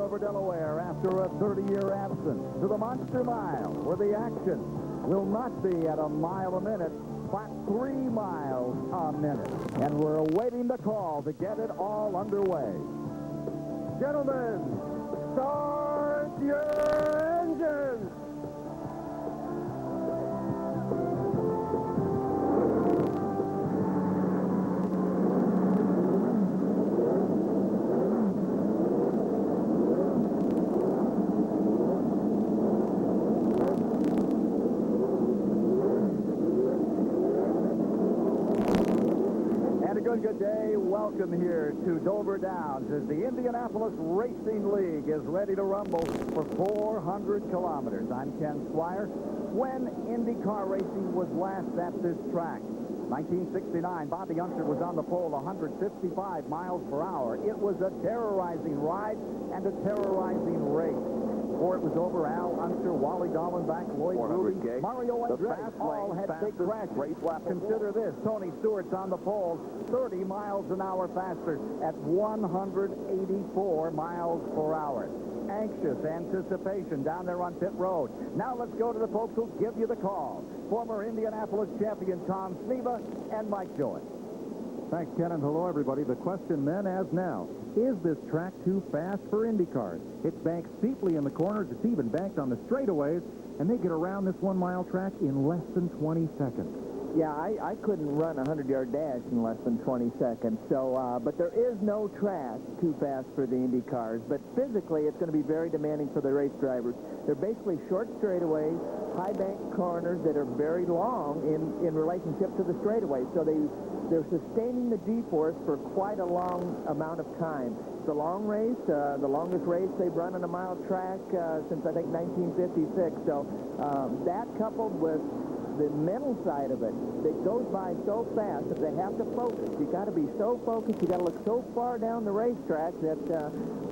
Dover, Delaware, after a 30-year absence, to the Monster Mile, where the action will not be at a mile a minute, but 3 miles a minute. And we're awaiting the call to get it all underway. Gentlemen, start your engines! Good day. Welcome here to Dover Downs as the Indianapolis Racing League is ready to rumble for 400 kilometers. I'm Ken Squire. When IndyCar racing was last at this track, 1969, Bobby Unser was on the pole, 155 miles per hour. It was a terrorizing ride and a terrorizing race. Before it was over, Al Unser, Wally Dallenbach, Lloyd Ruby, Mario Andretti all had big crashes. Consider this, Tony Stewart's on the pole, 30 miles an hour faster at 184 miles per hour. Anxious anticipation down there on pit road. Now let's go to the folks who'll give you the call. Former Indianapolis champion Tom Sneva and Mike Joy. Thanks, Ken, and hello, everybody. The question then, as now, is this track too fast for IndyCars? It's banked steeply in the corners. It's even banked on the straightaways, and they get around this 1-mile track in less than 20 seconds. Yeah, I couldn't run a 100-yard dash in less than 20 seconds. So, but there is no track too fast for the Indy cars. But physically, it's going to be very demanding for the race drivers. They're basically short straightaways, high bank corners that are very long in relationship to the straightaways. So they're sustaining the G-force for quite a long amount of time. It's a long race, the longest race they've run on a mile track since, I think, 1956. So that coupled with the mental side of it, that goes by so fast that they have to focus. You got to be so focused. You got to look so far down the racetrack that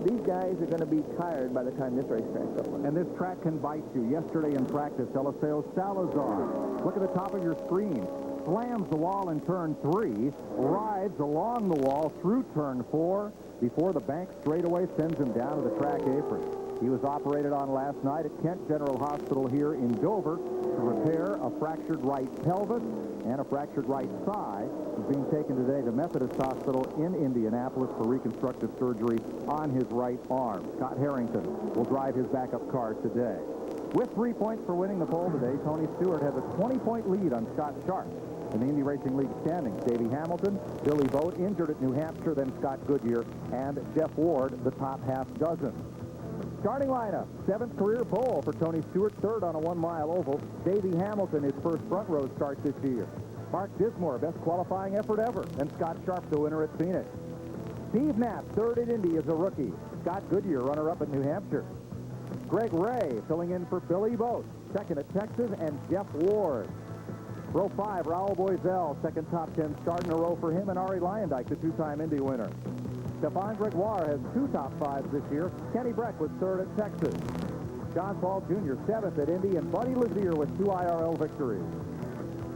these guys are going to be tired by the time this racetrack's over. And this track can bite you. Yesterday in practice, Eliseo Salazar, look at the top of your screen, slams the wall in turn 3, rides along the wall through turn 4 before the bank straightaway sends him down to the track apron. He was operated on last night at Kent General Hospital here in Dover to repair a fractured right pelvis and a fractured right thigh. He's being taken today to Methodist Hospital in Indianapolis for reconstructive surgery on his right arm. Scott Harrington will drive his backup car today. With 3 points for winning the pole today, Tony Stewart has a 20-point lead on Scott Sharp. In the Indy Racing League standings, Davey Hamilton, Billy Vogt injured at New Hampshire, then Scott Goodyear, and Jeff Ward, the top half dozen. Starting lineup, 7th career pole for Tony Stewart, 3rd on a 1-mile oval. Davey Hamilton, his first front row start this year. Mark Dismore, best qualifying effort ever, and Scott Sharp, the winner at Phoenix. Steve Knapp, 3rd at Indy as a rookie. Scott Goodyear, runner-up at New Hampshire. Greg Ray, filling in for Billy Vogt, 2nd at Texas, and Jeff Ward. Row 5, Raul Boisel, 2nd top 10 start in a row for him, and Arie Luyendyk, the 2-time Indy winner. Stefan Gregoire has 2 top 5s this year. Kenny Breck was 3rd at Texas. John Paul Jr., 7th at Indy, and Buddy Lazier with 2 IRL victories.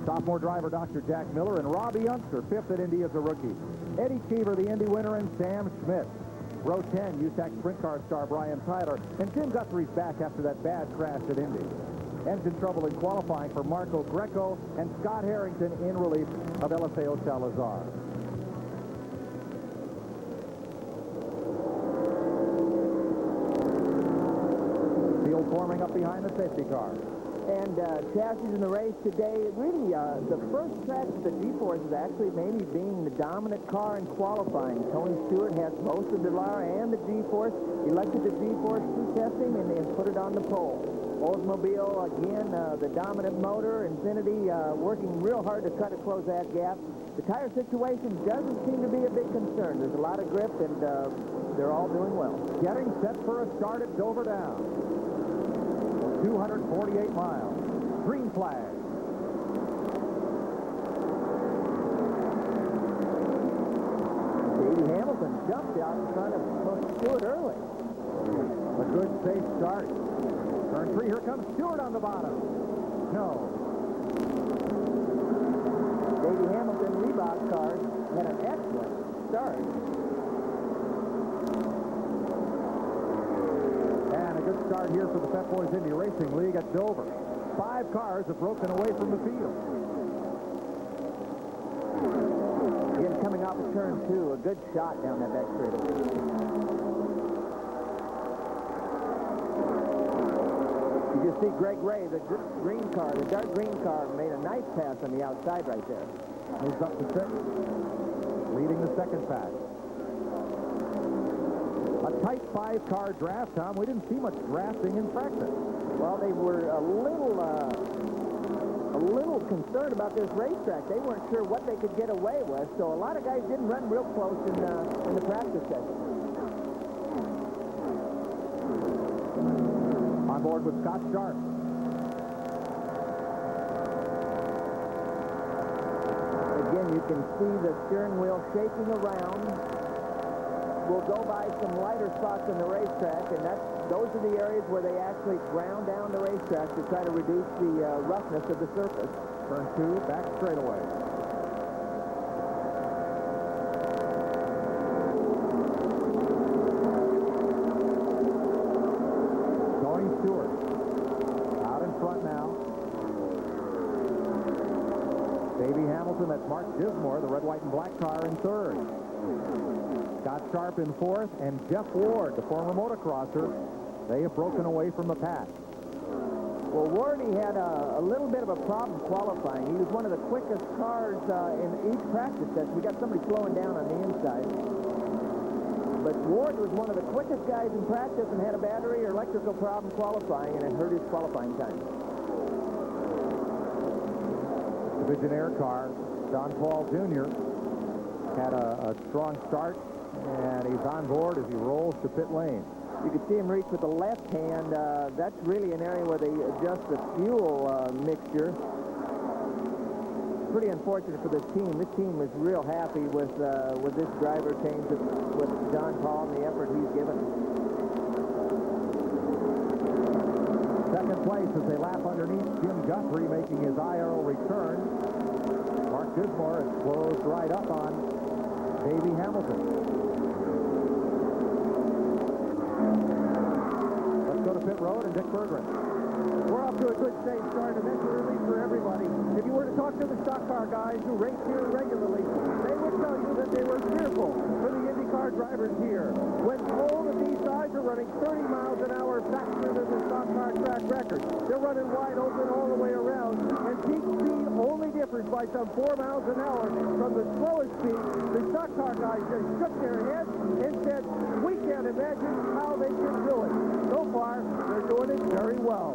Sophomore driver Dr. Jack Miller and Robbie Unser, 5th at Indy as a rookie. Eddie Cheever, the Indy winner, and Sam Schmidt. Row 10, USAC Sprint Car star Brian Tyler, and Jim Guthrie's back after that bad crash at Indy. Engine trouble in qualifying for Marco Greco and Scott Harrington in relief of Eliseo Salazar. Field forming up behind the safety car. And chassis in the race today, really the first track of the G-force is actually maybe being the dominant car in qualifying. Tony Stewart has both the Dallara and the G-force, elected the G-force through testing and put it on the pole. Oldsmobile, again, the dominant motor, Infinity working real hard to try to close that gap. The tire situation doesn't seem to be a big concern. There's a lot of grip, and they're all doing well. Getting set for a start at Dover Downs. 248 miles. Green flag. Davey Hamilton jumped out in front of Stewart early. A good, safe start. Turn 3, here comes Stewart on the bottom. No. Davey Hamilton Reebok cars had an excellent start. start here for the Pep Boys Indy Racing League at Dover. 5 cars have broken away from the field. Again, coming off of turn 2, a good shot down that back straightaway. You just see Greg Ray, the green car, the dark green car, made a nice pass on the outside right there. Moves up to 6th, leading the second pack. A tight 5-car draft, Tom. We didn't see much drafting in practice. Well, they were a little concerned about this racetrack. They weren't sure what they could get away with, so a lot of guys didn't run real close in the practice session. On board with Scott Sharp. Again, you can see the steering wheel shaking around. We'll go by some lighter spots in the racetrack, and those are the areas where they actually ground down the racetrack to try to reduce the roughness of the surface. Turn 2, back straightaway. Tony Stewart out in front now. Davey Hamilton, that's Mark Dismore, the red, white, and black car in 3rd. Scott Sharp in 4th, and Jeff Ward, the former motocrosser, they have broken away from the pack. Well, Ward, he had a little bit of a problem qualifying. He was one of the quickest cars in each practice session. We got somebody slowing down on the inside. But Ward was one of the quickest guys in practice and had a battery or electrical problem qualifying, and it hurt his qualifying time. Division Air car, Don Paul Jr. had a strong start, and he's on board as he rolls to pit lane. You can see him reach with the left hand. That's really an area where they adjust the fuel mixture. Pretty unfortunate for this team. This team was real happy with this driver change with John Paul and the effort he's given. Second place as they lap underneath Jim Guthrie making his IRL return. Mark Dismore has closed right up on Davey Hamilton. Let's go to pit road and Dick Berggren. We're off to a good safe start, and that's a relief for everybody. If you were to talk to the stock car guys who race here regularly, they would tell you that they were fearful for the IndyCar drivers here. When told that these guys are running 30 miles an hour faster than the stock car track record, they're running wide open all the way around, and peak speed only differs by some 4 miles an hour from the slowest speed. The stock car guys just shook their heads and said, we can't imagine how they can do it. So far, they're doing it very well.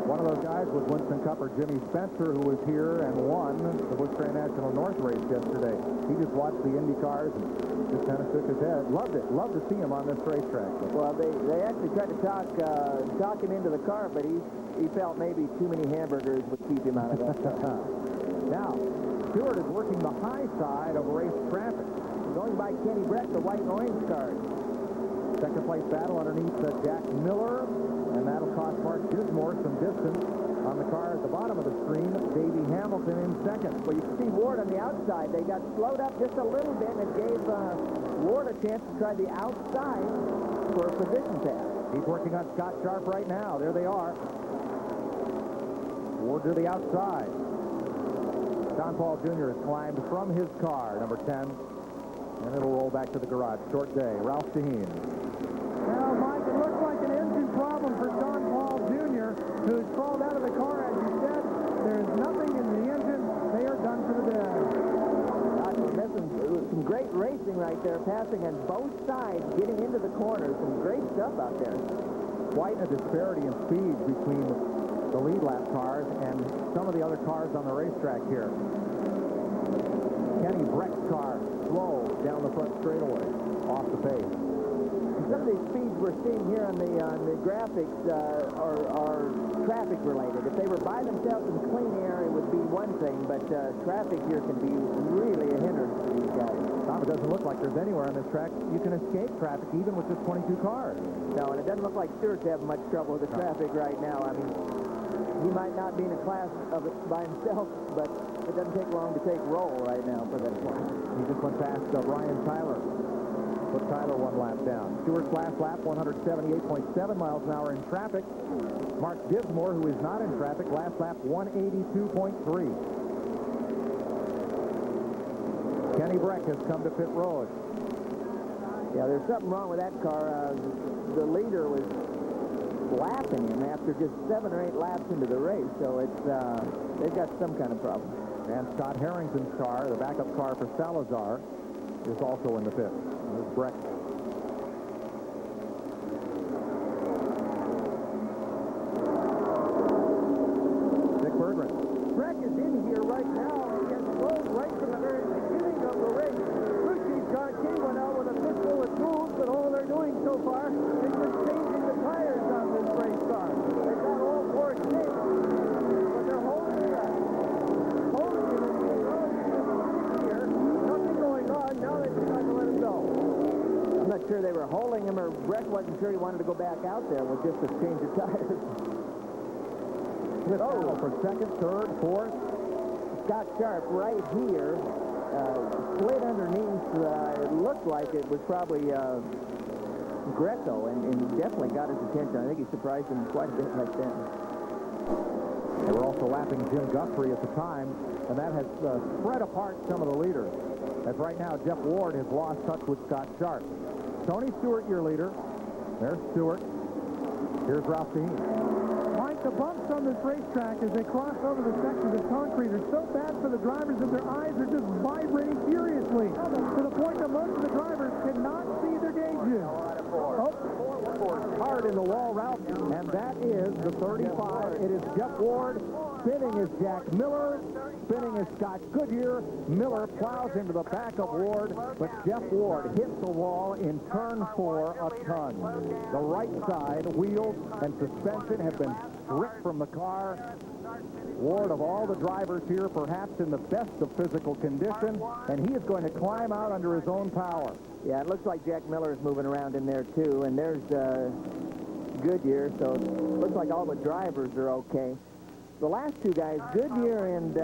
One of those guys was Winston Cupper, Jimmy Spencer, who was here and won the Busch Grand National North race yesterday. He just watched the Indy cars and just kind of shook his head. Loved it. Loved to see him on this racetrack. Well, they actually tried to talk him into the car, but he felt maybe too many hamburgers would keep him out of that. Now, Stewart is working the high side of race traffic. Going by Kenny Brett, the white and orange car. Second place battle underneath Jack Miller. And that'll cost Mark Dismore some distance on the car at the bottom of the screen. Davey Hamilton in 2nd. Well, you can see Ward on the outside. They got slowed up just a little bit, and it gave Ward a chance to try the outside for a position pass. He's working on Scott Sharp right now. There they are. Ward to the outside. Don Paul Jr. has climbed from his car, number 10, and it'll roll back to the garage. Short day. Ralph Shaheen. Now, Mike, it looks like an engine problem for John Paul Jr., who's crawled out of the car, as you said. There's nothing in the engine. They are done for the day. Some great racing right there, passing on both sides, getting into the corners. Some great stuff out there. Quite a disparity in speed between the lead lap cars and some of the other cars on the racetrack here. Kenny Brett's car slow down the front straightaway, off the pace. Some of these speeds we're seeing here on the graphics are traffic related. If they were by themselves in clean air, it would be one thing, but traffic here can be really a hindrance to these guys. Tom, it doesn't look like there's anywhere on this track you can escape traffic, even with just 22 cars. No, and it doesn't look like Stewart's having much trouble with the traffic right now. I mean, he might not be in a class of it by himself, but it doesn't take long to take roll right now for that point. He just went past Brian Tyler. Put Tyler one lap down. Stewart's last lap, 178.7 miles an hour in traffic. Mark Dismore, who is not in traffic, last lap, 182.3. Kenny Breck has come to pit road. Yeah, there's something wrong with that car. The leader was lapping him after just 7 or 8 laps into the race, so it's they've got some kind of problem. And Scott Harrington's car, the backup car for Salazar, is also in the pit. There's Breck. Dick Berggren. Breck is in here right now. He gets slowed right from the very beginning of the race. Crew John Key went out with a fistful of tools, but all they're doing so far is just changing the tires on this race car. They've got all 4 states, but they're holding him in the here. Nothing going on. Now they decide to let him go. I'm not sure they were holding him, or Breck wasn't sure he wanted to go back out there with just a change of tires. Oh, for second, third, fourth. Scott Sharp right here, slid underneath. It looked like it was probably Greco, and definitely got his attention. I think he surprised him quite a bit like that. They were also lapping Jim Guthrie at the time, and that has spread apart some of the leaders. As right now, Jeff Ward has lost touch with Scott Sharp. Tony Stewart, your leader. There's Stewart. Here's Ralph Dean. Mike, the bumps on this racetrack as they cross over the sections of concrete are so bad for the drivers that their eyes are just vibrating furiously to the point that most of the drivers cannot see their gauges. Hard in the wall, Ralph, and that is the 35. It is Jeff Ward. Spinning is Jack Miller. Spinning is Scott Goodyear. Miller plows into the back of Ward, but Jeff Ward hits the wall in turn 4 a ton. The right side, wheels and suspension have been stripped from the car. Ward, of all the drivers here, perhaps in the best of physical condition, and he is going to climb out under his own power. Yeah, it looks like Jack Miller is moving around in there, too, and there's Goodyear, so it looks like all the drivers are okay. The last 2 guys, Goodyear and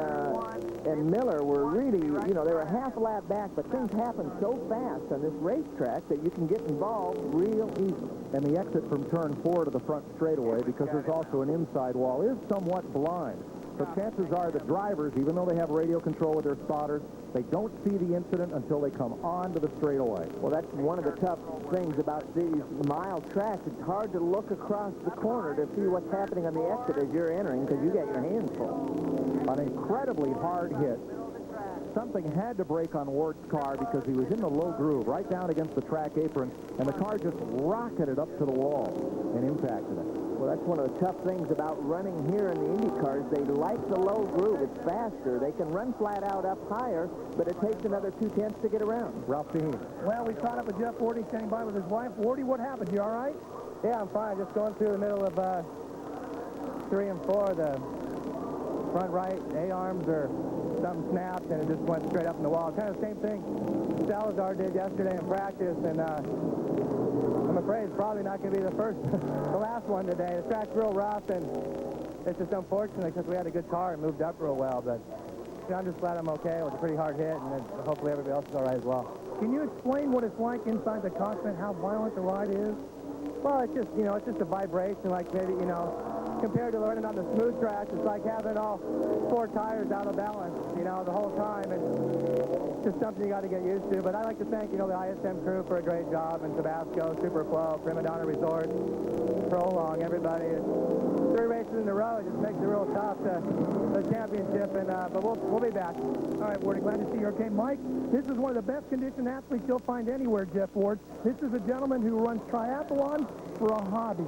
Miller, were really, you know, they were a half lap back, but things happen so fast on this racetrack that you can get involved real easily. And the exit from turn 4 to the front straightaway, because there's also an inside wall, is somewhat blind. So chances are the drivers, even though they have radio control with their spotters, they don't see the incident until they come onto the straightaway. Well, that's one of the tough things about these mile tracks. It's hard to look across the corner to see what's happening on the exit as you're entering because you got your hands full. An incredibly hard hit. Something had to break on Ward's car because he was in the low groove, right down against the track apron, and the car just rocketed up to the wall and impacted it. Well, that's one of the tough things about running here in the Indy cars. They like the low groove. It's faster. They can run flat out up higher, but it takes another 2/10 to get around. Ralph Dean. Well, we caught up with Jeff Ward. He's standing by with his wife. Wardy, what happened? You all right? Yeah, I'm fine. Just going through the middle of 3 and 4. The front right A-arms or something snapped, and it just went straight up in the wall. Kind of the same thing Salazar did yesterday in practice, and I'm afraid it's probably not going to be the last one today. The track's real rough, and it's just unfortunate because we had a good car and moved up real well, but you know, I'm just glad I'm okay. It was a pretty hard hit, and hopefully everybody else is all right as well. Can you explain what it's like inside the cockpit, how violent the ride is? Well, it's just, you know, it's just a vibration, like maybe, you know, compared to learning on the smooth tracks, it's like having all 4 tires out of balance, you know, the whole time, and it's just something you got to get used to. But I like to thank, you know, the ISM crew for a great job, and Tabasco, Superflow, Prima Donna Resort, Prolong, everybody. 3 races in a row, it just makes it real tough to the championship, and but we'll be back. All right, Wardy, glad to see you okay. Mike, this is one of the best conditioned athletes you'll find anywhere, Jeff Ward. This is a gentleman who runs triathlon for a hobby.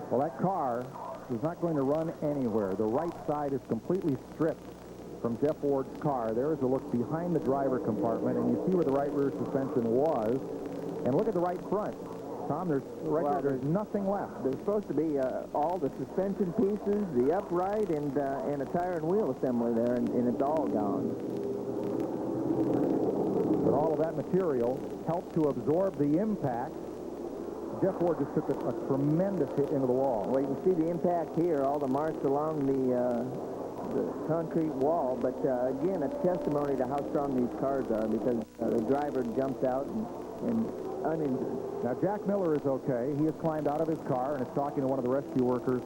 Well, that car is not going to run anywhere. The right side is completely stripped from Jeff Ward's car. There is a look behind the driver compartment, and you see where the right rear suspension was. And look at the right front. Tom, there's nothing left. There's supposed to be all the suspension pieces, the upright, and a tire and wheel assembly there, and it's all gone. But all of that material helped to absorb the impact. Jeff Ward just took a tremendous hit into the wall. Well, you can see the impact here, all the marks along the concrete wall. But again, a testimony to how strong these cars are, because the driver jumps out and uninjured. Now, Jack Miller is okay. He has climbed out of his car and is talking to one of the rescue workers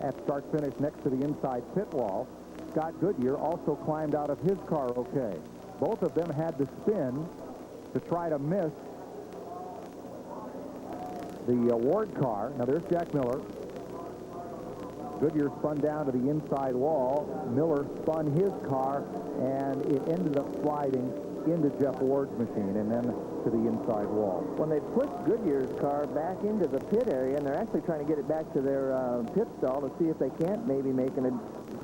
at start-finish next to the inside pit wall. Scott Goodyear also climbed out of his car okay. Both of them had to spin to try to miss the Ward car. Now, there's Jack Miller. Goodyear spun down to the inside wall. Miller spun his car, and it ended up sliding into Jeff Ward's machine and then to the inside wall. When they pushed Goodyear's car back into the pit area, and they're actually trying to get it back to their pit stall to see if they can't maybe make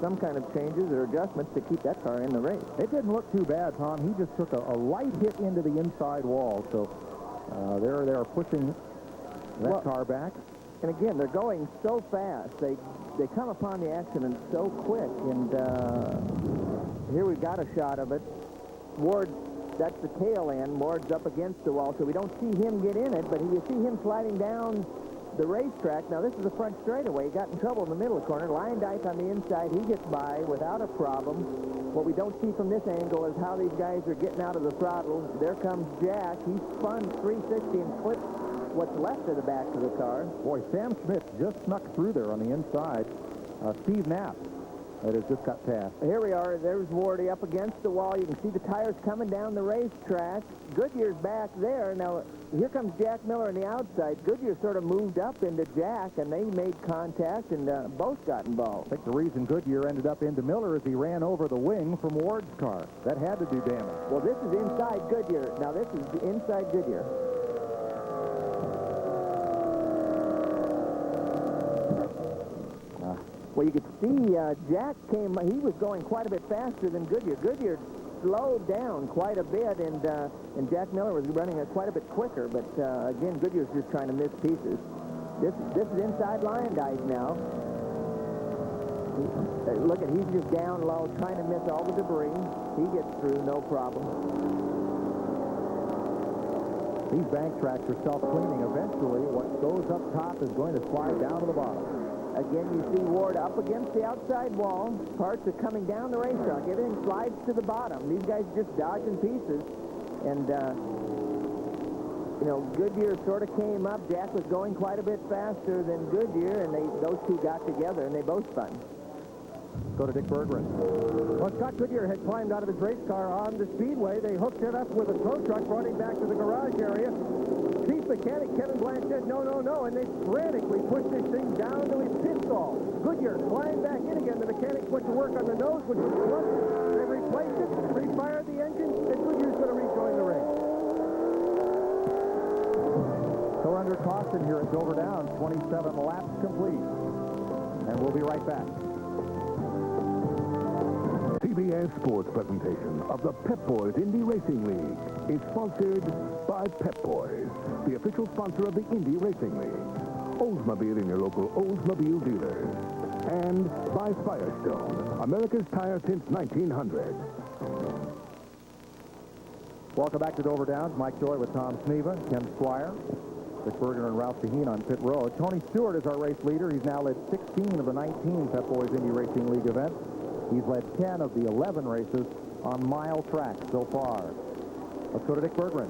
some kind of changes or adjustments to keep that car in the race. It didn't look too bad, Tom. He just took a light hit into the inside wall, so they're pushing that car back. And again, they're going so fast. They come upon the accident so quick, and here we've got a shot of it. Ward, that's the tail end. Ward's up against the wall, so we don't see him get in it, but you see him sliding down the racetrack. Now, this is the front straightaway. He got in trouble in the middle of the corner. Lyndike on the inside. He gets by without a problem. What we don't see from this angle is how these guys are getting out of the throttle. There comes Jack. He spun 360 and flipped what's left of the back of the car. Boy, Sam Schmidt just snuck through there on the inside. Steve Knapp that has just got past. Here we are. There's Wardy up against the wall. You can see the tires coming down the racetrack. Goodyear's back there. Now, here comes Jack Miller on the outside. Goodyear sort of moved up into Jack, and they made contact, and both got involved. I think the reason Goodyear ended up into Miller is he ran over the wing from Ward's car. That had to do damage. Well, this is inside Goodyear. Now, this is inside Goodyear. Well, you could see Jack he was going quite a bit faster than Goodyear. Goodyear slowed down quite a bit, and Jack Miller was running quite a bit quicker. But again, Goodyear's just trying to miss pieces. This is inside Lyndike now. Look at, he's just down low, trying to miss all the debris. He gets through, no problem. These bank tracks are self-cleaning. Eventually, what goes up top is going to slide down to the bottom. Again, you see Ward up against the outside wall. Parts are coming down the racetrack. Everything slides to the bottom. These guys just dodging pieces. And, you know, Goodyear sort of came up. Jack was going quite a bit faster than Goodyear, and those two got together, and they both spun. Go to Dick Berggren. Well, Scott Goodyear had climbed out of his race car on the speedway. They hooked it up with a tow truck, brought him back to the garage area. Chief mechanic Kevin Blanche said, no, and they frantically pushed this thing down to his pit stall. Goodyear climbed back in again. The mechanics went to work on the nose, which was blunt. They replaced it, refired the engine, and Goodyear's going to rejoin the race. So we're under caution here at Dover Downs, 27 laps complete. And we'll be right back. CBS Sports presentation of the Pep Boys Indy Racing League is sponsored by Pep Boys, the official sponsor of the Indy Racing League. Oldsmobile in your local Oldsmobile dealers. And by Firestone, America's tire since 1900. Welcome back to Dover Downs. Mike Joy with Tom Sneva, Ken Squire, Dick Berggren, and Ralph Shaheen on pit road. Tony Stewart is our race leader. He's now led 16 of the 19 Pep Boys Indy Racing League events. He's led 10 of the 11 races on mile tracks so far. Let's go to Dick Berggren.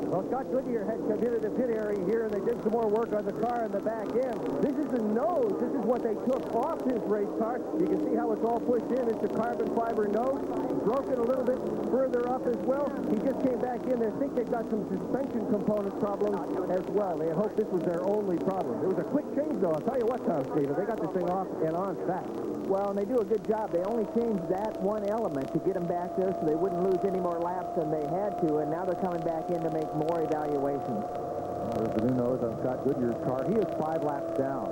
Well, Scott Goodyear had come into the pit area here, and they did some more work on the car in the back end. This is the nose. This is what they took off his race car. You can see how it's all pushed in. It's a carbon fiber nose. Broken a little bit further up as well. He just came back in. I think they've got some suspension component problems as well. They had hoped this was their only problem. It was a quick change, though. I'll tell you what, Tom Stevens, they got this thing off and on fast. Well, and they do a good job. They only changed that one element to get them back there so they wouldn't lose any more laps than they had to, and now they're coming back in to make more evaluations. There's the new nose on Scott Goodyear's car. He is 5 laps down.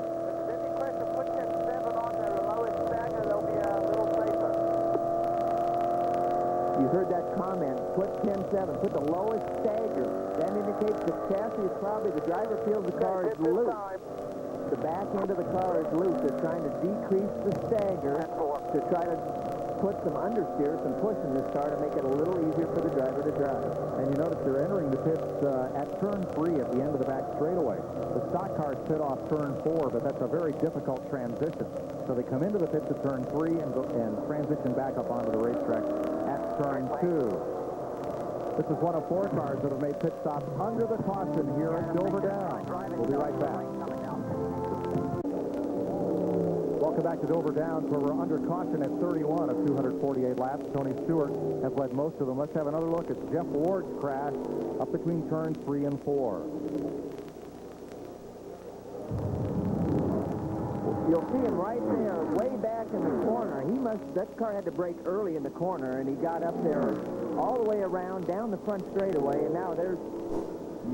You heard that comment, put 10-7, put the lowest stagger. That indicates the chassis is probably, the driver feels the car is loose. The back end of the car is loose. They're trying to decrease the stagger to try to put some understeer, some push in this car to make it a little easier for the driver to drive. And you notice they're entering the pits at turn 3 at the end of the back straightaway. The stock cars pit off turn 4, but that's a very difficult transition. So they come into the pits at turn 3 and transition back up onto the racetrack at turn 2. This is one of 4 cars that have made pit stops under the caution here at Dover Downs. We'll be right back. Welcome back to Dover Downs, where we're under caution at 31 of 248 laps. Tony Stewart has led most of them. Let's have another look at Jeff Ward's crash up between turns 3 and 4. You'll see him right there, way back in the corner. That car had to brake early in the corner, and he got up there all the way around, down the front straightaway, and now you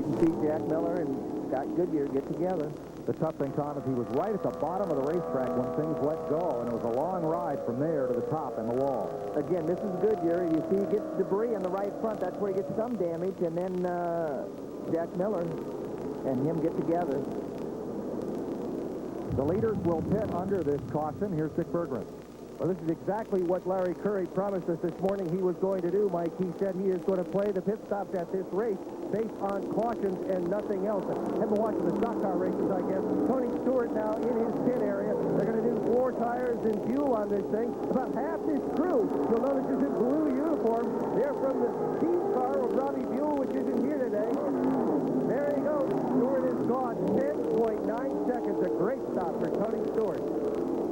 can see Jack Miller and Scott Goodyear get together. The tough thing, Tom, is he was right at the bottom of the racetrack when things let go, and it was a long ride from there to the top and the wall. Again, this is Goodyear. You see he gets debris on the right front. That's where he gets some damage, and then Jack Miller and him get together. The leaders will pit under this caution. Here's Dick Berggren. Well, this is exactly what Larry Curry promised us this morning he was going to do, Mike. He said he is going to play the pit stops at this race based on cautions and nothing else. I've been watching the stock car races, I guess. Tony Stewart now in his pit area. They're going to do 4 tires and fuel on this thing. About half this crew, you'll notice, is in blue uniform. They're from the team car of Robbie Buell, which isn't here today. There he goes. Stewart is gone. 10.9 seconds. A great stop for Tony Stewart.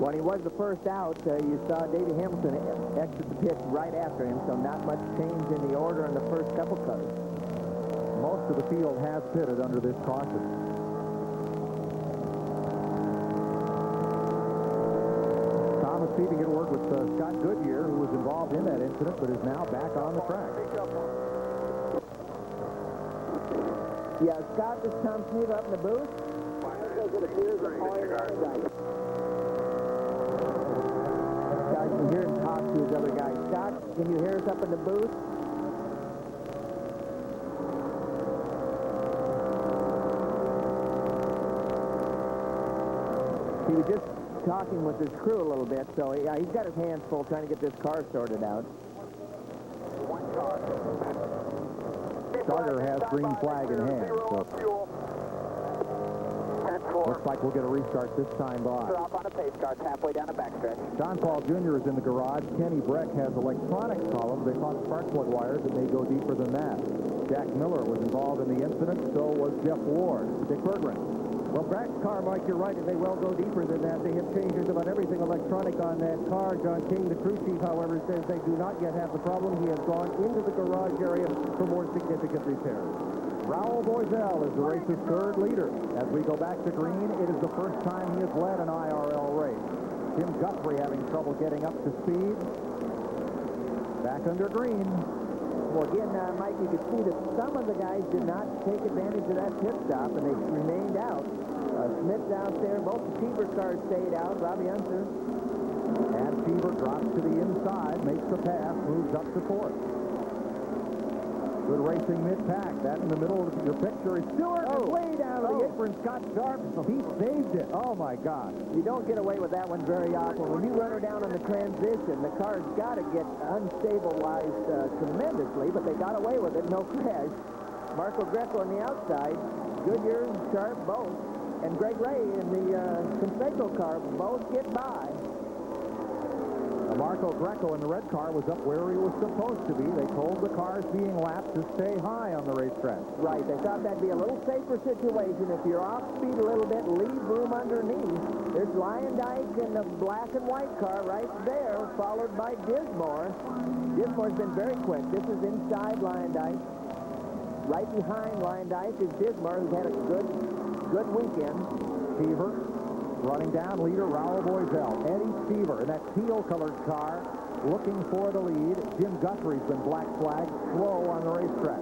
When he was the first out, you saw Davey Hamilton exit the pit right after him, so not much change in the order in the first couple cars. Most of the field has pitted under this caution. Thomas Feeding at work with Scott Goodyear, who was involved in that incident, but is now back on the track. Yeah, Scott, this Tom Sneed up in the booth. It appears that Scott can hear him talk to his other guy. Scott, can you hear us up in the booth? He was just talking with his crew a little bit, so yeah, he's got his hands full trying to get this car sorted out. Starter has green flag in hand, so looks like we'll get a restart this time by. Drop on a pace car halfway down the backstretch. John Paul Jr. is in the garage. Kenny Breck has electronic problems. They found spark plug wires that may go deeper than that. Jack Miller was involved in the incident, so was Jeff Ward. Dick Berggren. Well, Breck's car, Mike, you're right, and they will go deeper than that. They have changes about everything electronic on that car. John King, the crew chief, however, says they do not yet have the problem. He has gone into the garage area for more significant repairs. Raul Boisel is the race's 3rd leader. As we go back to green, it is the first time he has led an IRL race. Tim Guthrie having trouble getting up to speed. Back under green. Well, again, Mike, you could see that some of the guys did not take advantage of that pit stop, and they remained out. Smith's out there. Both the Cheever cars stayed out. Robbie Unser. And Cheever drops to the inside, makes the pass, moves up to 4th. Good racing mid-pack. That in the middle of your picture is Stewart. Way down to the apron. Scott Sharp. He saved it. Oh, my God. You don't get away with that one very often. When you run her down on the transition, the car's got to get unstabilized tremendously, but they got away with it. No crash. Marco Greco on the outside. Goodyear and Sharp both. And Greg Ray in the Conseco car both get by. Marco Greco in the red car was up where he was supposed to be. They told the cars being lapped to stay high on the racetrack. Right. They thought that'd be a little safer situation. If you're off speed a little bit, leave room underneath. There's Lyondike in the black and white car right there, followed by Dismore. Dismore's been very quick. This is inside Lyondike. Right behind Lyondike is Dismore, who's had a good weekend. Cheever running down, leader Raul Boisel. Eddie Cheever in that teal-colored car looking for the lead. Jim Guthrie's been black flagged slow on the racetrack.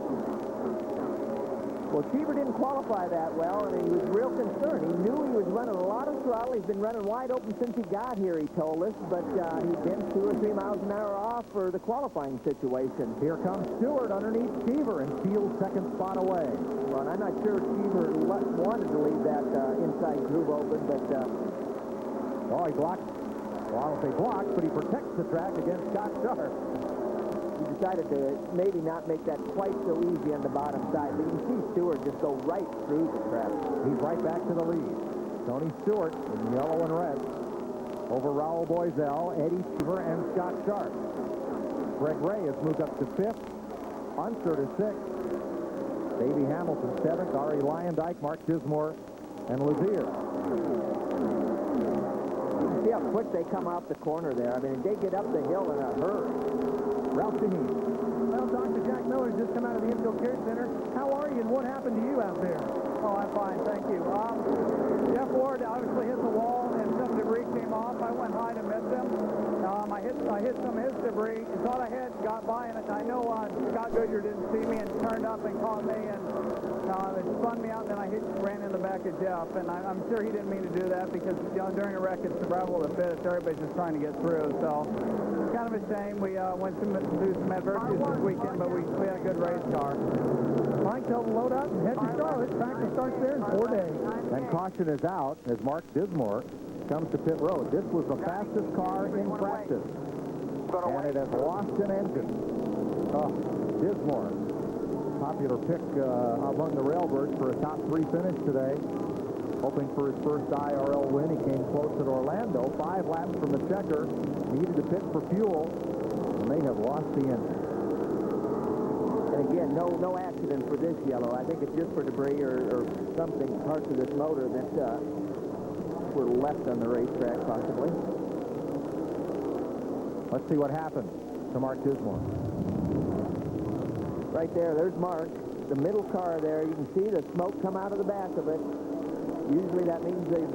Well, Cheever didn't qualify that well, and he was real concerned. He knew he was running a lot of throttle. He's been running wide open since he got here, he told us, but he'd been 2 or 3 miles an hour off for the qualifying situation. Here comes Stewart underneath Cheever and Steele's second spot away. Well, and I'm not sure Cheever wanted to leave that inside groove open, but... Oh, he blocked. Well, I don't say blocked, but he protects the track against Scott Sharp. He decided to maybe not make that quite so easy on the bottom side, but you can see Stewart just go right through the trap. He's right back to the lead. Tony Stewart in yellow and red over Raul Boisel, Eddie Cheever, and Scott Sharp. Greg Ray has moved up to 5th. Unser to 6th. Davey Hamilton 7th. Ari Lyondike, Mark Dismore, and Lazier. See how quick they come out the corner there. I mean, they get up the hill in a hurry. Ralph Dean. Well, Dr. Jack Miller's just come out of the infield care center. How are you, and what happened to you out there? Oh, I'm fine, thank you. Jeff Ward obviously hit the wall, and some debris came off. I went high to miss him. I hit some of his debris. Thought I hit, got by, and I know Scott Goodyear didn't see me and turned up and caught me, and it spun me out, and then I ran in the back of Jeff. And I'm sure he didn't mean to do that because during a wreck, it's survival of the fittest. Everybody's just trying to get through. So it's kind of a shame. We went through some adversities this weekend, but we had a good race car. Mike, tell the load up and head to Charlotte. Practice starts there in 4 days. And caution is out as Mark Dismore comes to pit road. This was the fastest car in practice. And it has lost an engine. Dismore, popular pick among the Railbirds for a top 3 finish today. Hoping for his first IRL win. He came close at Orlando. 5 laps from the checker. Needed to pit for fuel. And they have lost the engine. And again, no accident for this yellow. I think it's just for debris or something, parts of this motor that were left on the racetrack, possibly. Let's see what happens to Mark Dismore. Right there's Mark. The middle car there, you can see the smoke come out of the back of it. Usually that means they've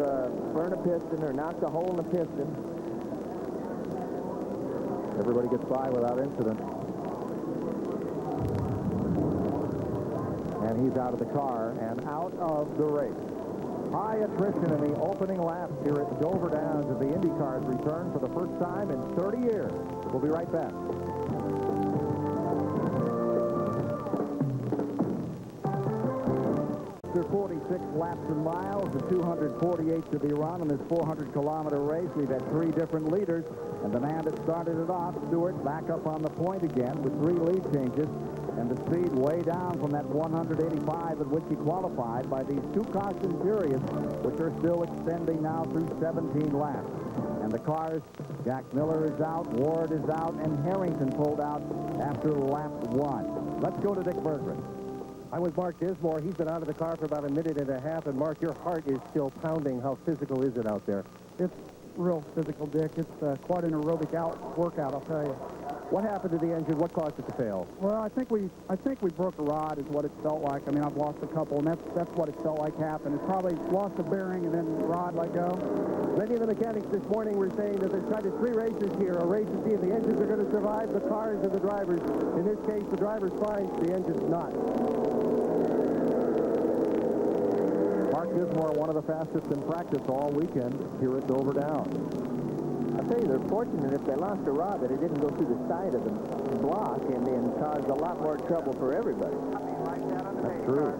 burned a piston or knocked a hole in the piston. Everybody gets by without incident. And he's out of the car and out of the race. High attrition in the opening laps here at Dover Downs as the IndyCars return for the first time in 30 years. We'll be right back. After 46 laps and miles, the 248 to be run in this 400-kilometer race, we've had 3 different leaders, and the man that started it off, Stewart, back up on the point again with 3 lead changes, and the speed way down from that 185 at which he qualified by these 2 caution periods, which are still extending now through 17 laps. And the cars, Jack Miller is out, Ward is out, and Harrington pulled out after lap 1. Let's go to Dick Berggren. I'm with Mark Dismore. He's been out of the car for about a minute and a half. And, Mark, your heart is still pounding. How physical is it out there? It's real physical, Dick. It's quite an aerobic workout, I'll tell you. What happened to the engine? What caused it to fail? Well, I think we broke a rod is what it felt like. I mean, I've lost a couple, and that's what it felt like happened. It's probably lost a bearing and then the rod let go. Many of the mechanics this morning were saying that there's kind of 3 races here. A race to see if the engines are going to survive, the cars and the drivers. In this case, the driver's fine, the engine's not. Mark Dismore, one of the fastest in practice all weekend here at Dover Downs. I'll tell you, they're fortunate if they lost a rod that it didn't go through the side of the block and cause a lot more trouble for everybody. That's true.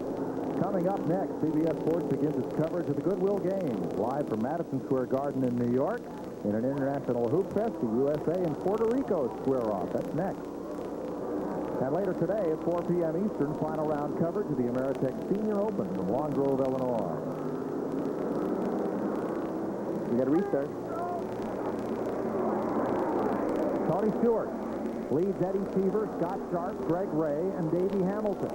Coming up next, CBS Sports begins its coverage of the Goodwill Games, live from Madison Square Garden in New York, in an international hoop fest. The USA and Puerto Rico square off. That's next. And later today at 4 p.m. Eastern, final round coverage of the Ameritech Senior Open from Long Grove, Illinois. You got to restart. Tony Stewart leads Eddie Cheever, Scott Sharp, Greg Ray, and Davey Hamilton.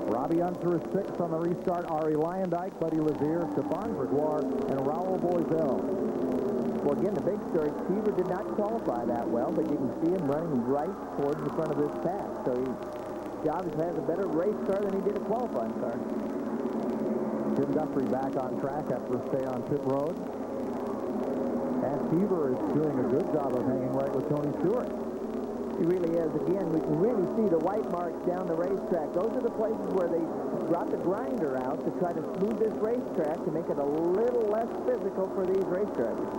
Robbie Unser is 6th on the restart. Ari Lyondike, Buddy Lazier, Stefan Gregoire, and Raul Boisel. Well, again, the big story, Cheever did not qualify that well, but you can see him running right towards the front of this pack. So he obviously has a better race car than he did a qualifying car. Tim Guthrie back on track after a stay on pit road. And Cheever is doing a good job of hanging right with Tony Stewart. He really is. Again, we can really see the white marks down the racetrack. Those are the places where they brought the grinder out to try to smooth this racetrack to make it a little less physical for these race drivers.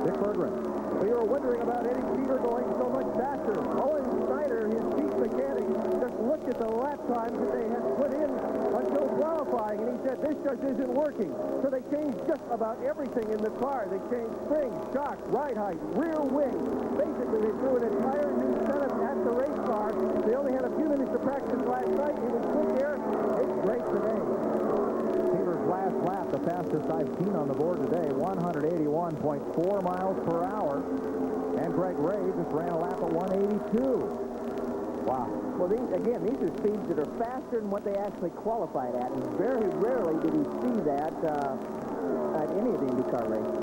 Dick Berggren. So you were wondering about Eddie Cheever going so much faster. Owen Snyder, his chief mechanic, just looked at the lap times that they had put in until qualifying, and he said, this just isn't working. So they changed just about everything in the car. They changed springs, shocks, ride height, rear wing. Basically, they threw an entire new setup at the race car. They only had a few minutes to practice last night. He was quick there. It's great today. Cheever's last lap, the fastest I've seen on the board today, 181.4 miles per hour. And Greg Ray just ran a lap at 182. Wow. Well, these are speeds that are faster than what they actually qualified at, and very rarely did he see that at any of the IndyCar races.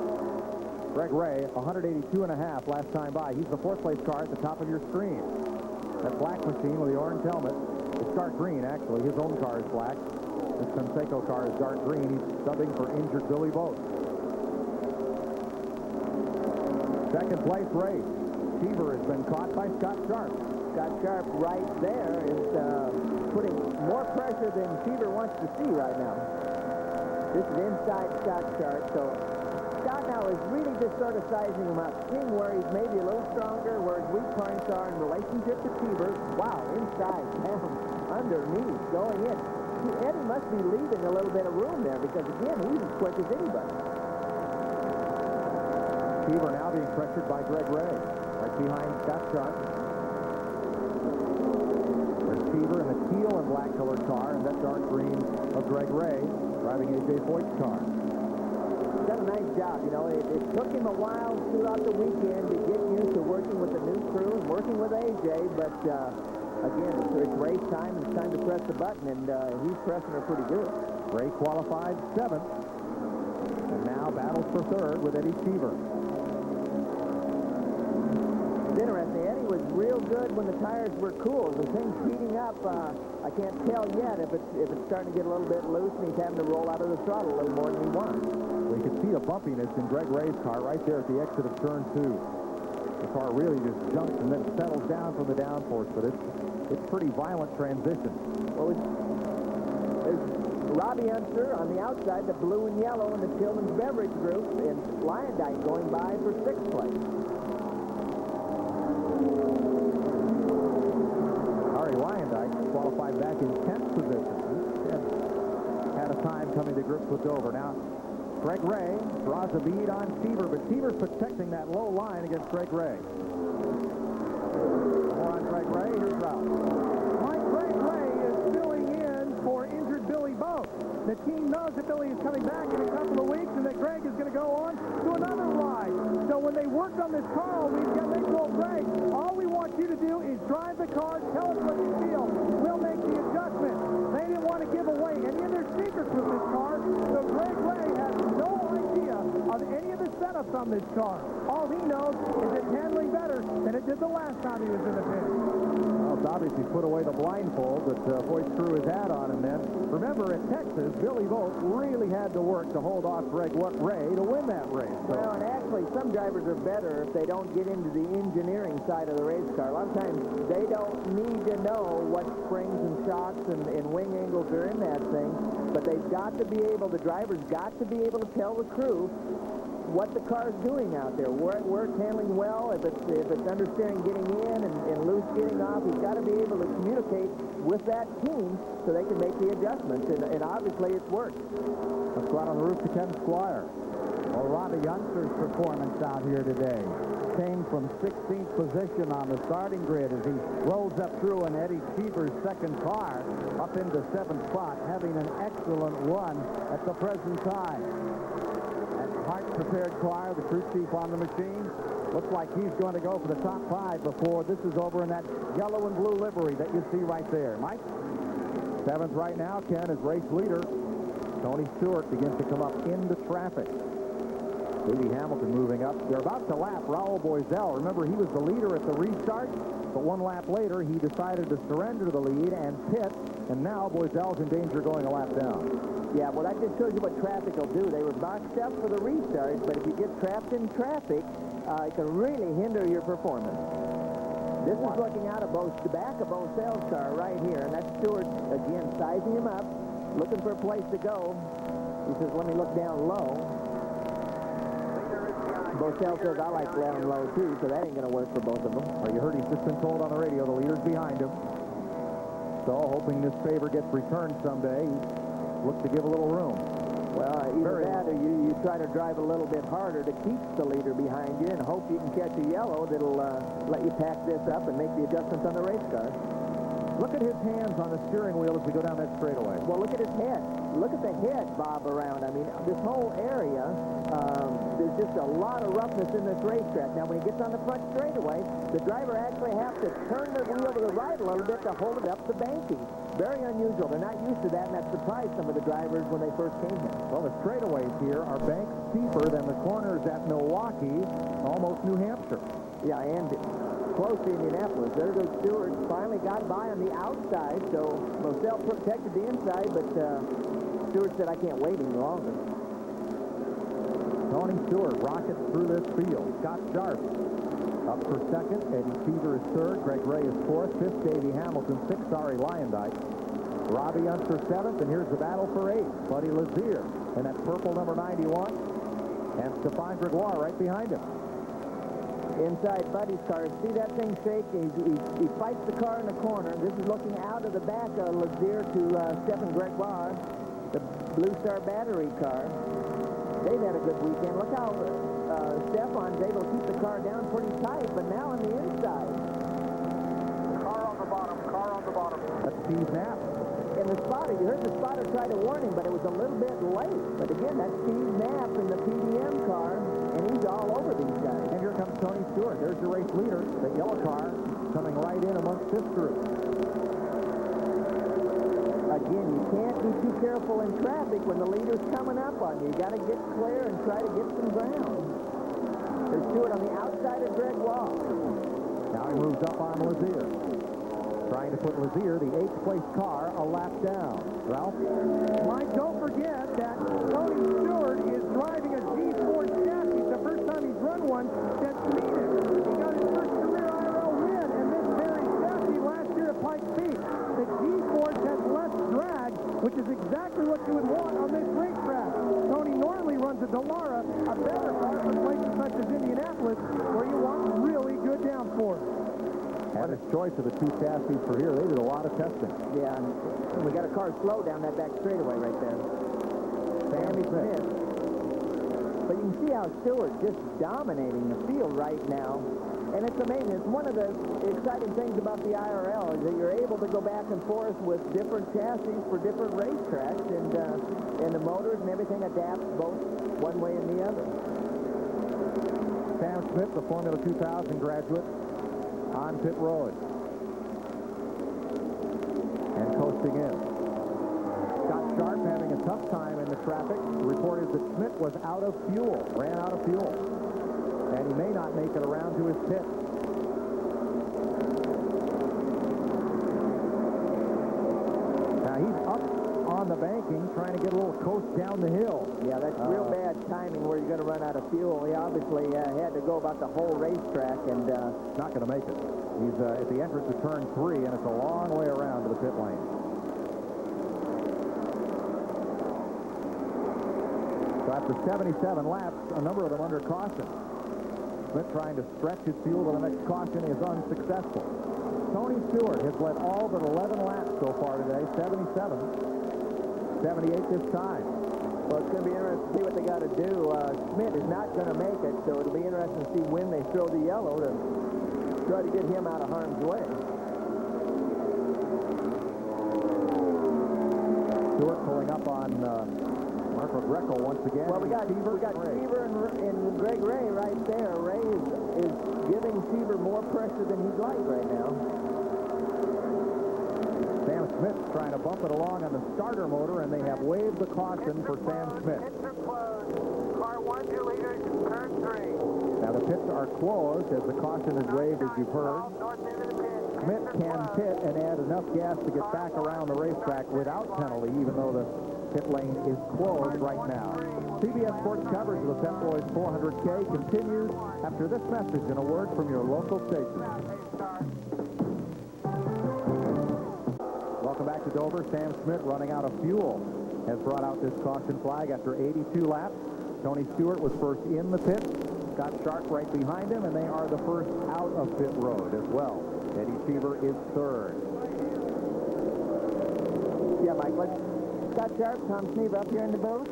Greg Ray, 182.5 last time by. He's the fourth-place car at the top of your screen. That black machine with the orange helmet, it's dark green, actually. His own car is black. This Conseco car is dark green. He's subbing for injured Billy Boat. Second place race. Cheever has been caught by Scott Sharp. Scott Sharp right there is putting more pressure than Cheever wants to see right now. This is inside Scott Sharp, so Scott now is really just sort of sizing him up, seeing where he's maybe a little stronger, where his weak points are in relationship to Cheever. Wow, inside, down, underneath, going in. Eddie must be leaving a little bit of room there because, again, he's as quick as anybody. Cheever now being pressured by Greg Ray, right behind Scott Sharp. There's Cheever in the teal and black colored car, and that dark green of Greg Ray driving A.J. Foyt's car. He's done a nice job. You know, it took him a while throughout the weekend to get used to working with the new crew and working with A.J., but again, it's race time, and it's time to press the button, and he's pressing her pretty good. Ray qualified 7th, and now battles for 3rd with Eddie Cheever. It's interesting. Eddie was real good when the tires were cool. The thing's heating up. I can't tell yet if it's starting to get a little bit loose, and he's having to roll out of the throttle a little more than he wants. Well, you can see the bumpiness in Greg Ray's car right there at the exit of turn 2. The car really just jumps and then settles down from the downforce, but it's pretty violent transition. Well, there's Robbie Unser on the outside, the blue and yellow in the Tillman's Beverage Group, and Lyondike going by for 6th place. Harry Lyondike qualified back in 10th position. Had a time coming to grips with Dover. Now, Greg Ray draws a bead on Cheever, but Cheever's protecting that low line against Greg Ray. More on Greg Ray. Here's Ralph. Greg Ray is filling in for injured Billy Boat. The team knows that Billy is coming back in a couple of weeks and that Greg is going to go on to another ride. So when they worked on this car all weekend, they told Greg, all we want you to do is drive the car, tell us what you feel. We'll make the adjustment. They didn't want to give away any of their secrets with this car, so Greg Ray has no idea of any of the setups on this car. All he knows is it's handling better than it did the last time he was in the pit. Well, it's obviously put away the blindfold that Foyt's crew has had on him then. Remember, at Texas, Billy Boat really had to work to hold off Greg Ray to win that race. So. Well, and actually, some drivers are better if they don't get into the engineering side of the race car. A lot of times, they don't need to know what springs and shocks and wing angles are in that thing, but they've got to be able, the driver's got to be able to tell the crew what the car's doing out there, where it's handling well, if it's understeering getting in and loose getting off. He's got to be able to communicate with that team so they can make the adjustments, and obviously it's worked. Let's go out on the roof to Ken Squire. Well, Robbie Youngster's performance out here today came from 16th position on the starting grid as he rolls up through in Eddie Cheever's second car up into 7th spot, having an excellent run at the present time. Hart prepared Squire, the crew chief on the machine. Looks like he's going to go for the top 5 before this is over in that yellow and blue livery that you see right there. Mike? 7th right now, Ken, is race leader. Tony Stewart begins to come up into traffic. Davey Hamilton moving up. They're about to lap Raul Boisel. Remember, he was the leader at the restart, but one lap later, he decided to surrender the lead and pit, and now Boisel's in danger going a lap down. Yeah, well, that just shows you what traffic will do. They were boxed up for the restart, but if you get trapped in traffic, it can really hinder your performance. This is looking out of the back of Bo Sales' car right here, and that's Stewart, again, sizing him up, looking for a place to go. He says, let me look down low. Bo Sales says, I like down low, too, so that ain't going to work for both of them. Well, you heard he's just been told on the radio the leader's behind him. So, hoping this favor gets returned someday, look to give a little room. Well, either that or you try to drive a little bit harder to keep the leader behind you and hope you can catch a yellow that'll let you pack this up and make the adjustments on the race car. Look at his hands on the steering wheel as we go down that straightaway. Well, look at his head. Look at the head bob around. I mean, this whole area, there's just a lot of roughness in this racetrack. Now, when he gets on the front straightaway, the driver actually has to turn the wheel to the right a little bit to hold it up the banking. Very unusual. They're not used to that, and that surprised some of the drivers when they first came here. Well, the straightaways here are banked steeper than the corners at Milwaukee, almost New Hampshire. Yeah, and close to Indianapolis. There goes Stewart. Finally got by on the outside, so Moselle protected the inside, but Stewart said, I can't wait any longer. Tony Stewart rockets through this field. Scott Sharp up for second. Eddie Cheever is third. Greg Ray is fourth. Fifth, Davey Hamilton. Sixth, Ari Lyondike. Robbie Hunt for seventh, and here's the battle for eighth. Buddy Lazier in that purple number 91. And Stephane Gregoire right behind him. Inside Buddy's car. See that thing shake? He fights the car in the corner. This is looking out of the back of Lazier to Stephane Gregoire, the Blue Star battery car. They've had a good weekend. Look how Stephane's able to keep the car down pretty tight, but now on the inside. Car on the bottom, car on the bottom. That's Steve Knapp. And the spotter, you heard the spotter try to warn him, but it was a little bit late. But again, that's Steve Knapp in the PDM car, and he's all over these guys. And here comes Tony Stewart. There's your race leader, the yellow car, coming right in amongst this group. Again, you can't be too careful in traffic when the leader's coming up on you. You got to get clear and try to get some ground. There's Stewart on the outside of Greg Wall. Now he moves up on Lazier. Trying to put Lazier, the 8th place car, a lap down. Ralph? Mike, don't forget that Tony Stewart is driving a G4 chassis. The first time he's run one since Sweden. He got his first career IRL win in this very chassis last year at Pikes Peak. The G4 has less drag, which is exactly what you would want on this racetrack. Tony normally runs a Dallara, a better car for places such as Indianapolis, where you want really good downforce. Had his choice of the two chassis for here. They did a lot of testing. Yeah, and we got a car slow down that back straightaway right there. Sammy Smith. But you can see how Stewart's just dominating the field right now. And it's amazing. It's one of the exciting things about the IRL is that you're able to go back and forth with different chassis for different racetracks, and the motors and everything adapts both one way and the other. Sam Smith, the Formula 2000 graduate, on pit road. And coasting in. Scott Sharp having a tough time in the traffic. The report is that Smith was out of fuel, ran out of fuel. And he may not make it around to his pit. Now he's up on the banking, trying to get a little coast down the hill. Yeah, that's real bad timing where you're going to run out of fuel. He obviously had to go about the whole racetrack and not going to make it. He's at the entrance of turn 3, and it's a long way around to the pit lane. So after 77 laps, a number of them under caution. Smith trying to stretch his fuel to the next caution is unsuccessful. Tony Stewart has led all but 11 laps so far today, 77. 78 this time. Well, it's going to be interesting to see what they got to do. Smith is not going to make it, so it'll be interesting to see when they throw the yellow to try to get him out of harm's way. Stewart pulling up on Marco Greco once again. Well, we got Cheever and Greg Ray right there. Ray is giving Cheever more pressure than he'd like right now. Sam Smith trying to bump it along on the starter motor, and they have waved the caution for Sam Smith. Pits are closed. Car 1, 2 liters, turn 3. Now the pits are closed as the caution is waved, as you've heard. Smith can pit and add enough gas to get back around the racetrack without penalty, even though the pit lane is closed right now. CBS Sports coverage of the Pep Boys 400K continues after this message and a word from your local station. Welcome back to Dover. Sam Schmidt, running out of fuel, has brought out this caution flag after 82 laps. Tony Stewart was first in the pit. Scott Sharp right behind him, and they are the first out of pit road as well. Eddie Cheever is third. Yeah, Mike, let's Scott Sharp, Tom Sneeve up here in the booth.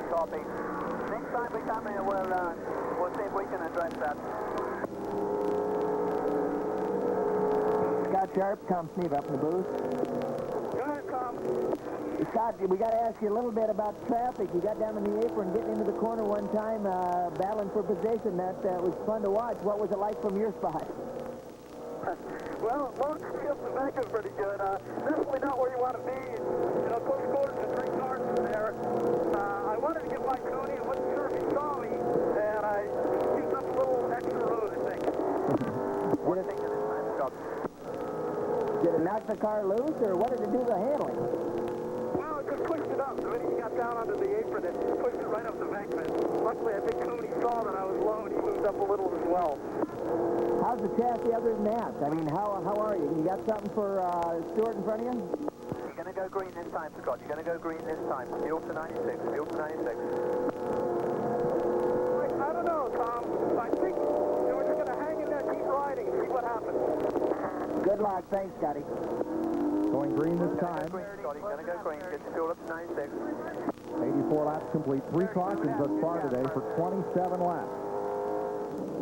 Copy. Next time we come in, we'll see if we can address that. Scott Sharp, Tom Sneeve up in the booth. Go ahead, Tom. Scott, we got to ask you a little bit about traffic. You got down in the apron, getting into the corner one time, battling for position. That was fun to watch. What was it like from your spot? Well, long shift and back is pretty good. Definitely not where you want to be. You know, close quarters to 3 cars in there. I wanted to get by Tony. I wasn't sure if he saw me, and I used up a little extra road, I think. One thing at a time, Scott. Did it knock the car loose, or what did it do to the handling? Well, it just pushed it up. The minute he got down onto the apron, it pushed it right up the embankment. Luckily, I think Cooney saw that I was low, and he moved up a little as well. How's the chassis other than that? I mean, how are you? You got something for Stewart in front of you? You're going to go green this time, Scott. You're going to go green this time. Fuel to 96. Fuel to 96. I don't know, Tom. I think we're just going to hang in there, keep riding, and see what happens. Good luck. Thanks, Scotty. Going green this time. Green, Scotty. Going to go green. Get your fuel up to 96. 84 laps complete. 3 cautions thus far today for 27 laps.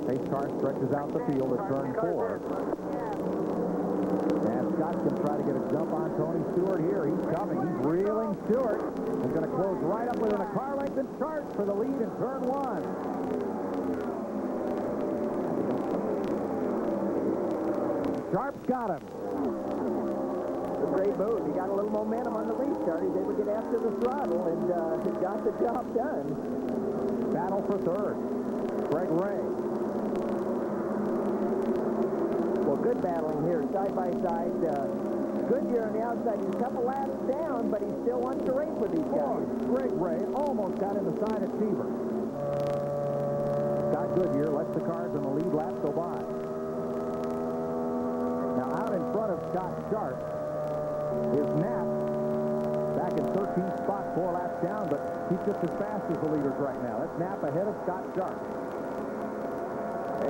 Pace car stretches out the field at turn 4. And Scott can try to get a jump on Tony Stewart here. He's coming. He's reeling. Stewart is going to close right up within a car length and chart for the lead in turn 1. Sharp's got him. A great move. He got a little momentum on the restart. He's able to get after the throttle and got the job done. Battle for third. Greg Ray. Well, good battling here, side by side. Goodyear on the outside. He's a couple laps down, but he still wants to race with these guys. Greg Ray almost got in the side of Cheever. Scott Goodyear lets the cars on the lead lap go by. Now out in front of Scott Sharp is Knapp. Back in 13th spot, 4 laps down, but he's just as fast as the leaders right now. That's Knapp ahead of Scott Sharp.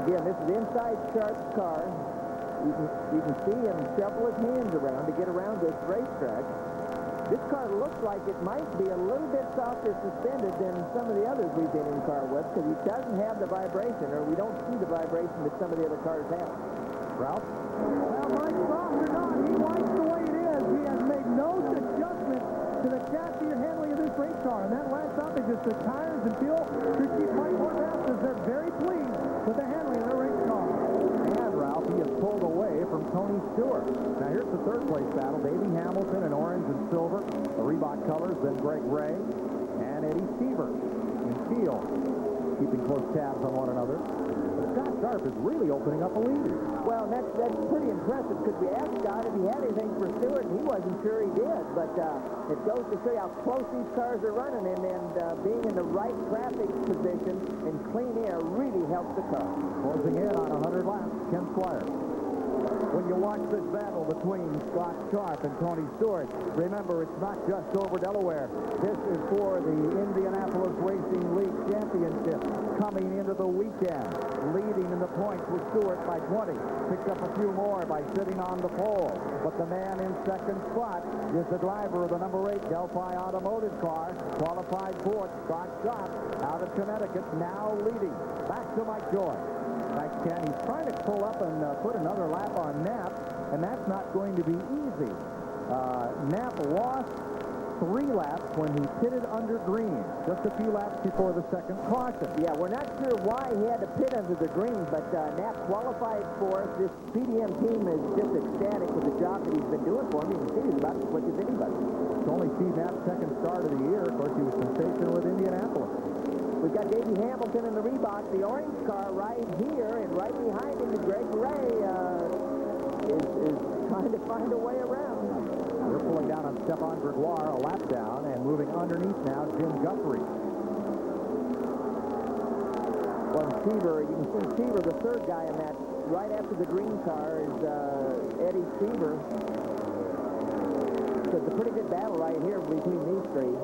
Again, this is inside Sharp's car. You can see him shuffle his hands around to get around this racetrack. This car looks like it might be a little bit softer suspended than some of the others we've been in car with, because he doesn't have the vibration, or we don't see the vibration that some of the other cars have. Ralph? Well, Mike, soft or not, he likes the way it is. He has made no adjustment to the chassis or handling of this race car. And that last stoppage is the tires and fuel to keep Mike Horvath as they're very pleased with the handling of the race car. And Ralph, he is pulled away from Tony Stewart. Now here's the third place battle. Davey Hamilton in orange and silver, the Reebok colors, then Greg Ray and Eddie Cheever in teal, keeping close tabs on one another. But Scott Sharp is really opening up a lead. Well, that's pretty impressive, because we asked Scott if he had anything for Stewart, and he wasn't sure he did. But it goes to show you how close these cars are running, and being in the right traffic position and clean air really helps the car. Closing in on 100 laps, Ken Squire. When you watch this battle between Scott Sharp and Tony Stewart, remember, it's not just over Delaware. This is for the Indianapolis Racing League Championship coming into the weekend. Leading in the points with Stewart by 20. Picked up a few more by sitting on the pole. But the man in second spot is the driver of the number 8 Delphi Automotive car, qualified fourth, Scott Sharp, out of Connecticut, now leading. Back to Mike Joy. Thanks, Ken. He's trying to pull up and put another lap on Knapp, and that's not going to be easy. Knapp lost 3 laps when he pitted under green, just a few laps before the second caution. Yeah, we're not sure why he had to pit under the green, but Knapp qualified for us. This PDM team is just ecstatic with the job that he's been doing for him. You can see he's about as quick as anybody. It's only Steve Knapp's second start of the year. Of course, he was sensational with Indianapolis. We've got Davey Hamilton in the Reebok, the orange car right here, and right behind him is Greg Ray is trying to find a way around. They're pulling down on Stefan Gregoire, a lap down, and moving underneath now, Jim Guthrie. Well, Seaver, you can see Seaver, the third guy in that, right after the green car is Eddie Seaver. So it's a pretty good battle right here between these three.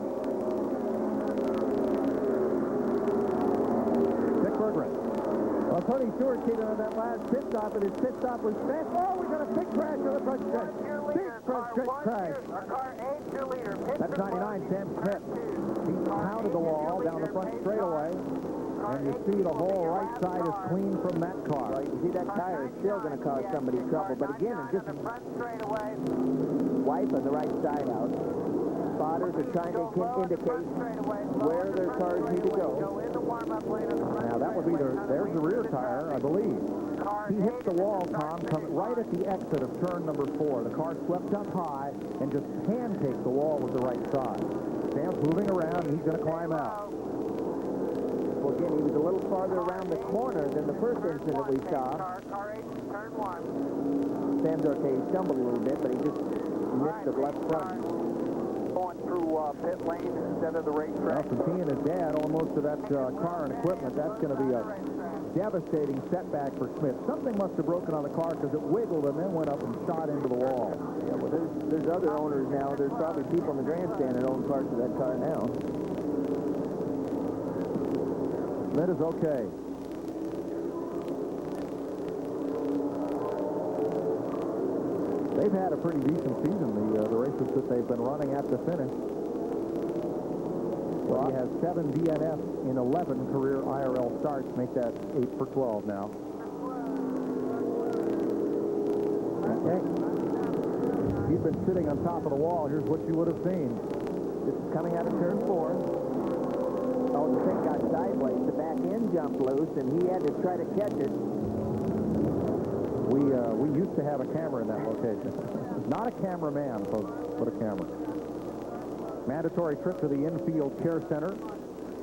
Dick Berggren. Well, Tony Stewart came in on that last pit stop, and his pit stop was fast. Oh, we got a big crash on the front stretch. Big front stretch crash. That's 99, Sam Smith. He pounded the wall down the front straightaway, and you see the whole right side is clean from that car. Well, you can see that tire is still going to cause somebody trouble, but again, it's just wiping the right side out. Spotters are trying to indicate where their cars need to go. Now, that would be there's the rear tire, I believe. He hits the wall, Tom, come right at the exit of turn number 4. The car swept up high and just pancaked the wall with the right side. Sam's moving around, and he's going to climb out. Well, again, he was a little farther around the corner than the first incident we saw. Sam's okay, he stumbled a little bit, but he just missed the left front. Going through pit lane instead of the racetrack. Well, since he and his dad own most of that car and equipment, that's going to be a devastating setback for Smith. Something must have broken on the car because it wiggled and then went up and shot into the wall. Yeah, well, there's other owners now. There's probably people in the grandstand that own parts of that car now. Smith is okay. They've had a pretty decent season, the races that they've been running at the finish. Well, he has 7 DNFs in 11 career IRL starts, make that 8 for 12 now. Okay. He's been sitting on top of the wall. Here's what you would have seen. This is coming out of turn 4. Oh, the thing got sideways. The back end jumped loose, and he had to try to catch it. We used to have a camera in that location. Not a cameraman, folks, but a camera. Mandatory trip to the infield care center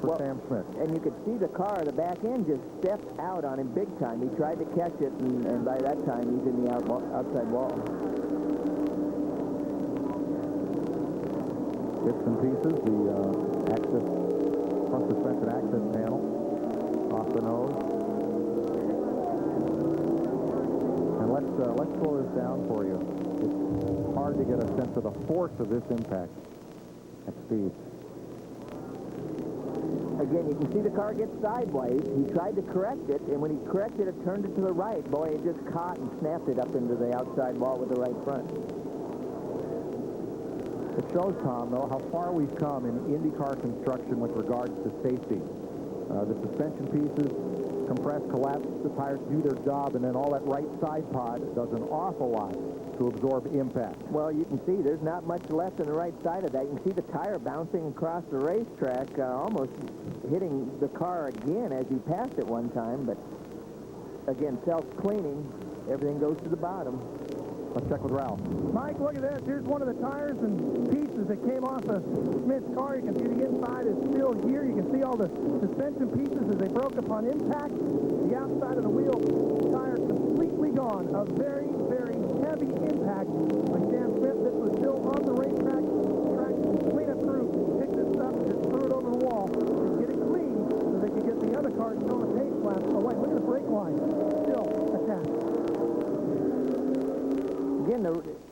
for Sam Smith. And you could see the car, the back end just stepped out on him big time. He tried to catch it, and by that time, he's in the outside wall. Bits and pieces, the front suspension access panel off the nose. And let's slow this down for you. It's hard to get a sense of the force of this impact at speed. Again, you can see the car get sideways. He tried to correct it, and when he corrected it, turned it to the right. Boy, it just caught and snapped it up into the outside wall with the right front. It shows, Tom, though, how far we've come in IndyCar construction with regards to safety. The suspension pieces compress, collapse, the tires do their job, and then all that right side pod does an awful lot to absorb impact. Well, you can see there's not much left on the right side of that. You can see the tire bouncing across the racetrack, almost hitting the car again as he passed it one time, but again, self-cleaning, everything goes to the bottom. Let's check with Ralph. Mike, look at this. Here's one of the tires and pieces that came off of Smith's car. You can see the inside is still here. You can see all the suspension pieces as they broke upon impact. The outside of the wheel tire completely gone. A very, very heavy impact by Sam Smith. This was still on the racetrack. Cleanup crew picked this up and just threw it over the wall to get it clean so they could get the other car still on the pace flaps. Oh, wait, look at the brake line. Still attached. Again,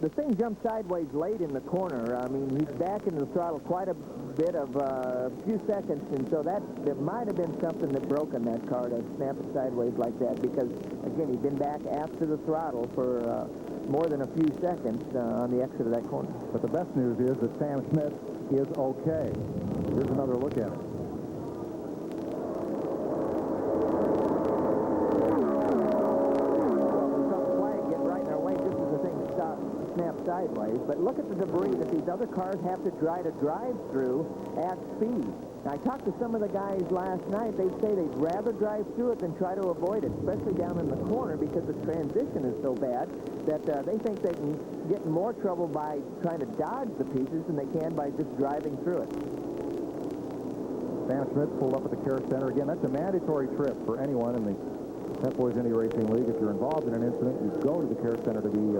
the thing jumped sideways late in the corner. I mean, he's back into the throttle quite a bit of a few seconds, and so there might have been something that broke in that car to snap it sideways like that because, again, he'd been back after the throttle for more than a few seconds on the exit of that corner. But the best news is that Sam Smith is okay. Here's another look at it. Sideways, but look at the debris that these other cars have to try to drive through at speed. Now, I talked to some of the guys last night. They'd say they'd rather drive through it than try to avoid it, especially down in the corner because the transition is so bad that they think they can get in more trouble by trying to dodge the pieces than they can by just driving through it. Sam Smith pulled up at the Care Center. Again, that's a mandatory trip for anyone in the Pep Boys Indy Racing League. If you're involved in an incident, you go to the Care Center to be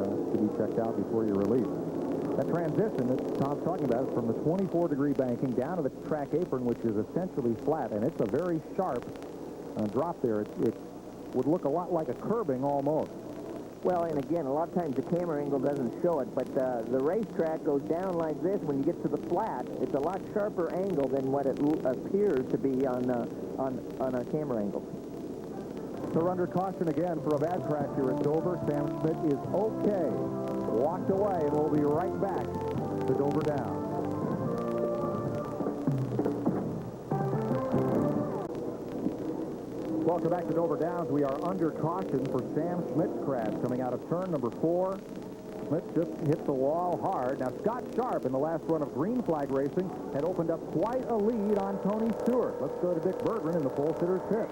checked out before you're released. That transition that Tom's talking about is from the 24-degree banking down to the track apron, which is essentially flat, and it's a very sharp drop there. It would look a lot like a curbing almost. Well, and again, a lot of times the camera angle doesn't show it, but the racetrack goes down like this. When you get to the flat, it's a lot sharper angle than what it appears to be on a camera angle. So we're under caution again for a bad crash here at Dover. Sam Schmidt is okay. Walked away, and we'll be right back to Dover Downs. Welcome back to Dover Downs. We are under caution for Sam Schmidt's crash coming out of turn number 4. Schmidt just hit the wall hard. Now, Scott Sharp in the last run of green flag racing had opened up quite a lead on Tony Stewart. Let's go to Dick Berggren in the pole sitter's pit.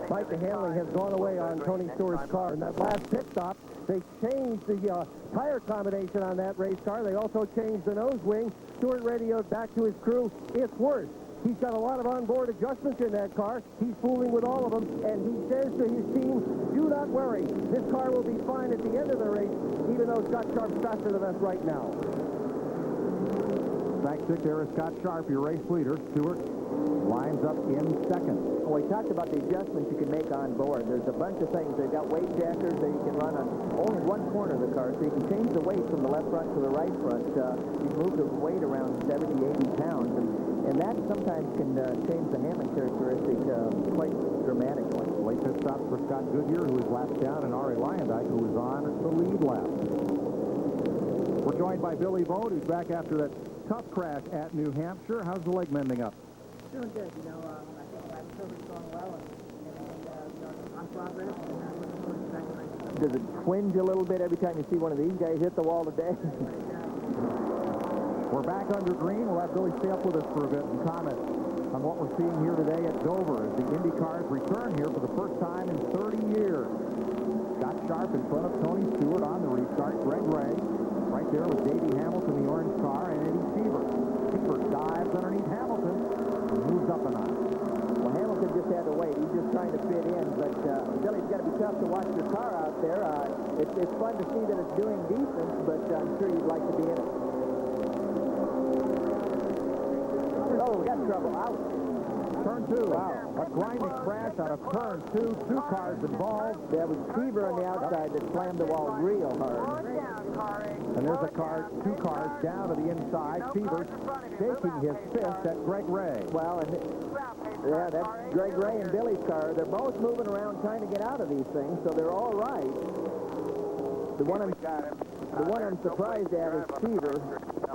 Mike, the handling has gone away on Tony Stewart's car. In that last pit stop, they changed the tire combination on that race car. They also changed the nose wing. Stewart radioed back to his crew, it's worse. He's got a lot of onboard adjustments in that car. He's fooling with all of them, and he says to his team, do not worry. This car will be fine at the end of the race, even though Scott Sharp's faster than us right now. Back stick there is Scott Sharp, your race leader. Stewart lines up in second. Well, we talked about the adjustments you can make on board. There's a bunch of things. They've got weight jackers that you can run on only one corner of the car, so you can change the weight from the left front to the right front. You move the weight around 70, 80 pounds, and that sometimes can change the handling characteristic quite dramatically. Late pit stops for Scott Goodyear, who is lapped down, and Ari Lyondike, who is on the lead lap. We're joined by Billy Bode, who's back after that tough crash at New Hampshire. How's the leg mending up? Doing good, I think my recovery's going well, and on progress, and I'm looking forward to the second race. Does it twinge a little bit every time you see one of these guys hit the wall today? We're back under green. We'll have Billy stay up with us for a bit and comment on what we're seeing here today at Dover as the IndyCars return here for the first time in 30 years. Scott Sharp in front of Tony Stewart on the restart. Greg Ray right there with Davey Hamilton, the orange car, and Eddie Cheever. Cheever dives underneath Hamilton and moves up a notch. Well, Hamilton just had to wait. He's just trying to fit in, but Billy's got to be tough to watch your car out there. It's fun to see that it's doing defense, but I'm sure you'd like to be in it. Oh, we got trouble. Out. Turn 2. Wow. A grinding crash out of turn 2. 2 cars involved. There was Cheever on the outside that slammed the wall real hard. And there's a car, 2 cars down to the inside. Cheever shaking his fist at Greg Ray. Well, and yeah, that's Greg Ray and Billy's car. They're both moving around trying to get out of these things, so they're all right. The one I'm surprised at is Cheever.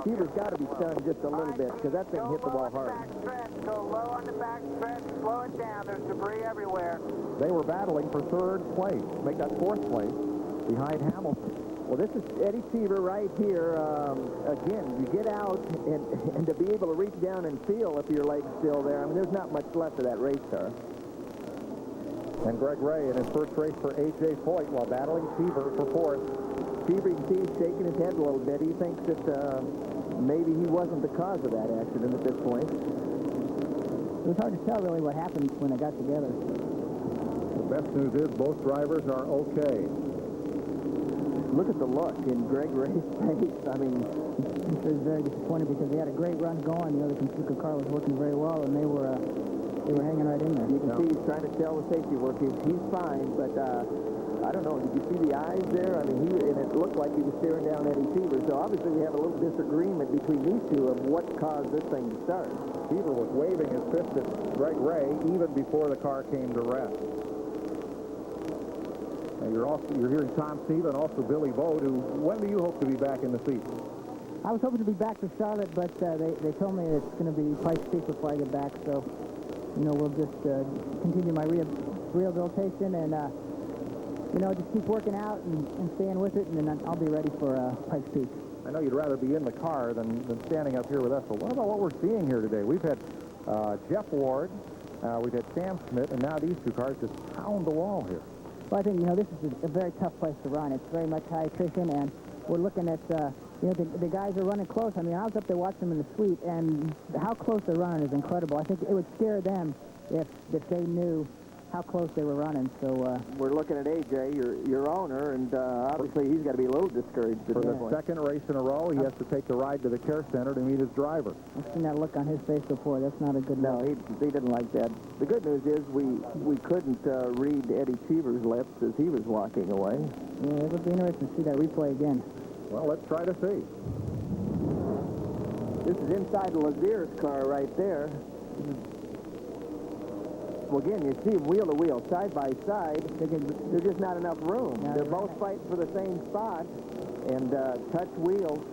Cheever's got to be stunned just a little bit because that thing hit the wall hard. Go low on the back stretch, slow it down. There's debris everywhere. They were battling for 3rd place. Make that 4th place behind Hamilton. Well, this is Eddie Cheever right here. Again, you get out and to be able to reach down and feel if your leg's still there. I mean, there's not much left of that race car. And Greg Ray in his first race for A.J. Foyt while battling Cheever for 4th. Cheever, you can see he's shaking his head a little bit. He thinks that maybe he wasn't the cause of that accident at this point. It was hard to tell really what happened when they got together. The best news is both drivers are okay. Look at the look in Greg Ray's face. I mean, I'm sure he's very disappointed because they had a great run going. You know, the Consuka car was working very well, and they were hanging right in there. You can see he's trying to tell the safety work. He's fine, but I don't know. Did you see the eyes there? I mean, and it looked like he was staring down Eddie Cheever. So obviously we have a little disagreement between these two of what caused this thing to start. Cheever was waving his fist at Greg Ray even before the car came to rest. Now you're hearing Tom Steve and also Billy Bode, who, when do you hope to be back in the seat? I was hoping to be back for Charlotte, but they told me it's going to be Pikes Peak before I get back. So, you know, we'll just continue my rehabilitation and, you know, just keep working out and staying with it, and then I'll be ready for Pikes Peak. I know you'd rather be in the car than standing up here with us, but what about what we're seeing here today? We've had Jeff Ward, we've had Sam Schmidt, and now these 2 cars just pound the wall here. Well, I think, you know, this is a very tough place to run. It's very much high attrition, and we're looking at, you know, the guys are running close. I mean, I was up there watching them in the suite, and how close they're running is incredible. I think it would scare them if they knew how close they were running. So we're looking at AJ, your owner, and obviously he's got to be a little discouraged at For this the point. second race in a row, he has to take the ride to the care center to meet his driver. I've seen that look on his face before. That's not a good No, look. he didn't like that. The good news is we couldn't read Eddie Cheever's lips as he was walking away. Yeah, it would be interesting to see that replay again. Well, let's try to see. This is inside Lazier's car right there. Well, again, you see them wheel to wheel, side by side. There's just not enough room. Yeah, They're both fighting for the same spot and touch wheels.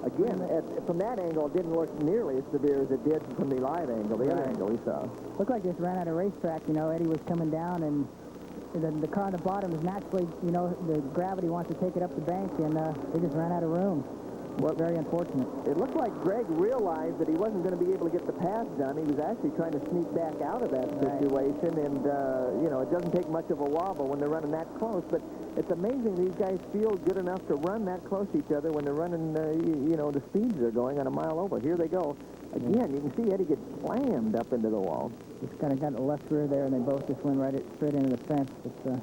Again, from that angle, it didn't look nearly as severe as it did from the live angle, the other angle we saw. Looked like they just ran out of racetrack. You know, Eddie was coming down, and the car on the bottom is naturally, you know, the gravity wants to take it up the bank, and they just ran out of room. Very unfortunate. It looked like Greg realized that he wasn't going to be able to get the pass done. He was actually trying to sneak back out of that situation, and, you know, it doesn't take much of a wobble when they're running that close, but it's amazing these guys feel good enough to run that close to each other when they're running, you know, the speeds they're going on a mile over. Here they go. Again, you can see Eddie get slammed up into the wall. Just kind of got the left rear there, and they both just went straight into the fence. It's,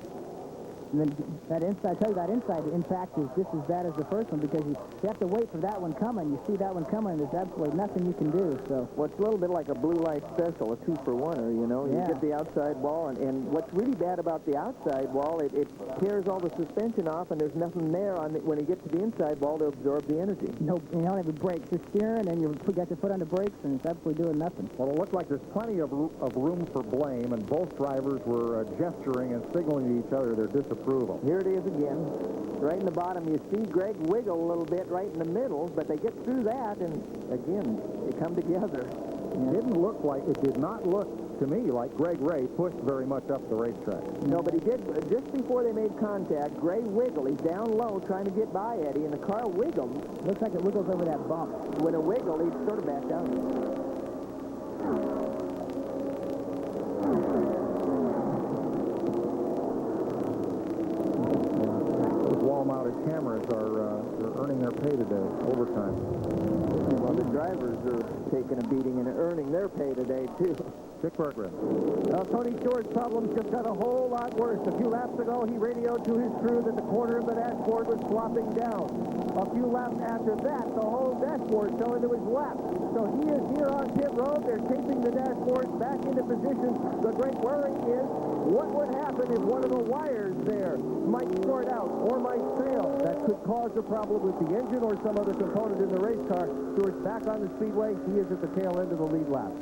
and then that inside, I tell you, that inside impact is just as bad as the first one because you have to wait for that one coming. You see that one coming, and there's absolutely nothing you can do. So, well, it's a little bit like a blue light special, a 2-for-1er, you know. You get the outside wall, and what's really bad about the outside wall, it tears all the suspension off, and there's nothing there when you get to the inside wall to absorb the energy. No, you don't have a brake. Just steering, and you got your foot on the brakes, and it's absolutely doing nothing. Well, it looked like there's plenty of room for blame, and both drivers were gesturing and signaling to each other their disapproval. Here it is again. Right in the bottom, you see Greg wiggle a little bit right in the middle, but they get through that, and again, they come together. It did not look to me like Greg Ray pushed very much up the racetrack. No, but he did. Just before they made contact, Gray wiggled. He's down low trying to get by Eddie, and the car wiggled. Looks like it wiggles over that bump. When it wiggled, he sort of backed out. Wall-mounted cameras are earning their pay today, overtime. Well, the drivers are taking a beating and earning their pay today, too. Dick Berggren. Tony Stewart's problems just got a whole lot worse. A few laps ago, he radioed to his crew that the corner of the dashboard was flopping down. A few laps after that, the whole dashboard fell into his lap. So he is here on pit road. They're taping the dashboard back into position. The great worry is what would happen if one of the wires there might short out or might fail. That could cause a problem with the engine or some other component in the race car. Stewart's back on the speedway. He is at the tail end of the lead lap.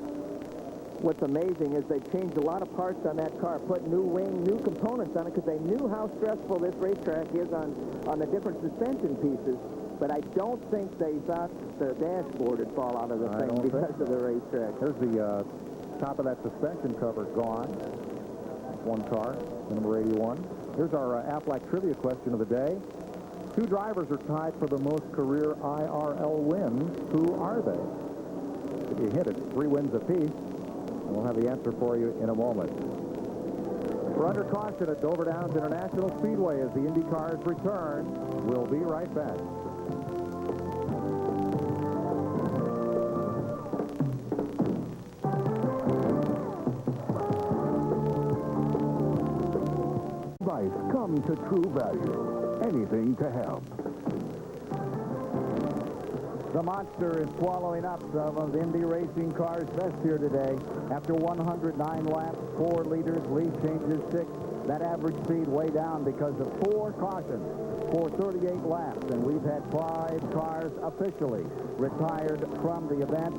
What's amazing is they changed a lot of parts on that car, put new wing, new components on it, because they knew how stressful this racetrack is on the different suspension pieces. But I don't think they thought the dashboard would fall out of the thing because of the racetrack. There's the top of that suspension cover gone. One car, number 81. Here's our Aflac trivia question of the day. Two drivers are tied for the most career IRL wins. Who are they? If you hit it, 3 wins apiece. We'll have the answer for you in a moment. We're under caution at Dover Downs International Speedway as the Indy cars return. We'll be right back. Advice come to True Value. Anything to help. The monster is swallowing up some of Indy Racing Cars' best here today. After 109 laps, 4 leaders, lead changes 6. That average speed way down because of 4 cautions for 38 laps. And we've had 5 cars officially retired from the event.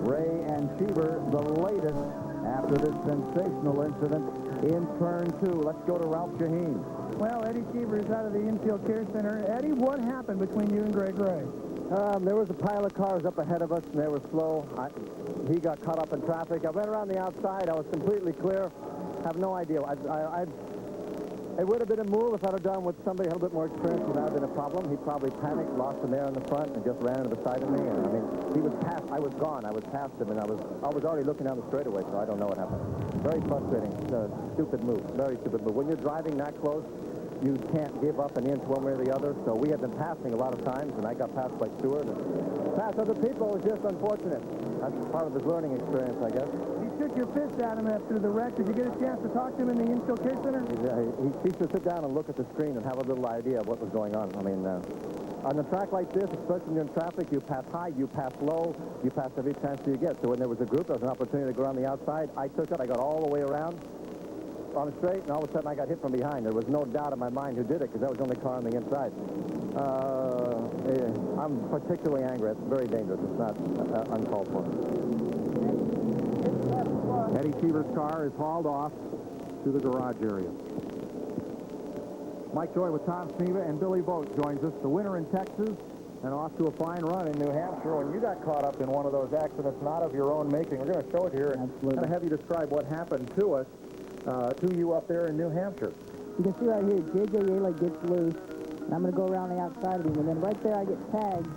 Ray and Cheever, the latest after this sensational incident in turn 2. Let's go to Ralph Shaheen. Well, Eddie Cheever is out of the infield care center. Eddie, what happened between you and Greg Ray? There was a pile of cars up ahead of us, and they were slow. He got caught up in traffic. I went around the outside. I was completely clear. I have no idea. It would have been a move if I'd have done with somebody a little bit more experience. Would not have been a problem. He probably panicked, lost an air in the front, and just ran into the side of me. And I mean, he was past. I was gone. I was past him, and I was already looking down the straightaway, so I don't know what happened. Very frustrating. Stupid move. Very stupid move. When you're driving that close, you can't give up an inch one way or the other. So we had been passing a lot of times, and I got passed by Stewart. And past other people was just unfortunate. That's part of his learning experience, I guess. He shook your fist at him after the wreck. Did you get a chance to talk to him in the Infield Care Center? He should sit down and look at the screen and have a little idea of what was going on. I mean, on a track like this, especially when you're in traffic, you pass high, you pass low, you pass every chance you get. So when there was a group, there was an opportunity to go around the outside. I took it. I got all the way around on a straight, and all of a sudden I got hit from behind. There was no doubt in my mind who did it because that was the only car on the inside. I'm particularly angry. It's very dangerous. It's not uncalled for. Eddie Cheever's car is hauled off to the garage area. Mike Joy with Tom Sneva and Billy Vogt joins us. The winner in Texas and off to a fine run in New Hampshire. When you got caught up in one of those accidents not of your own making, we're going to show it here. Absolutely. And have you describe what happened to us, to you up there in New Hampshire. You can see right here, J.J. Yaley gets loose, and I'm going to go around the outside of him, and then right there I get tagged.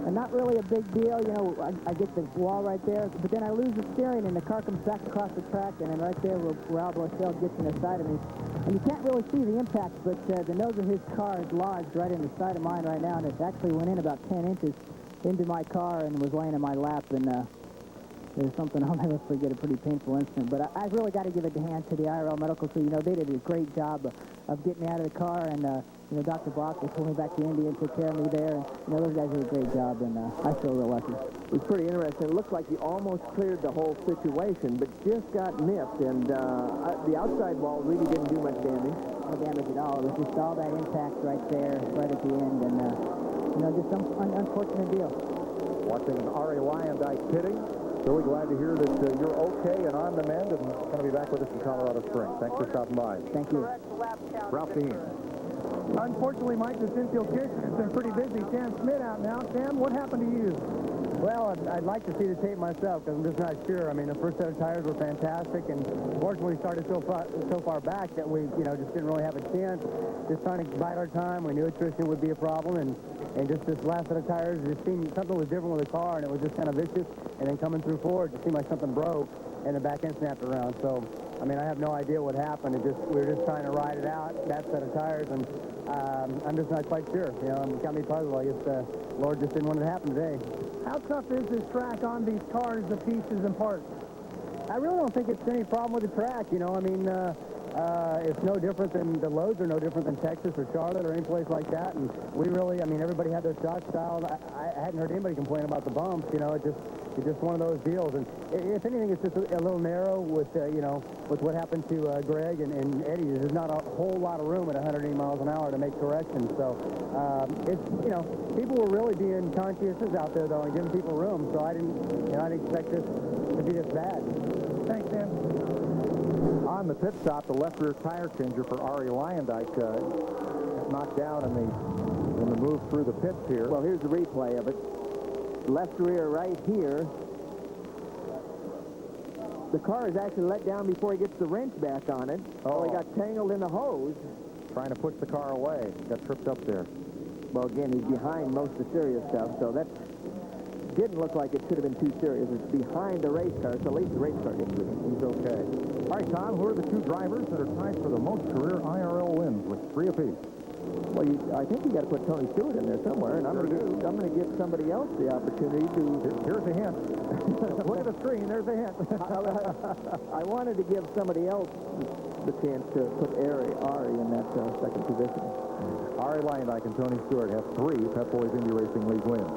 And not really a big deal, you know, I get the wall right there, but then I lose the steering, and the car comes back across the track, and then right there where Rob Rochelle gets in the side of me. And you can't really see the impact, but the nose of his car is lodged right in the side of mine right now, and it actually went in about 10 inches into my car and was laying in my lap, and it was something I'll never forget, a pretty painful incident. But I really got to give a hand to the IRL Medical Crew. You know, they did a great job of getting me out of the car, and, you know, Dr. Block, they pulled me back to Indy and took care of me there. And, you know, those guys did a great job, and I feel real lucky. It was pretty interesting. It looked like you almost cleared the whole situation, but just got nipped, and the outside wall really didn't do much damage. No damage at all. It was just all that impact right there, right at the end, and, you know, just some unfortunate deal. Watching Ari Lyondike pitting. Really glad to hear that you're okay and on the mend and going to be back with us in Colorado Springs. Thanks for stopping by. Thank you. Ralph Dean. Unfortunately, Mike, this Infield Care Center's been pretty busy. Sam Schmidt out now. Sam, what happened to you? Well, I'd like to see the tape myself because I'm just not sure. I mean, the first set of tires were fantastic, and fortunately we started so far back that we, you know, just didn't really have a chance. Just trying to bide our time. We knew attrition would be a problem, and just this last set of tires, it just seemed something was different with the car, and it was just kind of vicious. And then coming through forward, it seemed like something broke, and the back end snapped around. So, I mean, I have no idea what happened. We were just trying to ride it out, that set of tires, and I'm just not quite sure. You know, it got me puzzled. I guess the Lord just didn't want it to happen today. How tough is this track on these cars, the pieces and parts? I really don't think it's any problem with the track. You know, I mean, it's no different than the loads are no different than Texas or Charlotte or any place like that. And we really, I mean, everybody had their shot style. I hadn't heard anybody complain about the bumps. You know, it's just one of those deals. And if anything, it's just a little narrow with, you know, with what happened to Greg and Eddie. There's not a whole lot of room at 180 miles an hour to make corrections. So it's, you know, people were really being conscientious out there though and giving people room. So I didn't expect this to be this bad. Thanks, Sam. On the pit stop, the left rear tire changer for Ari Lyondike knocked down in the move through the pits here. Well, here's the replay of it. Left rear right here. The car is actually let down before he gets the wrench back on it. Oh, he got tangled in the hose. Trying to push the car away. Got tripped up there. Well, again, he's behind most of the serious stuff, so that didn't look like it should have been too serious. It's behind the race car, so at least the race car didn't do it. He's okay. All right, Tom, who are the two drivers that are tied for the most career IRL wins with 3 apiece? Well, I think you got to put Tony Stewart in there somewhere, and I'm going to give somebody else the opportunity to. Here's a hint. Look at the screen. There's a hint. I wanted to give somebody else the chance to put Ari in that second position. Ari Lyondike and Tony Stewart have 3 Pep Boys Indy Racing League wins.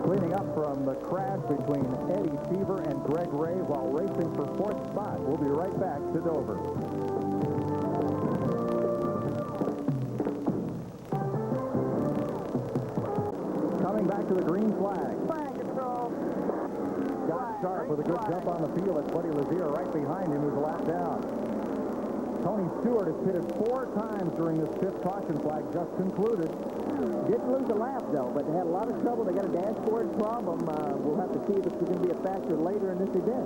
Cleaning up from the crash between Eddie Cheever and Greg Ray while racing for 4th spot. We'll be right back to Dover. Coming back to the green flag. Flag control. Scott Sharp with a good jump on the field. That's Buddy Lazier right behind him, who's a lap down. Tony Stewart has pitted 4 times during this 5th caution flag just concluded. Didn't lose a lap, though, but they had a lot of trouble. They got a dashboard problem. We'll have to see if it's going to be a factor later in this event.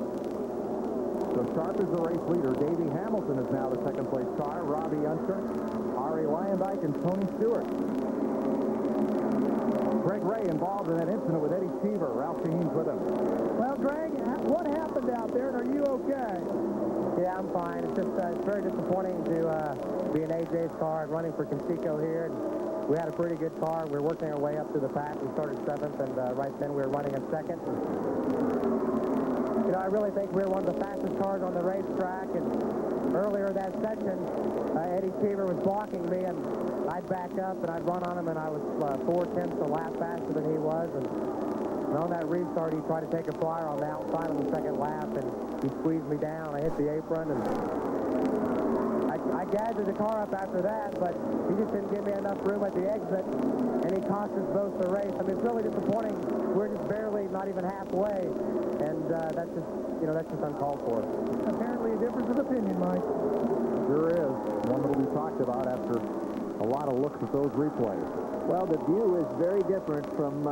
So Sharp is the race leader. Davey Hamilton is now the 2nd place car. Robbie Unser, Ari Lyondike, and Tony Stewart. Greg Ray involved in that incident with Eddie Cheever. Ralph Shaheen's with him. Well, Greg, what happened out there, and are you okay? Yeah, I'm fine. It's just it's very disappointing to be in AJ's car and running for Conseco here. And we had a pretty good car. We were working our way up to the pack. We started 7th, and right then we were running in 2nd. And, you know, I really think we're one of the fastest cars on the racetrack, and earlier that section, Eddie Cheever was blocking me, and I'd back up, and I'd run on him, and I was 4/10 a lap faster than he was, and on that restart, he tried to take a flyer on the outside on the second lap, and he squeezed me down. I hit the apron, and I gathered the car up after that, but he just didn't give me enough room at the exit, and he cost us both the race. I mean, it's really disappointing. We're just barely, not even halfway, and that's just, you know, that's just uncalled for. Apparently a difference of opinion, Mike. Sure is. One that will be talked about after a lot of looks at those replays. Well, the view is very different from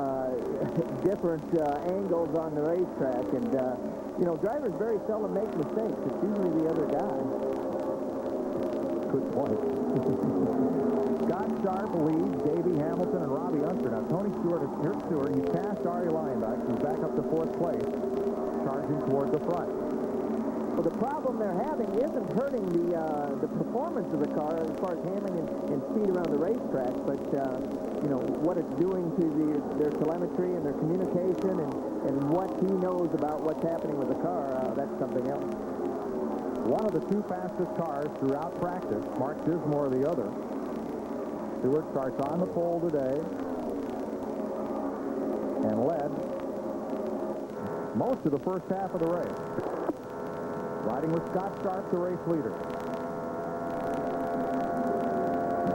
different angles on the racetrack, and you know, drivers very seldom make mistakes. It's usually the other guy. Good point. Scott Sharp leads Davey Hamilton and Robbie Unser. Now, Tony Stewart, here's Stewart. He passed Ari Leinbach. He's back up to 4th place, charging toward the front. Well, the problem they're having isn't hurting the performance of the car as far as handling and speed around the racetrack, but you know, what it's doing to their telemetry and their communication and what he knows about what's happening with the car, that's something else. One of the 2 fastest cars throughout practice, Mark Dismore the other. Stewart starts on the pole today and led most of the first half of the race. Riding with Scott Sharp, the race leader.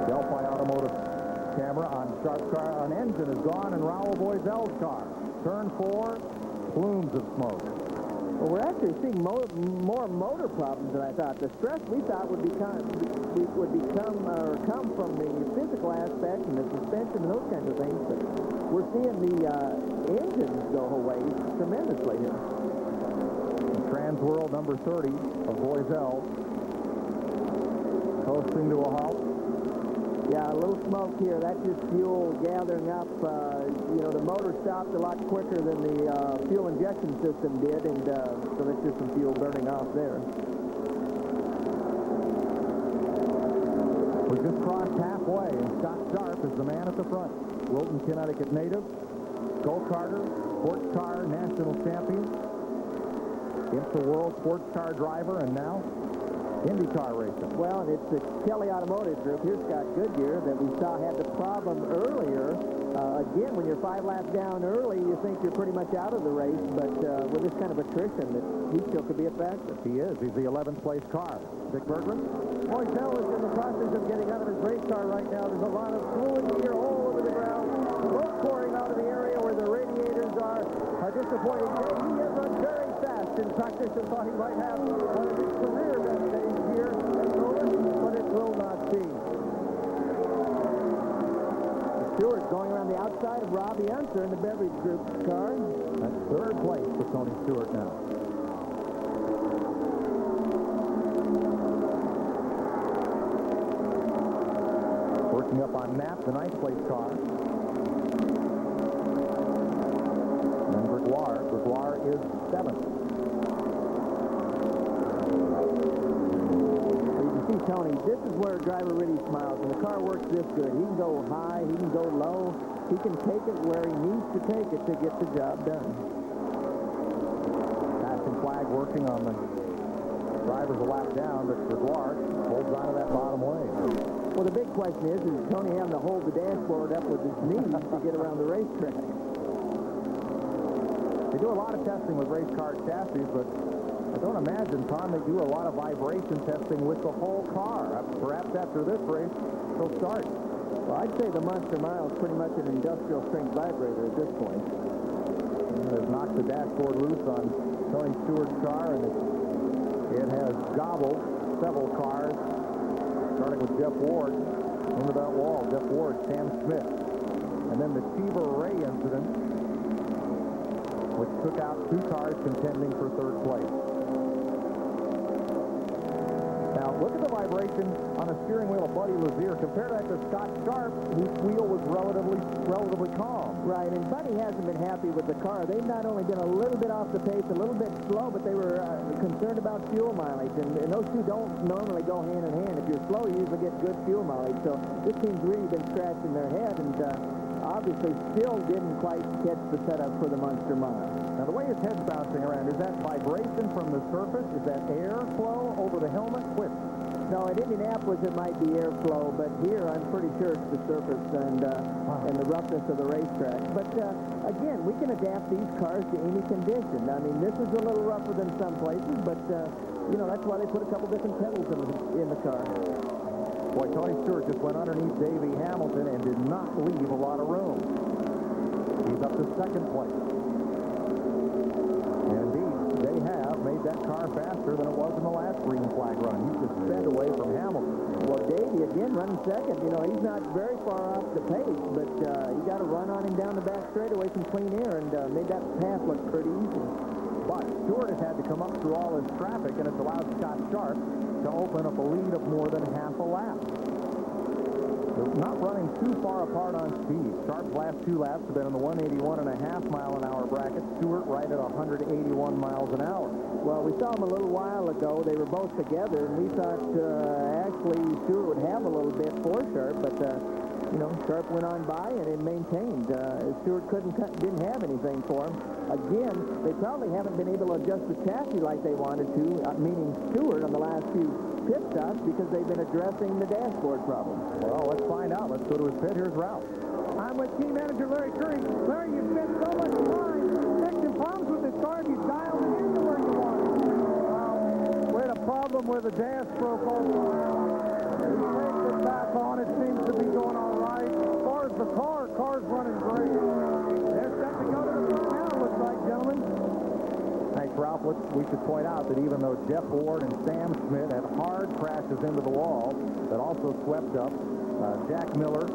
Delphi Automotive camera on Sharp's car. An engine is gone in Raul Boisel's car. Turn 4, plumes of smoke. Well, we're actually seeing more motor problems than I thought. The stress we thought would come from the physical aspect and the suspension and those kinds of things. But we're seeing the engines go away tremendously here. Transworld number 30 of Boisel coasting to a halt. Yeah, a little smoke here. That's just fuel gathering up. You know, the motor stopped a lot quicker than the fuel injection system did, and so that's just some fuel burning off there. We just crossed halfway, and Scott Sharp is the man at the front. Wilton, Connecticut native, go-karter, sports car national champion, World sports car driver, and now IndyCar racing. Well, and it's the Kelly Automotive Group. Here's Scott Goodyear that we saw had the problem earlier. Again, when you're 5 laps down early, you think you're pretty much out of the race, but with this kind of attrition, that he still could be a factor. He is. He's the 11th place car. Dick Bergman? Boisel is in the process of getting out of his race car right now. There's a lot of fluid here all over the ground. Smoke pouring out of the area where the radiators are. Disappointing. He has run very fast in practice and thought he might have one of his career best days here at Roland, but it will not be. Stewart going around the outside of Robbie Unser in the Beverage Group's car. That's 3rd place for Tony Stewart now. Working up on Knapp, the 9th place car. And Gregoire. Gregoire is 7th. Tony, this is where a driver really smiles. When the car works this good, he can go high, he can go low, he can take it where he needs to take it to get the job done. Passing flag working on the drivers a lap down, but Gregoire holds on to that bottom lane. Well, the big question is Tony having to hold the dashboard up with his knees to get around the racetrack? They do a lot of testing with race car chassis, but I don't imagine, Tom, they do a lot of vibration testing with the whole car. Perhaps after this race, they'll start. Well, I'd say the Monster Mile is pretty much an industrial strength vibrator at this point. They've knocked the dashboard loose on Tony Stewart's car, and it has gobbled several cars, starting with Jeff Ward into that wall. Jeff Ward, Sam Smith. And then the Cheever Ray incident, which took out 2 cars contending for 3rd place. Now, look at the vibration on the steering wheel of Buddy Lazier. Compare that to Scott Sharp, whose wheel was relatively calm. Right, and Buddy hasn't been happy with the car. They've not only been a little bit off the pace, a little bit slow, but they were concerned about fuel mileage, and those two don't normally go hand in hand. If you're slow, you usually get good fuel mileage. So this team's really been scratching their head, and obviously still didn't quite catch the setup for the Munster Mile. Now, the way his head's bouncing around, is that vibration from the surface? Is that airflow over the helmet? Which? No, at Indianapolis it might be airflow, but here I'm pretty sure it's the surface and the roughness of the racetrack. But again, we can adapt these cars to any condition. I mean, this is a little rougher than some places, but you know, that's why they put a couple different pedals in the car. Boy, Tony Stewart just went underneath Davey Hamilton and did not leave a lot of room. He's up to second place. And indeed, they have made that car faster than it was in the last green flag run. He's just sped away from Hamilton. Well, Davey, again, running second. You know, he's not very far off the pace, but you got to run on him down the back straightaway from clean air and made that pass look pretty easy. But Stewart has had to come up through all this traffic, and it's allowed Scott Sharp to open up a lead of more than half a lap. They're not running too far apart on speed. Sharp's last 2 laps have been in the 181.5-mile-an-hour bracket. Stewart right at 181 miles an hour. Well, we saw them a little while ago. They were both together, and we thought actually Stewart would have a little bit for Sharp, but you know, Sharp went on by and it maintained. Stewart didn't have anything for him. Again, they probably haven't been able to adjust the chassis like they wanted to, meaning Stewart on the last few pit stops, because they've been addressing the dashboard problem. Well, let's find out. Let's go to his pit. Here's Ralph. I'm with team manager Larry Curry. Larry, you spent so much time fixing problems with this car. You dialed it into where you want it. We had a problem where the dash broke open. We taped it back on. It seems to be going all right. As far as the car's running great. They're set to go to the front now, it looks like, gentlemen. Thanks, Ralph. We should point out that even though Jeff Ward and Sam Schmidt had hard crashes into the wall that also swept up, Jack Miller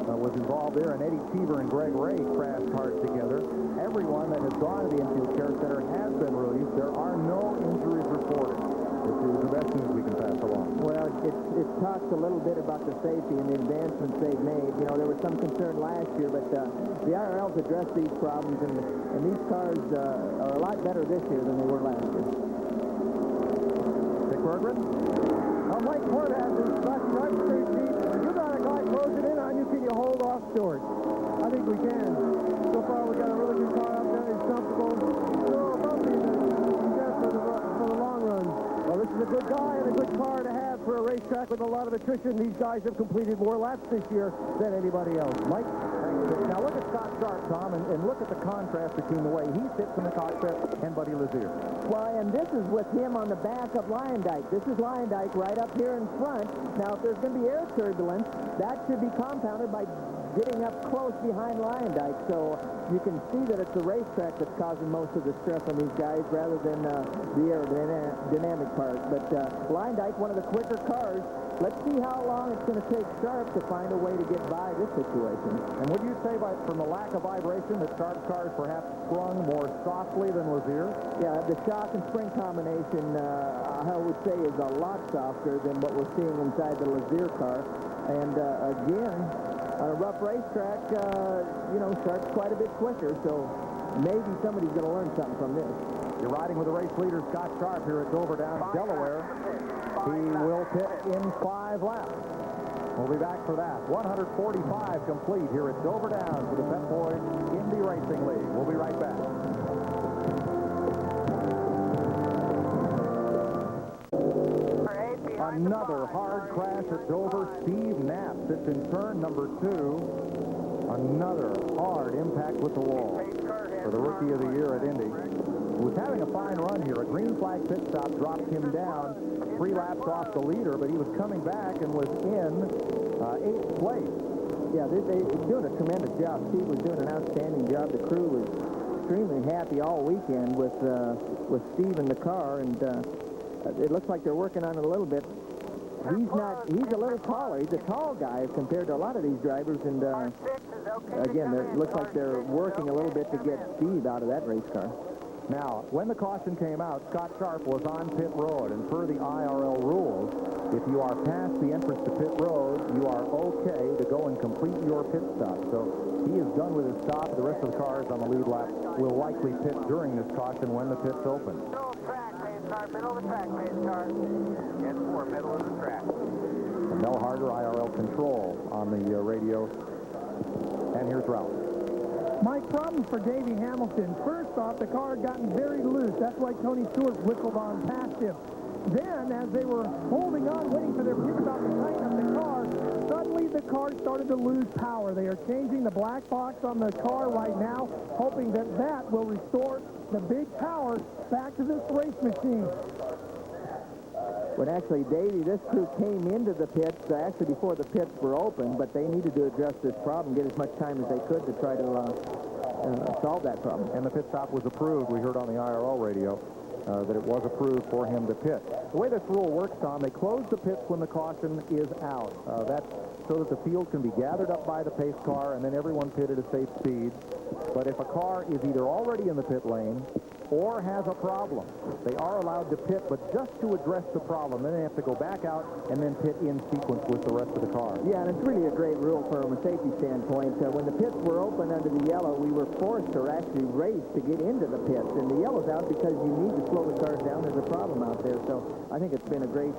was involved there, and Eddie Cheever and Greg Ray crashed hard together. Everyone that has gone to the Infield Care Center has been released. There are no injuries reported, which is the best news we can pass along. Well, it talks a little bit about the safety and the advancements they've made. You know, there was some concern last year, but the IRL's addressed these problems, and these cars are a lot better this year than they were last year. Dick Berggren? Mike Ford has his left right straight deep. You got a guy closing in on you. Can you hold off Stewart? I think we can. So far, we got a really good car out there. He's comfortable. So bumpy for the long run. Well, this is a good guy and a good car to have for a racetrack with a lot of attrition. These guys have completed more laps this year than anybody else. Mike? Now look at Scott Sharp, Tom, and look at the contrast between the way he sits in the cockpit and Buddy Lazier. Well, and this is with him on the back of Lyondike. This is Lyondike right up here in front. Now, if there's going to be air turbulence, that should be compounded by getting up close behind Lyondike. So you can see that it's the racetrack that's causing most of the stress on these guys rather than the aerodynamic part. But Lyondike, one of the quicker cars. Let's see how long it's going to take Sharp to find a way to get by this situation. And would you say, from the lack of vibration, that Sharp's cars perhaps sprung more softly than Lazier? Yeah, the shock and spring combination, I would say, is a lot softer than what we're seeing inside the Lazier car. And again, on a rough racetrack, you know, Sharp's quite a bit quicker, so maybe somebody's going to learn something from this. You're riding with the race leader, Scott Sharp, here at Dover Down, Delaware. He will pit in 5 laps. We'll be back for that. 145 complete here at Dover Downs for the Pep Boys Indy Racing League. We'll be right back. Another hard crash at Dover. Steve Knapp sits in turn number 2. Another hard impact with the wall for the Rookie of the Year at Indy. He was having a fine run here. A green flag pit stop dropped him down 3 laps off the leader, but he was coming back and was in 8th place. Yeah, they're doing a tremendous job. Steve was doing an outstanding job. The crew was extremely happy all weekend with Steve in the car, and it looks like they're working on it a little bit. He's a little taller. He's a tall guy compared to a lot of these drivers, and again, it looks like they're working a little bit to get Steve out of that race car. Now, when the caution came out, Scott Sharp was on pit road, and per the IRL rules, if you are past the entrance to pit road, you are okay to go and complete your pit stop. So he is done with his stop. The rest of the cars on the lead lap will likely pit during this caution when the pit's open. Middle of the track, pace car. Middle of the track, pace car. N4, middle of the track. And Mel Harder, IRL control on the radio. And here's Ralph. My problem for Davey Hamilton, first off, the car had gotten very loose. That's why Tony Stewart whistled on past him. Then, as they were holding on, waiting for their pit stop to tighten up the car, suddenly the car started to lose power. They are changing the black box on the car right now, hoping that that will restore the big power back to this race machine. When actually, Davey, this crew came into the pits, actually before the pits were open, but they needed to address this problem, get as much time as they could to try to solve that problem. And the pit stop was approved. We heard on the IRL radio that it was approved for him to pit. The way this rule works, Tom, they close the pits when the caution is out. That's so that the field can be gathered up by the pace car and then everyone pit at a safe speed. But if a car is either already in the pit lane or has a problem, they are allowed to pit, but just to address the problem. Then they have to go back out and then pit in sequence with the rest of the car. Yeah, and it's really a great rule from a safety standpoint. When the pits were open under the yellow, we were forced to actually race to get into the pits. And the yellow's out because you need to slow the cars down. There's a problem out there. So I think it's been a great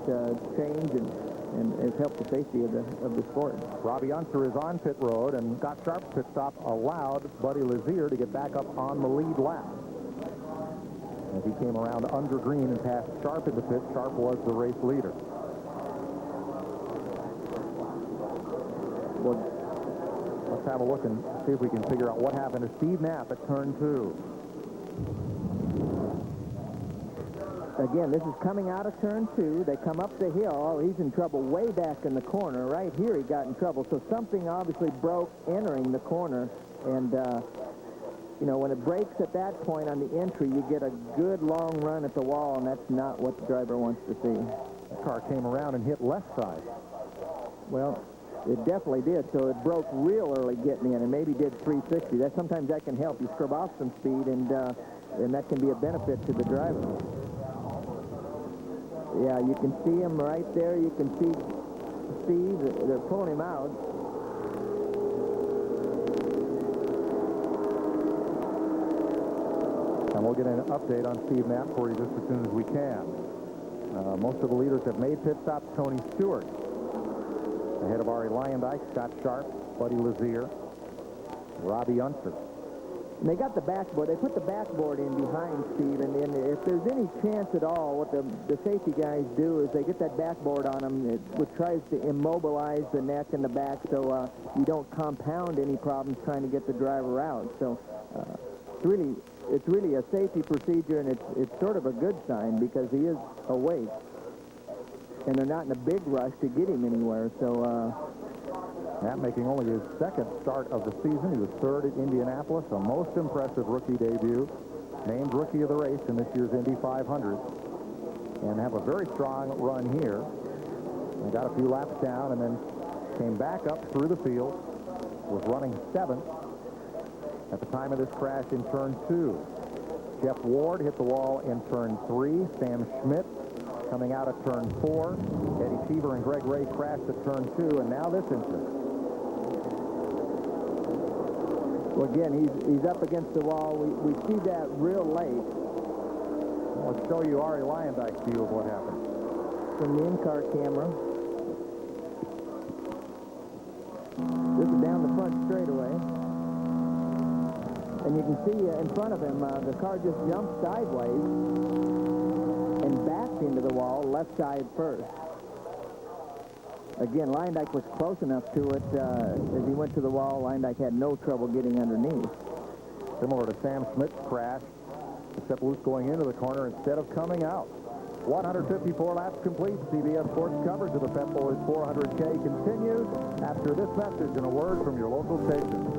change and it's helped the safety of the sport. Robbie Unser is on pit road, and Scott Sharp's pit stop allowed Buddy Lazier to get back up on the lead lap. As he came around under green and passed Sharp in the pit, Sharp was the race leader. Well, let's have a look and see if we can figure out what happened to Steve Knapp at turn 2. Again, this is coming out of turn 2. They come up the hill. Oh, he's in trouble way back in the corner. Right here he got in trouble. So something obviously broke entering the corner. And, you know, when it breaks at that point on the entry, you get a good long run at the wall, and that's not what the driver wants to see. The car came around and hit left side. Well, it definitely did. So it broke real early getting in and maybe did 360. Sometimes that can help you scrub off some speed, and that can be a benefit to the driver. Yeah, you can see him right there. You can see Steve. They're pulling him out. And we'll get an update on Steve Knapp for you just as soon as we can. Most of the leaders have made pit stops. Tony Stewart ahead of Arie Luyendyk, Scott Sharp, Buddy Lazier, Robbie Unser. And they got the backboard. They put the backboard in behind Steve, and if there's any chance at all, what the safety guys do is they get that backboard on him, which tries to immobilize the neck and the back so you don't compound any problems trying to get the driver out. So it's really a safety procedure, and it's sort of a good sign because he is awake, and they're not in a big rush to get him anywhere. So. Knapp making only his second start of the season. He was third at Indianapolis, a most impressive rookie debut. Named Rookie of the Race in this year's Indy 500. And have a very strong run here. And got a few laps down and then came back up through the field. Was running 7th at the time of this crash in turn 2. Jeff Ward hit the wall in turn 3. Sam Schmidt coming out of turn 4. Eddie Cheever and Greg Ray crashed at turn 2. And now this incident. Well, again, he's up against the wall. We see that real late. Well, let's show you Arie Luyendyk's view of what happened. From the in-car camera. This is down the front straightaway. And you can see in front of him, the car just jumped sideways and backed into the wall, left side first. Again, Luyendyk was close enough to it. As he went to the wall, Luyendyk had no trouble getting underneath. Similar to Sam Schmidt's crash, except Luce going into the corner instead of coming out. 154 laps complete. CBS Sports coverage of the Pep Boys 400K continues after this message and a word from your local station.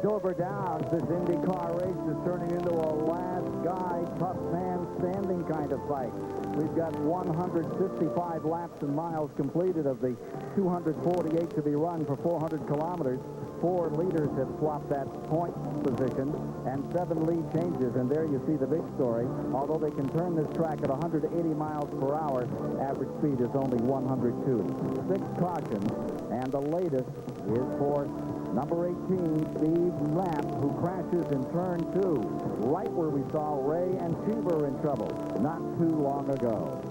Dover Downs, this IndyCar race is turning into a last guy, tough man standing kind of fight. We've got 155 laps and miles completed of the 248 to be run for 400 kilometers. 4 leaders have swapped that point position and 7 lead changes, and there you see the big story. Although they can turn this track at 180 miles per hour, average speed is only 102. 6 cautions, and the latest is for number 18, Steve Knapp, who crashes in turn 2, right where we saw Ray and Cheever in trouble not too long ago.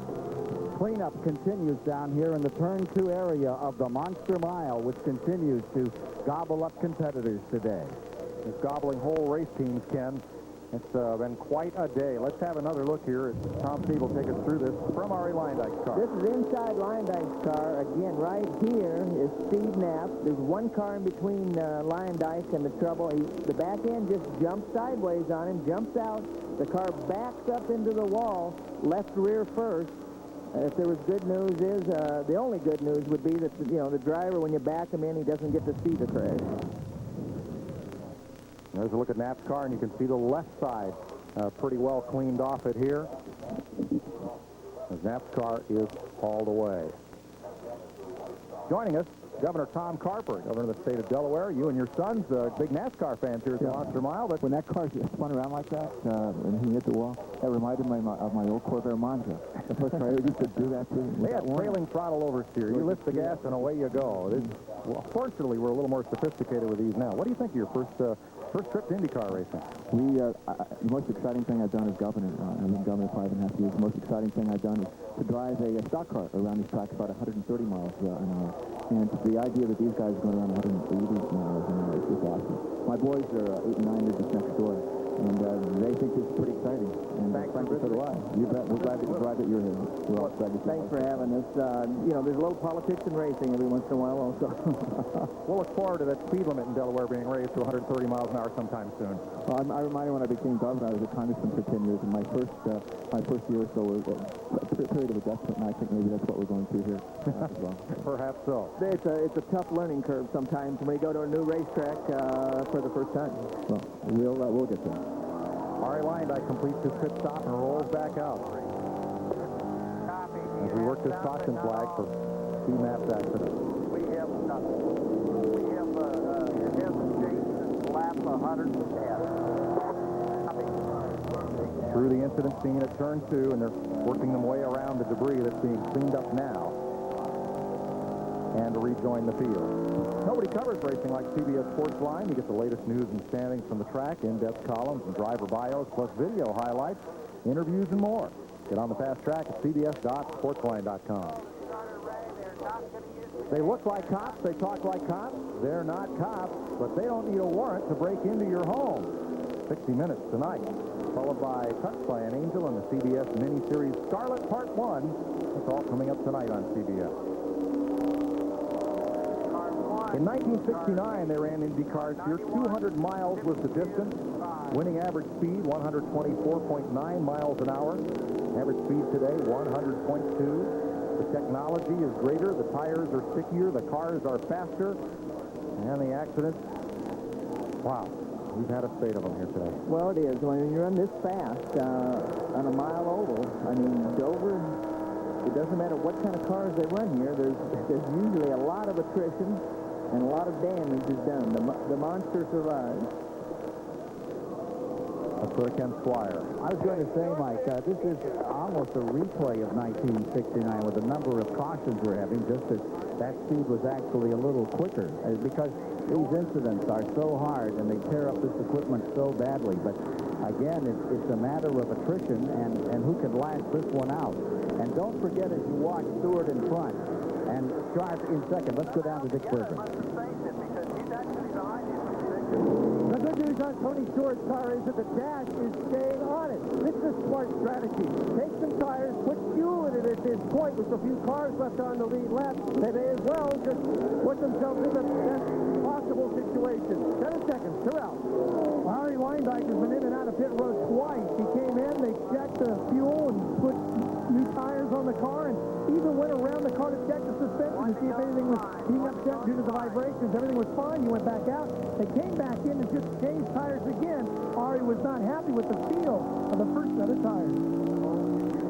Cleanup continues down here in the Turn 2 area of the Monster Mile, which continues to gobble up competitors today. It's gobbling whole race teams, Ken. It's been quite a day. Let's have another look here. Tom Steve will take us through this from Ari Leindyke's car. This is inside Leindyke's car. Again, right here is Steve Knapp. There's one car in between Leindyke and the trouble. The back end just jumps sideways on him, jumps out. The car backs up into the wall, left rear first. If there was good news is, the only good news would be that, the driver, when you back him in, he doesn't get to see the crash. There's a look at Knapp's car, and you can see the left side pretty well cleaned off it here. As Knapp's car is hauled away. Joining us, Governor Tom Carper, governor of the state of Delaware. You and your sons, big NASCAR fans here at the Monster Mile. But when that car spun around like that and he hit the wall, that reminded me of my old Corvair Monza. The first car I used to do that too. They had trailing throttle oversteer. You lift the gas and away you go. Well, fortunately, we're a little more sophisticated with these now. What do you think of your first trip to IndyCar racing? The most exciting thing I've done as governor, I've been governor 5.5 years, the most exciting thing I've done is to drive a stock car around these tracks about 130 miles an hour. And the idea that these guys are going around 180 miles an hour is just awesome. My boys are 8 and 9, they're just next door. And they think this is pretty exciting. And frankly, so do I. You bet. We're glad that you drive it. You're here. We're all excited. Thanks for having us. There's a little politics in racing every once in a while also. We'll look forward to that speed limit in Delaware being raised to 130 miles an hour sometime soon. Well, I remind you when I became governor, I was a congressman for 10 years. And my first year or so was a period of adjustment. And I think maybe that's what we're going through here as well. Perhaps so. It's a tough learning curve sometimes when you go to a new racetrack for the first time. Well, we'll get there. Ari Leindyke completes his pit stop and rolls back out. As we work this caution flag for Steve Knapp's accident. We have Jason lap 110. Through the incident scene at turn 2, and they're working them way around the debris that's being cleaned up now and to rejoin the field. Nobody covers racing like CBS Sports Line. You get the latest news and standings from the track, in-depth columns and driver bios, plus video highlights, interviews, and more. Get on the fast track at cbs.sportsline.com. They look like cops. They talk like cops. They're not cops, but they don't need a warrant to break into your home. 60 Minutes tonight, followed by Touched by an Angel and the CBS miniseries Scarlet Part 1. It's all coming up tonight on CBS. In 1969, they ran Indy cars here. 200 miles was the distance. Winning average speed, 124.9 miles an hour. Average speed today, 100.2. The technology is greater. The tires are stickier. The cars are faster. And the accidents, wow. We've had a spate of them here today. Well, it is. When you run this fast on a mile oval, I mean, Dover, it doesn't matter what kind of cars they run here. There's usually a lot of attrition and a lot of damage is done. The monster survives. Let's go to Ken Squire. I was going to say, Mike, this is almost a replay of 1969 with the number of cautions we're having, just as that speed was actually a little quicker, because these incidents are so hard and they tear up this equipment so badly. But again, it's a matter of attrition and who can last this one out. And don't forget, as you watch Stewart in front and Sharp in second. Let's go down to Dick Berger. The good news on Tony Stewart's car is that the dash is staying on it. This is a smart strategy. Take some tires, put fuel in it at this point with a few cars left on the lead lap. They may as well just put themselves in the best possible situation. 7 seconds, they're out. Ari Leindyke has been in and out of pit road twice. He came in, they checked the fuel and put new tires on the car, and even went around the car to check the suspension to see if anything was being upset due to the vibrations. Everything was fine. He went back out. They came back in and just changed tires again. Ari was not happy with the feel of the first set of tires.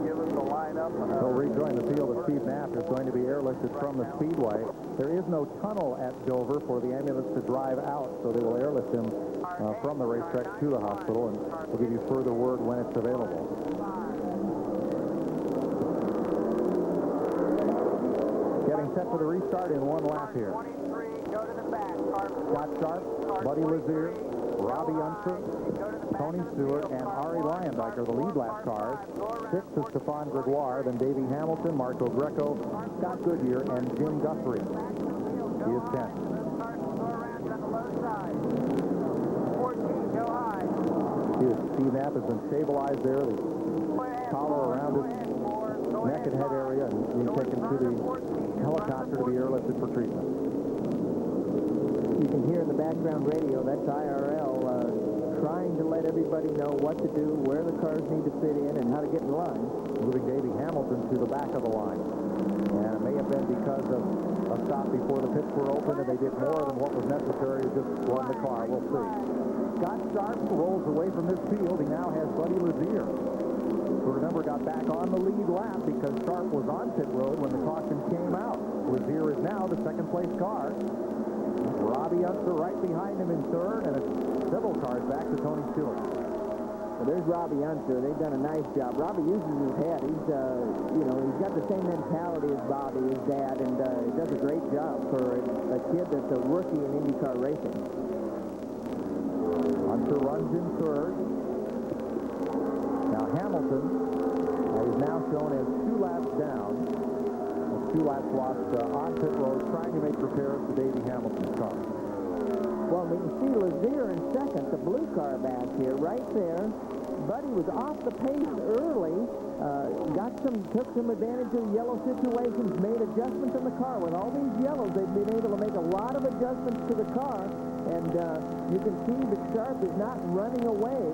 Give us the lineup. They'll rejoin the field as Steve Knapp is going to be airlifted from the speedway. There is no tunnel at Dover for the ambulance to drive out, so they will airlift him from the racetrack to the hospital, and we'll give you further word when it's available. Getting set for the restart in one lap here. Go to the back. Scott Sharp, Buddy Lazier, Robbie Unser, Tony Stewart, and Ari Leyendyk are the lead lap cars. 6th is Stefan Gregoire, then Davey Hamilton, Marco Greco, Scott Goodyear, and Jim Guthrie. He is 10th. Steve Knapp has been stabilized there. The collar around his neck and head area, and he's taken to the helicopter to be airlifted for treatment. You can hear in the background radio, that's IRL trying to let everybody know what to do, where the cars need to fit in, and how to get in line. Moving Davey Hamilton to the back of the line. And it may have been because of a stop before the pits were open, and they did more than what was necessary to just run the car. We'll see. Scott Sharp rolls away from this field. He now has Buddy Lazier, who, remember, got back on the lead lap because Sharp was on pit road when the caution came out. Lazier is now the second-place car. Robbie Unser right behind him in third, and it's several cars back to Tony Stewart. Well, there's Robbie Unser. They've done a nice job. Robbie uses his head. He's, he's got the same mentality as Bobby, his dad, and he does a great job for a kid that's a rookie in IndyCar racing. Unser runs in third. Now Hamilton is now shown as 2 laps down. 2 laps lost on pit road, trying to make repairs to Davey Hamilton's car. Well, we can see Lazier in second, the blue car back here, right there. Buddy was off the pace early, took some advantage of the yellow situations, made adjustments in the car. With all these yellows, they've been able to make a lot of adjustments to the car, and you can see that Sharp is not running away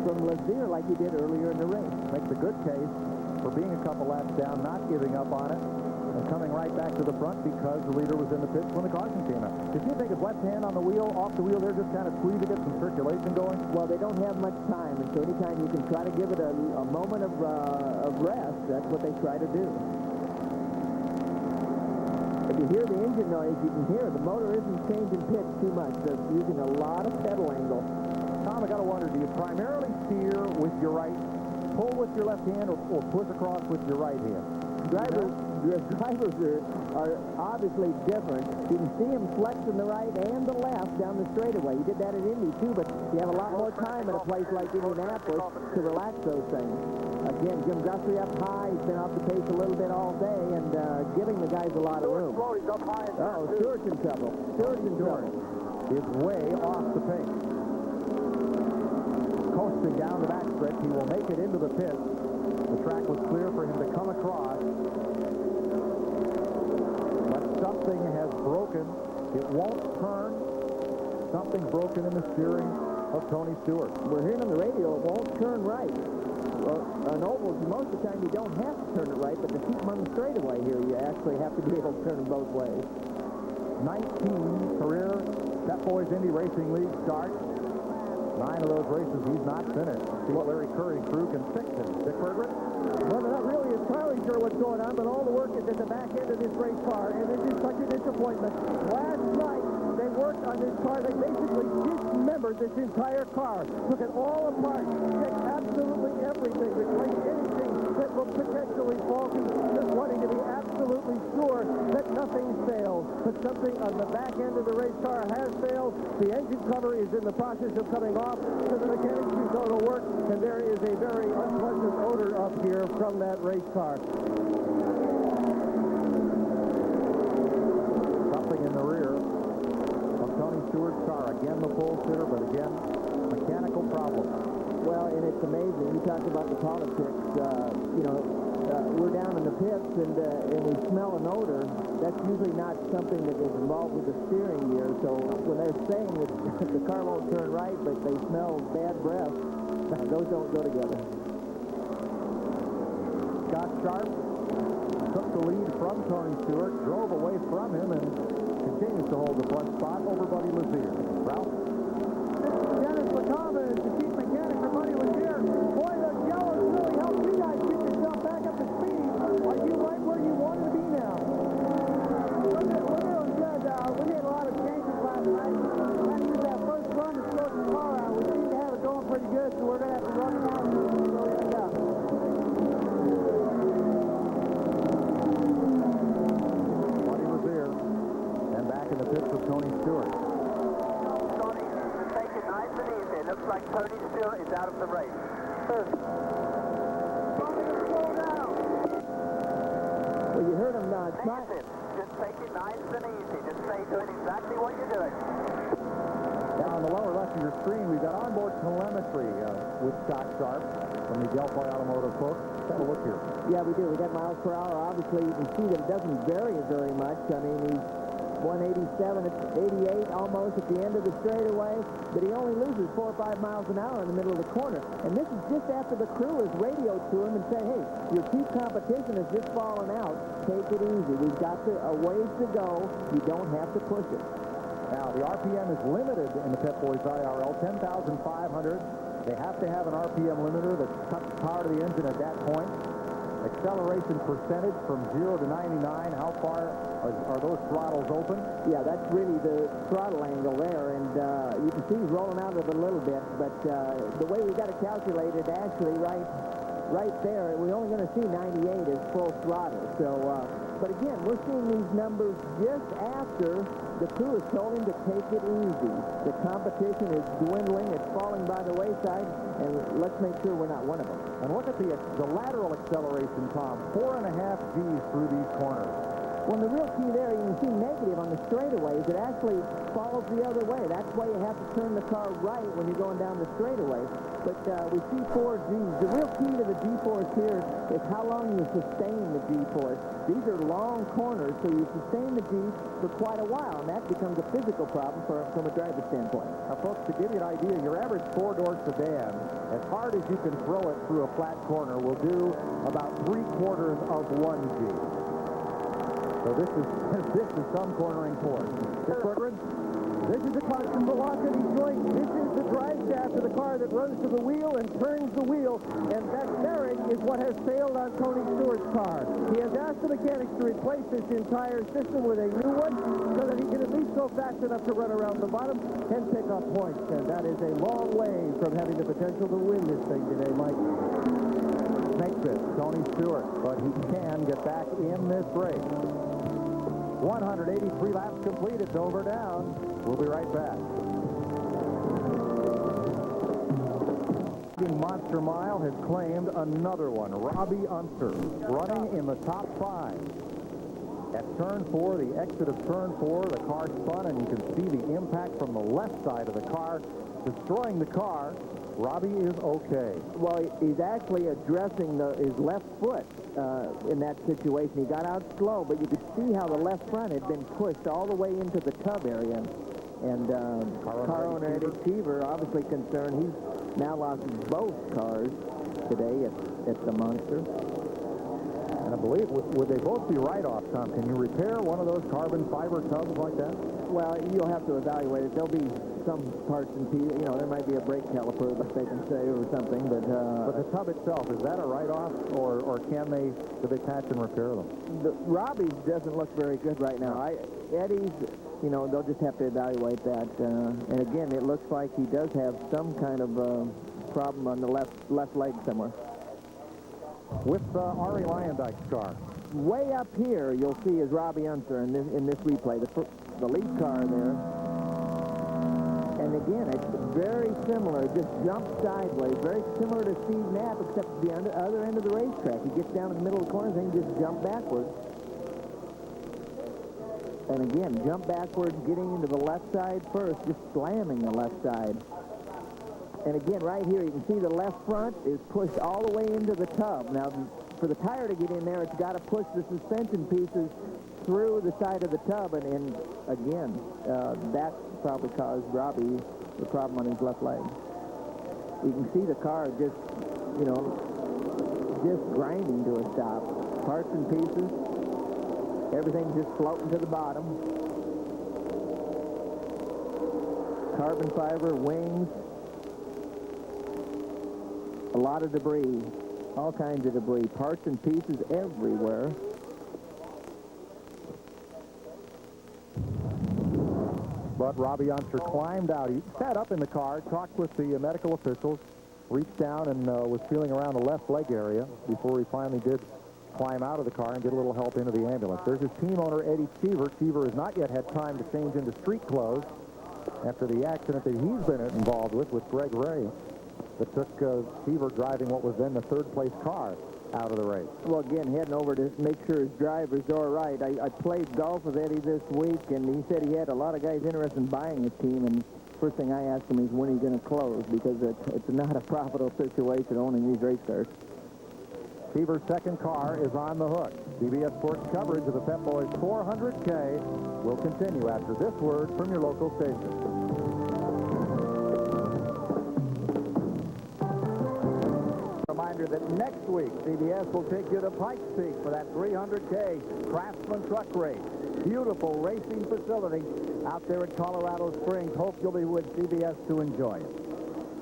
from Lazier like he did earlier in the race. Makes a good case for being a couple laps down, not giving up on it, and coming right back to the front because the leader was in the pits when the caution came out. Did you think his left hand on the wheel, off the wheel there, just kind of squeeze to get some circulation going? Well, they don't have much time, and so anytime you can try to give it a moment of rest, that's what they try to do. If you hear the engine noise, you can hear the motor isn't changing pitch too much. They're using a lot of pedal angle. Tom, I got to wonder, do you primarily steer with your right, pull with your left hand, or push across with your right hand? Drivers are obviously different. You can see him flexing the right and the left down the straightaway. He did that at Indy, too, but you have a lot more time at a place like Indianapolis to relax those things. Again, Jim Guthrie up high. He's been off the pace a little bit all day and giving the guys a lot of room. Oh, Stewart's in trouble. Stewart's in trouble. Is way off the pace. Coasting down the backstretch, he will make it into the pit. The track was clear for him to come across. But something has broken. It won't turn. Something broken in the steering of Tony Stewart. We're hearing on the radio it won't turn right. Well, on ovals, most of the time you don't have to turn it right, but to keep them on the straightaway here, you actually have to be able to turn them both ways. 19 career Pep Boys Indy Racing League starts. 9 of those races he's not finished. See what Larry Curry crew can fix him. Dick Berger? Well, they're not really entirely sure what's going on, but all the work is at the back end of this race car, and it is such a disappointment. Last night, they worked on this car. They basically dismembered this entire car, took it all apart, checked absolutely everything, replaced anything that was potentially faulty, just wanting to be absolutely sure that nothing failed. But something on the back end of the race car has failed. The engine cover is in the process of coming off, so the mechanics can go to work, and there is a very unpleasant odor up here from that race car. Something in the rear of Tony Stewart's car. Again, the pole sitter, but again, mechanical problem. Well, and it's amazing. You talked about the politics. We're down in the pits, and we smell an odor. That's usually not something that is involved with the steering gear. So when they're saying that the car won't turn right, but they smell bad breath, those don't go together. Scott Sharp took the lead from Tony Stewart, drove away from him, and continues to hold the front spot over Buddy Lazier. Ralph? Dennis LaCava is the chief mechanic for Buddy Lazier. Boy, those yellows really helped you guys get yourself back up to speed. Are you right where you wanted to be now? We're doing good. We made a lot of changes last night. Trying to use that first run to sort the car out. We seem to have it going pretty good, so we're going to have to run it out and really end up. Buddy Lazier. And back in the pits with Tony Stewart. looks like Tony Stewart is out of the race. Well, you heard him smile. Just take it nice and easy. Just say to it exactly what you're doing. Now on the lower left of your screen, we've got onboard telemetry with Scott Sharp from the Delphi Automotive folks. Let's have a look here. Yeah, we do. We got miles per hour. Obviously, you can see that it doesn't vary very much. I mean, he's 187, it's 88 almost at the end of the straightaway, but he only loses 4 or 5 miles an hour in the middle of the corner. And this is just after the crew has radioed to him and said, hey, your key competition has just fallen out. Take it easy. We've got a ways to go. You don't have to push it. Now, the RPM is limited in the Pep Boys IRL, 10,500. They have to have an RPM limiter that cuts power to the engine at that point. Acceleration percentage from 0 to 99. How far are those throttles open? Yeah, that's really the throttle angle there, and you can see he's rolling out of it a little bit, but the way we got it calculated, actually, right there, we're only going to see 98 as full throttle. So, but again, we're seeing these numbers just after the crew has told him to take it easy. The competition is dwindling, it's falling by the wayside, and let's make sure we're not one of them. And look at the lateral acceleration, Tom. 4.5 Gs through these corners. Well, the real key there, you can see negative on the straightaways. It actually follows the other way. That's why you have to turn the car right when you're going down the straightaway. But we see 4 Gs. The real key to the G-force here is how long you sustain the G-force. These are long corners, so you sustain the G for quite a while, and that becomes a physical problem from a driver's standpoint. Now, folks, to give you an idea, your average 4-door sedan, as hard as you can throw it through a flat corner, will do about 3/4 of 1 G. So this is some cornering force. This is a constant velocity joint. This is the drive shaft of the car that runs to the wheel and turns the wheel, and that bearing is what has failed on Tony Stewart's car. He has asked the mechanics to replace this entire system with a new one so that he can at least go fast enough to run around the bottom and pick up points, and that is a long way from having the potential to win this thing today, Mike. Makes it Tony Stewart, but he can get back in this race. 183 laps complete. It's over down. We'll be right back. Monster Mile has claimed another one. Robbie Unser running in the top 5. At turn 4, the exit of turn 4, the car spun, and you can see the impact from the left side of the car, destroying the car. Robbie is okay. Well, he's actually addressing his left foot in that situation. He got out slow, but you could see how the left front had been pushed all the way into the tub area. And car owner Eddie Cheever obviously concerned. He's now lost both cars today at the Monster. And I believe, would they both be write-offs, Tom? Can you repair one of those carbon fiber tubs like that? Well, you'll have to evaluate it. There'll be some parts and pieces. You know, there might be a brake caliper that they can say or something, but the tub itself, is that a write-off, or do they patch and repair them? Robbie's doesn't look very good right now. Eddie's, you know, they'll just have to evaluate that. And again, it looks like he does have some kind of problem on the left leg somewhere. With Ari Leyendijk's car. Way up here, you'll see is Robbie Unser in this replay, the lead car there. And again, it's very similar, just jumped sideways, very similar to Steve Knapp, except the other end of the racetrack. He gets down in the middle of the corners and just jump backwards. And again, jump backwards, getting into the left side first, just slamming the left side. And again, right here, you can see the left front is pushed all the way into the tub. Now, for the tire to get in there, it's got to push the suspension pieces through the side of the tub. And again, that probably caused Robbie the problem on his left leg. You can see the car just, you know, just grinding to a stop. Parts and pieces, everything just floating to the bottom. Carbon fiber, wings. A lot of debris, all kinds of debris, parts and pieces everywhere. But Robbie Unser climbed out. He sat up in the car, talked with the medical officials, reached down and was feeling around the left leg area before he finally did climb out of the car and get a little help into the ambulance. There's his team owner, Eddie Cheever. Cheever has not yet had time to change into street clothes. after the accident that he's been involved with Greg Ray that took Seaver driving what was then the third-place car out of the race. Well, again, heading over to make sure his driver's all right. I played golf with Eddie this week, and he said he had a lot of guys interested in buying his team, and first thing I asked him is when are you going to close, because it's not a profitable situation owning these race cars. Seaver's second car is on the hook. CBS Sports coverage of the Pep Boys 400K will continue after this word from your local station. Reminder that next week, CBS will take you to Pikes Peak for that 300K Craftsman Truck Race. Beautiful racing facility out there at Colorado Springs. Hope you'll be with CBS to enjoy it.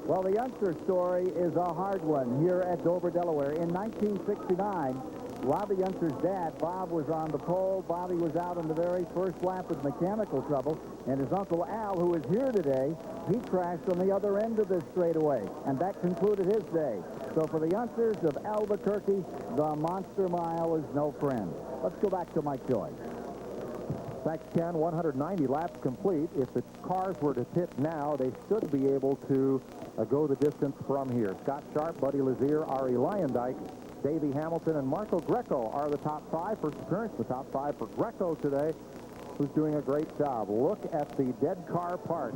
Well, the youngster story is a hard one here at Dover, Delaware. In 1969, Robbie Youngster's dad, Bob, was on the pole. Bobby was out on the very first lap with mechanical trouble. And his uncle Al, who is here today, he crashed on the other end of this straightaway. And that concluded his day. So for the youngsters of Albuquerque, the Monster Mile is no friend. Let's go back to Mike Joy. Thanks, Ken. 190 laps complete. If the cars were to pit now, they should be able to go the distance from here. Scott Sharp, Buddy Lazier, Ari Lyondike, Davey Hamilton, and Marco Greco are the top five. First appearance, the top five for Greco today, who's doing a great job. Look at the dead car park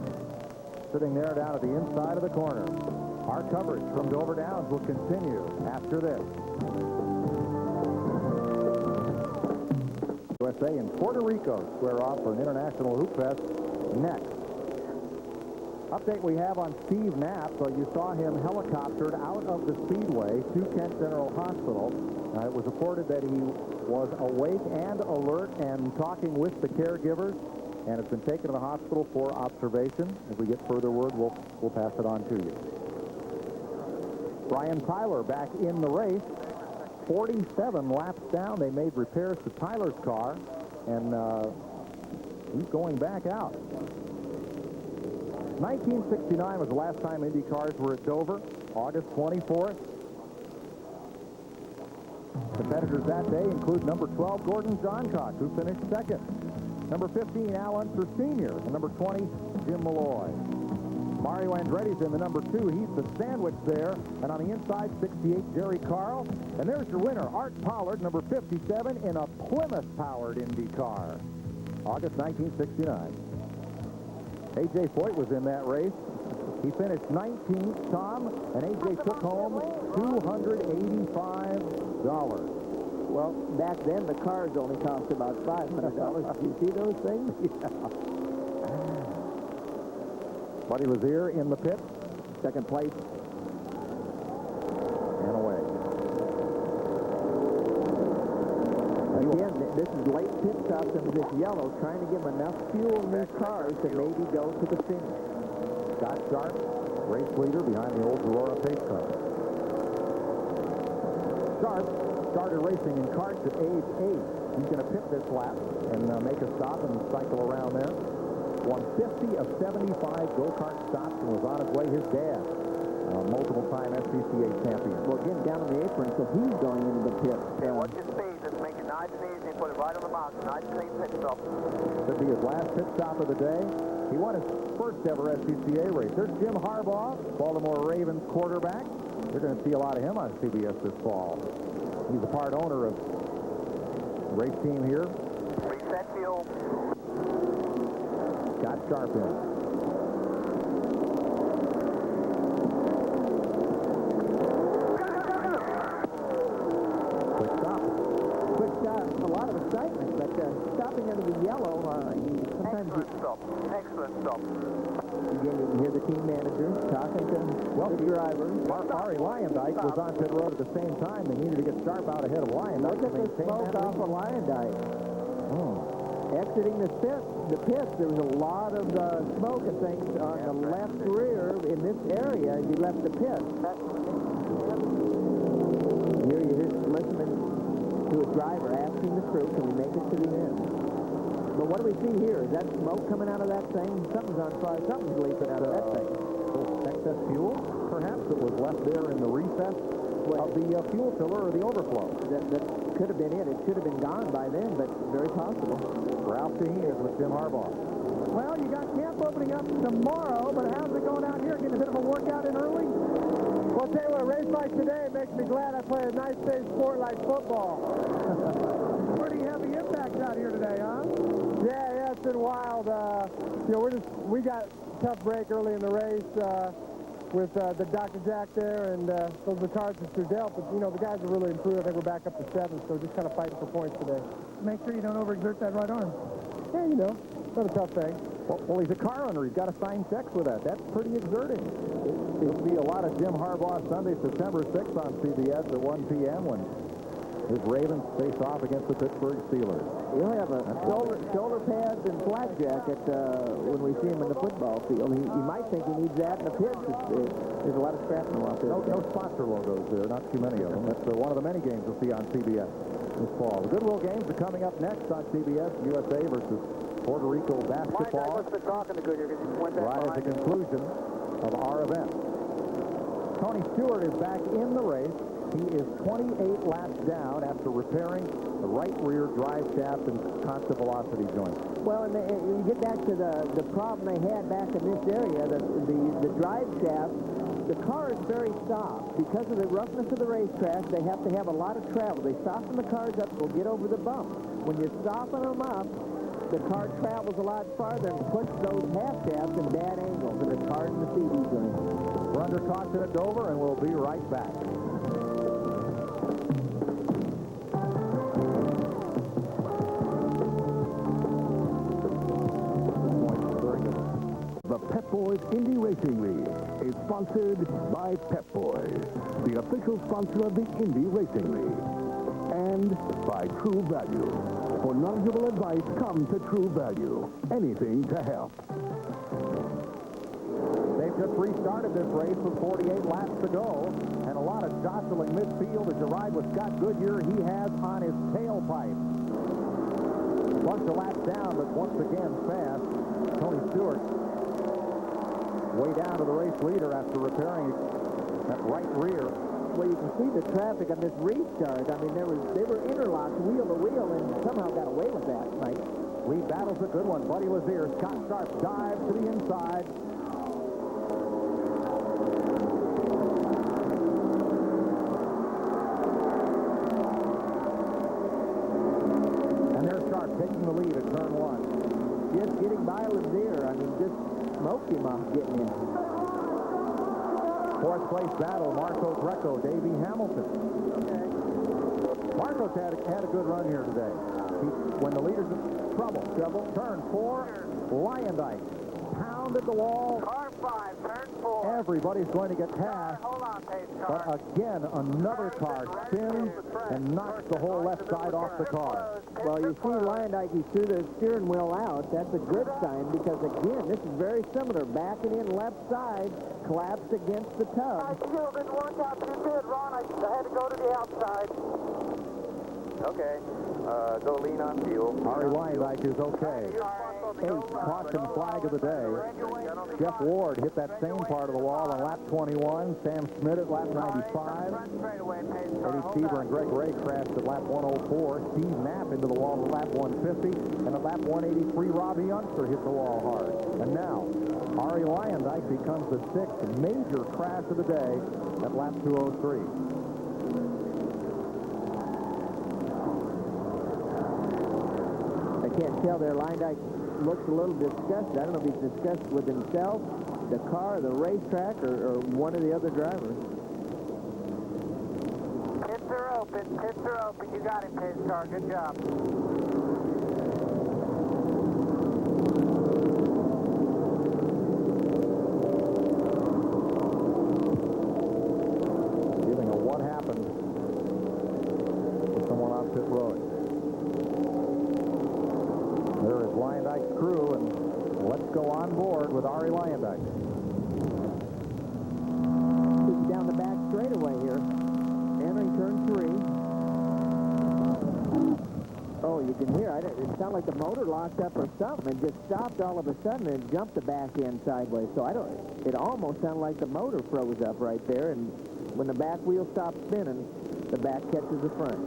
sitting there down at the inside of the corner. Our coverage from Dover Downs will continue after this. USA and Puerto Rico square off for an international hoop fest next. Update we have on Steve Knapp. You saw him helicoptered out of the Speedway to Kent General Hospital. It was reported that he was awake and alert and talking with the caregivers, and has been taken to the hospital for observation. If we get further word, we'll pass it on to you. Brian Tyler back in the race. 47 laps down. They made repairs to Tyler's car, and he's going back out. 1969 was the last time Indy cars were at Dover, August 24th. Competitors that day include number 12, Gordon Johncock, who finished second. Number 15, Al Unser Sr., and number 20, Jim Malloy. Mario Andretti's in the number 2. He's the sandwich there. And on the inside, 68, Jerry Carl. And there's your winner, Art Pollard, number 57, in a Plymouth-powered Indy car. August 1969. A.J. Foyt was in that race. He finished 19th, Tom, and A.J. took home $285. Well, back then, the cars only cost about $500. Do you see those things? Yeah. Buddy Lazier in the pit, second place, and away. Again, this is late pit stops in this yellow, trying to give them enough fuel in these cars to maybe go to the finish. Scott Sharp, race leader behind the old Aurora pace car. Sharp started racing in karts at age 8. He's going to pit this lap and make a stop and cycle around there. Won 50 of 75 go-kart stops and was on his way. His dad, multiple-time SCCA champion. Well, again, down on the apron, so he's going into the pit. And watch your speed. Just make it nice and easy. Put it right on the mouse. Nice and easy pit stop. Could be his last pit stop of the day. He won his first ever SCCA race. There's Jim Harbaugh, Baltimore Ravens quarterback. You're going to see a lot of him on CBS this fall. He's a part owner of the race team here. Reset fuel. Got Sharp in. Quick stop. Quick stop. A lot of excitement, but stopping under the yellow, sometimes Excellent stop. Again, you can hear the team manager talking to the driver. Ari Lyondike was on pit road at the same time. They needed to get Sharp out ahead of Lyondike. Look at the smoke off of Lyondike. Exiting the pits, there was a lot of smoke and things on the left rear in this area. You left the pit. Here you're just listening to a driver asking the crew, can we make it to the end? But what do we see here? Is that smoke coming out of that thing? Something's on fire. Something's leaking out of that thing. Excess fuel, perhaps, that was left there in the recess of the fuel filler or the overflow. That could have been it. It should have been gone by then, but very possible. Ralph Shaheen is with Jim Harbaugh. Well, you got camp opening up tomorrow, but how's it going out here? Getting a bit of a workout in early? Well, I'll tell you what, a race like today makes me glad I play a nice safe sport like football. Pretty heavy impact out here today, huh? Yeah, it's been wild. You know, we got a tough break early in the race with the Dr. Jack there, and those are the cards that are dealt. But, you know, the guys have really improved. I think we're back up to 7, so just kind of fighting for points today. Make sure you don't overexert that right arm. Yeah, you know, it's not a tough thing. Well, he's a car owner. He's got to sign checks with that. That's pretty exerting. It'll be a lot of Jim Harbaugh Sunday, September 6th on CBS at 1 p.m. when his Ravens face off against the Pittsburgh Steelers. He'll have a shoulder pads and flak jacket when we see him in the football field. He might think he needs that in the pits. There's a lot of shrapnel out there. No sponsor logos there, not too many of them. That's one of the many games we'll see on CBS this fall. The Goodwill games are coming up next on CBS, USA versus Puerto Rico basketball. Mike, I talking to Goodyear because you went back right at the conclusion of our event. Tony Stewart is back in the race. He is 28 laps down after repairing the right rear drive shaft and constant velocity joint. Well, and you get back to the problem they had back in this area, the drive shaft. The car is very soft. Because of the roughness of the racetrack, they have to have a lot of travel. They soften the cars up to get over the bump. When you soften them up, the car travels a lot farther and puts those half shafts in bad angles, and it's hard to see easily. We're under caution at Dover, and we'll be right back. The Pep Boys Indy Racing League is sponsored by Pep Boys, the official sponsor of the Indy Racing League, and by True Value. For knowledgeable advice, come to True Value. Anything to help. They've just restarted this race with 48 laps to go, and a lot of jostling midfield as you ride with Scott Goodyear. He has on his tailpipe. Bunch of laps down, but once again fast. Tony Stewart way down to the race leader after repairing that right rear. Well, you can see the traffic on this restart. I mean, they were interlocked wheel to wheel and somehow got away with that, Mike. Lead battle's a good one. Buddy Lazier, Scott Sharp dives to the inside. And there's Sharp taking the lead at turn 1. Just getting by Lazier. I mean, just smoked him off getting in. Fourth place battle, Marco Greco, Davey Hamilton. Marco's had a good run here today. When the leader's in trouble. Turn 4, Lyondike. Pounded the wall. Car 5, turn 4. Everybody's going to get past. Hold on, pace But car. again, another car spins and knocks the whole left side off the car. Well, you see Lyondike, he threw the steering wheel out. That's a good sign because, again, this is very similar. Backing in left side, collapsed against the tub. Fuel didn't work out too good, Ron. I had to go to the outside. Okay. Go lean on fuel. Ari Lyondike is okay. 8th caution flag of the day. Jeff Ward hit that same part of the wall on lap 21. Sam Schmidt at lap 95. Eddie Cheever and Greg Ray crashed at lap 104. Steve Knapp into the wall at lap 150. And at lap 183, Robbie Youngster hit the wall hard. And now, Ari Lyondike becomes the 6th major crash of the day at lap 203. I can't tell there. Lyondike looks a little disgusted. I don't know if he's disgusted with himself, the car, the racetrack, or one of the other drivers. Pits are open. Pits are open. You got it, pace car. Good job. Giving a what happened with someone off pit road. There is Lyondike's crew, and let's go on board with Ari Lyondike. He's down the back straightaway here. Entering turn 3. Oh, you can hear it. It sounded like the motor locked up or something and just stopped all of a sudden and jumped the back end sideways. So it almost sounded like the motor froze up right there, and when the back wheel stops spinning, the back catches the front.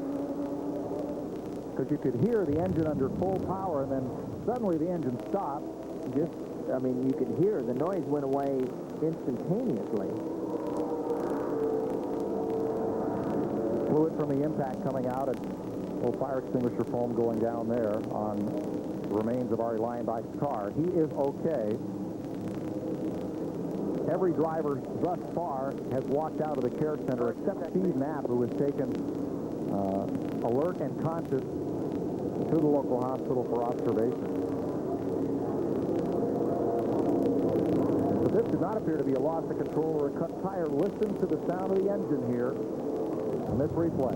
Because you could hear the engine under full power, and then suddenly the engine stopped, just, I mean, you could hear the noise went away instantaneously. Fluid from the impact coming out and little fire extinguisher foam going down there on the remains of Arie Luyendyk's car. He is okay. Every driver thus far has walked out of the care center except Steve Knapp, who was taken alert and conscious to the local hospital for observation. But this did not appear to be a loss of control or a cut tire. Listen to the sound of the engine here in this replay.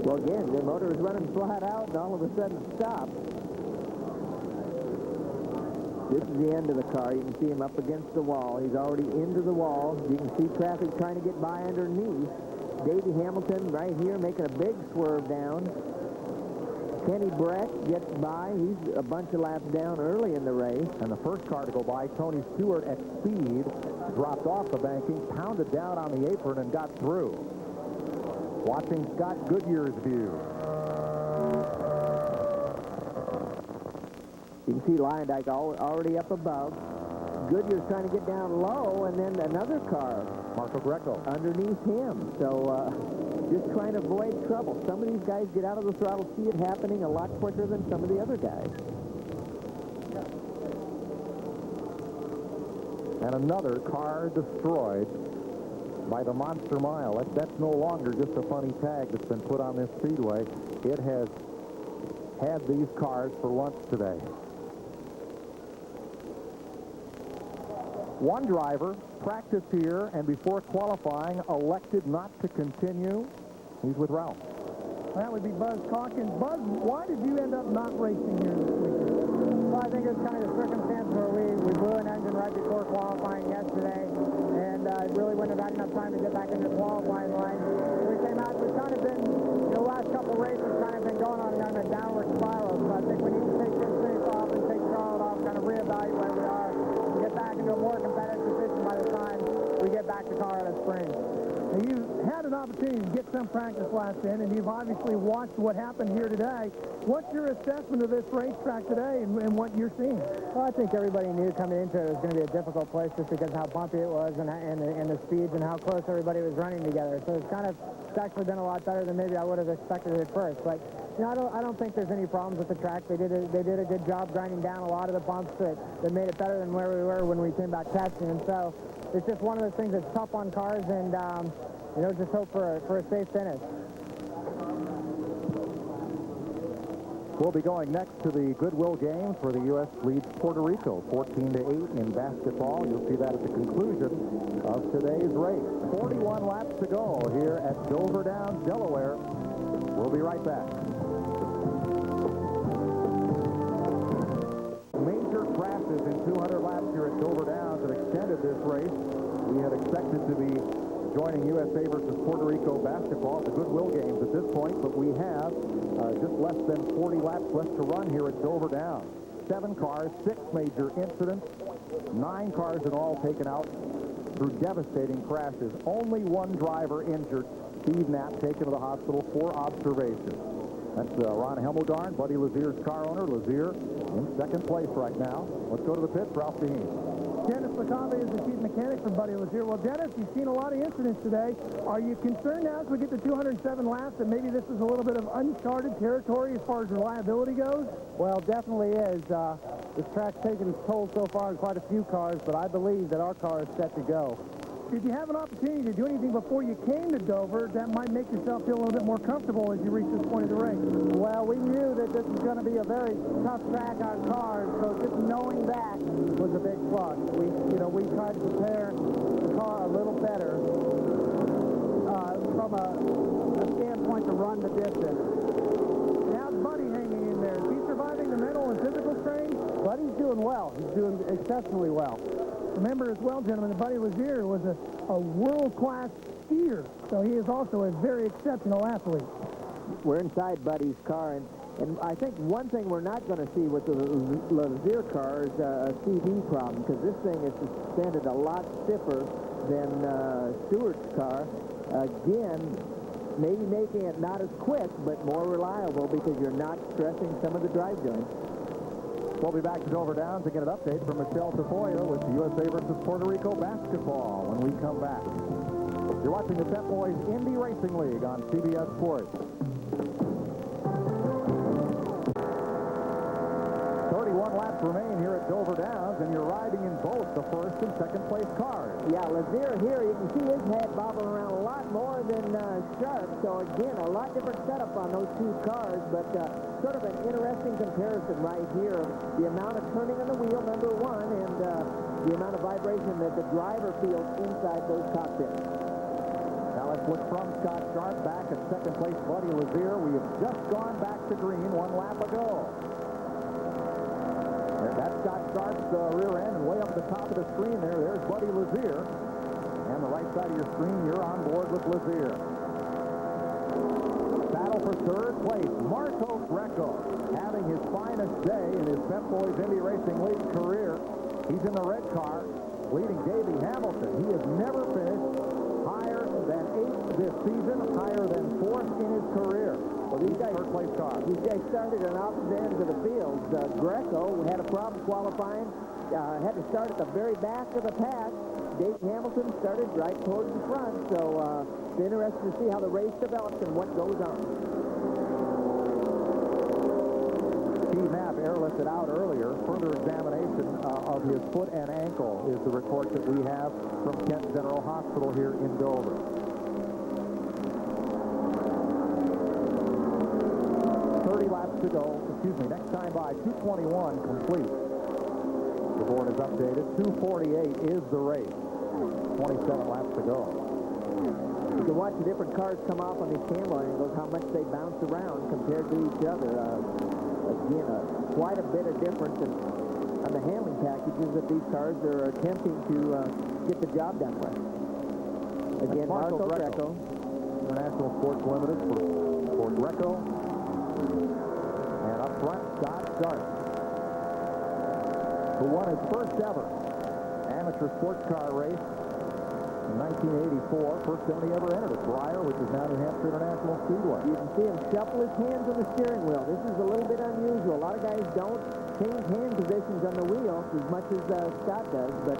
Well, again, the motor is running flat out, and all of a sudden stopped. This is the end of the car. You can see him up against the wall. He's already into the wall. You can see traffic trying to get by underneath. Davey Hamilton right here making a big swerve down. Kenny Breck gets by. He's a bunch of laps down early in the race. And the first car to go by, Tony Stewart at speed, dropped off the banking, pounded down on the apron, and got through. Watching Scott Goodyear's view. You can see Luyendyk already up above. Goodyear's trying to get down low, and then another car, Marco Greco, underneath him. So just trying to avoid trouble. Some of these guys get out of the throttle, see it happening a lot quicker than some of the other guys. And another car destroyed by the Monster Mile. That's no longer just a funny tag that's been put on this speedway. It has had these cars for lunch today. One driver practiced here and before qualifying elected not to continue. He's with Ralph. That would be Buzz Calkins. Buzz, why did you end up not racing here this weekend? Well, I think it was kind of the circumstance where we blew an engine right before qualifying yesterday, and really wouldn't have had enough time to get back into the qualifying line. We came out, we've kind of been, the last couple races kind of been going on a downward spiral, so I think we need to take this race off and take Charlotte off, kind of reevaluate where we are, and get back into a more competitive position by the time we get back to Colorado Springs. Now, you had an opportunity to get some practice last in, and you've obviously watched what happened here today. What's your assessment of this racetrack today and what you're seeing? Well, I think everybody knew coming into it was going to be a difficult place just because of how bumpy it was and the speeds and how close everybody was running together. So it's actually been a lot better than maybe I would have expected at first. But you know, I don't think there's any problems with the track. They did a good job grinding down a lot of the bumps that made it better than where we were when we came back testing. And so it's just one of those things that's tough on cars, and you know, just hope for a safe finish. We'll be going next to the Goodwill Games where the U.S. leads Puerto Rico 14-8 in basketball. You'll see that at the conclusion of today's race. 41 laps to go here at Dover Downs, Delaware. We'll be right back. Major crashes in 200 laps here at Dover Downs have extended this race. We had expected to be joining USA versus Puerto Rico basketball at the Goodwill Games at this point, but we have just less than 40 laps left to run here at Dover Downs. 7 cars, 6 major incidents, 9 cars in all taken out through devastating crashes. Only one driver injured, Steve Knapp, taken to the hospital for observation. That's Ron Helmodarn, Buddy Lazier's car owner. Lazier in second place right now. Let's go to the pits. Ralph Deheen. Dennis McCabe is the chief mechanic for Buddy Lazier. Well, Dennis, you've seen a lot of incidents today. Are you concerned now as we get to 207 laps that maybe this is a little bit of uncharted territory as far as reliability goes? Well, definitely is. This track's taken its toll so far in quite a few cars, but I believe that our car is set to go. Did you have an opportunity to do anything before you came to Dover that might make yourself feel a little bit more comfortable as you reach this point of the race? Well, we knew that this was going to be a very tough track on cars, so just knowing that was a big plus. We tried to prepare the car a little better from a standpoint to run the distance. How's Buddy hanging in there? Is he surviving the mental and physical strain? Buddy's doing well. He's doing exceptionally well. Remember as well, gentlemen, that Buddy Lazier was a world-class skier, so he is also a very exceptional athlete. We're inside Buddy's car, and I think one thing we're not going to see with the Lazier car is a CV problem, because this thing is suspended a lot stiffer than Stewart's car. Again, maybe making it not as quick, but more reliable because you're not stressing some of the drive joints. We'll be back to Dover Downs to get an update from Michelle Tafoya with the USA versus Puerto Rico basketball when we come back. You're watching the Pep Boys Indy Racing League on CBS Sports. 31 laps remain here at Dover Downs, and you're riding in both the first and second place cars. Yeah, Lazier here, you can see his head bobbling around a lot more than Sharp. So again, a lot different setup on those two cars, but sort of an interesting comparison right here. The amount of turning on the wheel, number one, and the amount of vibration that the driver feels inside those cockpits. Now let's look from Scott Sharp back at second place, Buddy Lazier. We have just gone back to green 1 lap ago. That's Scott Sharp's rear end, and way up the top of the screen there's Buddy Lazier. And the right side of your screen, you're on board with Lazier. Battle for third place, Marco Greco, having his finest day in his Pep Boys Indy Racing League career. He's in the red car, leading Davey Hamilton. He has never finished higher than 8th this season, higher than 4th in his career. Well, these guys started on opposite ends of the field. Greco had a problem qualifying, had to start at the very back of the pack. Dave Hamilton started right towards the front, so it's interesting to see how the race develops and what goes on. Steve Knapp airlifted out earlier. Further examination of his foot and ankle is the report that we have from Kent General Hospital here in Dover. 30 laps to go. Next time by 2:21 complete. The board is updated. 2:48 is the race. 27 laps to go. You can watch the different cars come off on these camera angles, how much they bounce around compared to each other. Again, quite a bit of difference on the handling packages that these cars are attempting to get the job done with. Again, Marco Greco. International Sports Limited for Greco. And up front, Scott Sharp, who won his first ever amateur sports car race in 1984. First time he ever entered at Breyer, which is now New Hampshire International Speedway. You can see him shuffle his hands on the steering wheel. This is a little bit unusual. A lot of guys don't change hand positions on the wheel as much as Scott does, but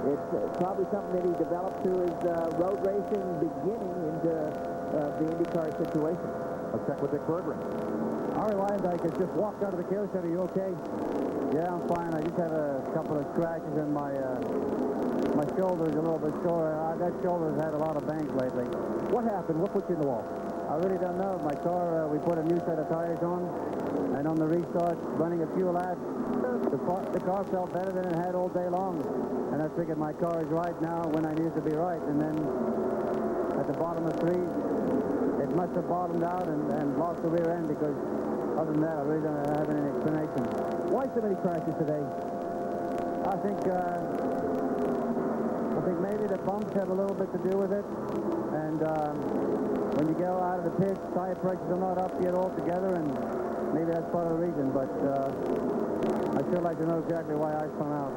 it's probably something that he developed through his road racing beginning into the IndyCar situation. Let's check with Dick Berggren. Ari Leyendijk has just walked out of the care center. You okay? Yeah, I'm fine. I just had a couple of scratches in my shoulder's a little bit sore. That shoulder's had a lot of bangs lately. What happened? What put you in the wall? I really don't know. My car, we put a new set of tires on, and on the restart, running a few laps, the car felt better than it had all day long. And I figured my car is right now when I need it to be right. And then at the bottom of 3, it must have bottomed out and lost the rear end, because other than that, I really don't have any explanation. Why so many crashes today? I think maybe the bumps have a little bit to do with it. And when you go out of the pits, tire pressures are not up yet altogether, and maybe that's part of the reason. But I sure like to know exactly why I spun out.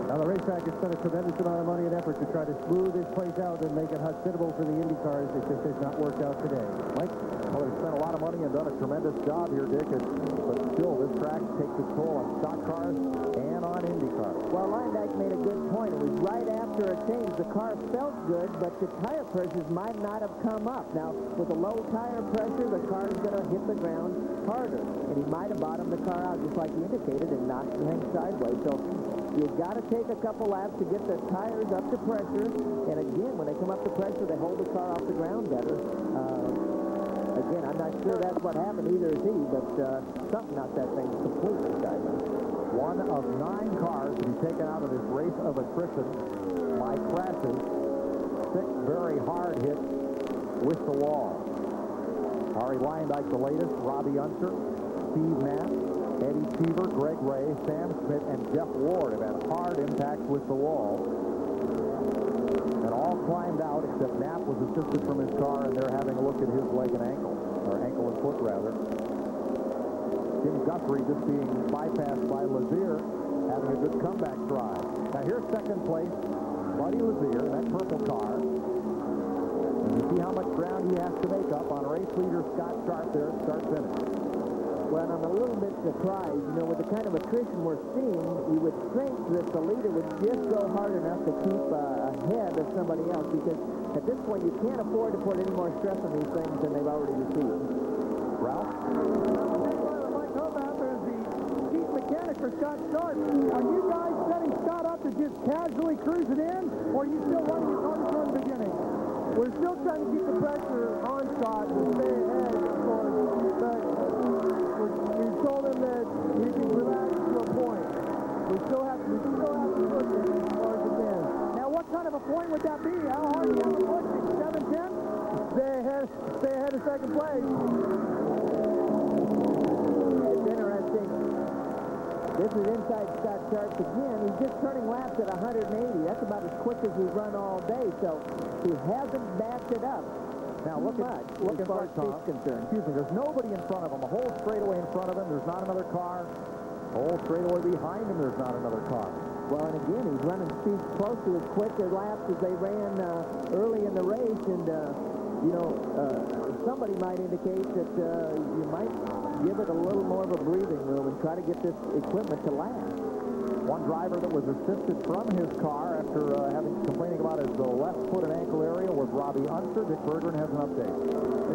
Now, the racetrack has spent a tremendous amount of money and effort to try to smooth this place out and make it hospitable for the Indy cars. It just has not worked out today. Mike? Well, they've spent a lot of money and done a tremendous job here, Dick. But still, this track takes its toll on stock cars and on Indy cars. Well, Leyendijk made a good point. It was right after a change. The car felt good, but the tire pressures might not have come up. Now, with a low tire pressure, the car is going to hit the ground harder. And he might have bottomed the car out, just like he indicated, and knocked the thing sideways. So you've got to take a couple laps to get the tires up to pressure. And again, when they come up to pressure, they hold the car off the ground better. Again, I'm not sure that's what happened, either is he, but something knocked that thing completely sideways. One of 9 cars to be taken out of this race of attrition by crashes. 6 very hard hits with the wall. Ari Leyendijk, the latest. Robbie Unser, Steve Knapp, Eddie Cheever, Greg Ray, Sam Smith, and Jeff Ward have had hard impacts with the wall. And all climbed out, except Knapp was assisted from his car, and they're having a look at his leg and ankle, or ankle and foot, rather. Jim Guthrie just being bypassed by Lazier, having a good comeback drive. Now here's second place, Buddy Lazier, that purple car. And you see how much ground he has to make up on race leader Scott Sharp there at start-finish. Well, I'm a little bit surprised. You know, with the kind of attrition we're seeing, you would think that the leader would just go hard enough to keep ahead of somebody else, because at this point you can't afford to put any more stress on these things than they've already received. Ralph? Mike Hobacker is the chief mechanic for Scott Sharp. Are you guys setting Scott up to just casually cruise it in, or are you still running his hardest from the beginning? We're still trying to keep the pressure on Scott to stay ahead, of course, but we've told him that he can relax to a point. We still have to push it as far as we can. Now, what kind of a point would that be? How hard do you have to push it? 7-10? Stay ahead of second place. It's interesting. This is inside Scott Sharp again. He's just turning laps at 180. That's about as quick as we've run all day, so he hasn't backed it up. Now look at front, Tom. Excuse me, there's nobody in front of him. A whole straightaway in front of him, there's not another car. Whole straightaway behind him, there's not another car. Well, and again, he's running speeds close to as quick as laps as they ran early in the race, and somebody might indicate that you might give it a little more of a breathing room and try to get this equipment to last. One driver that was assisted from his car after complaining about his left foot and ankle area was Robbie Unser. Dick Berggren has an update.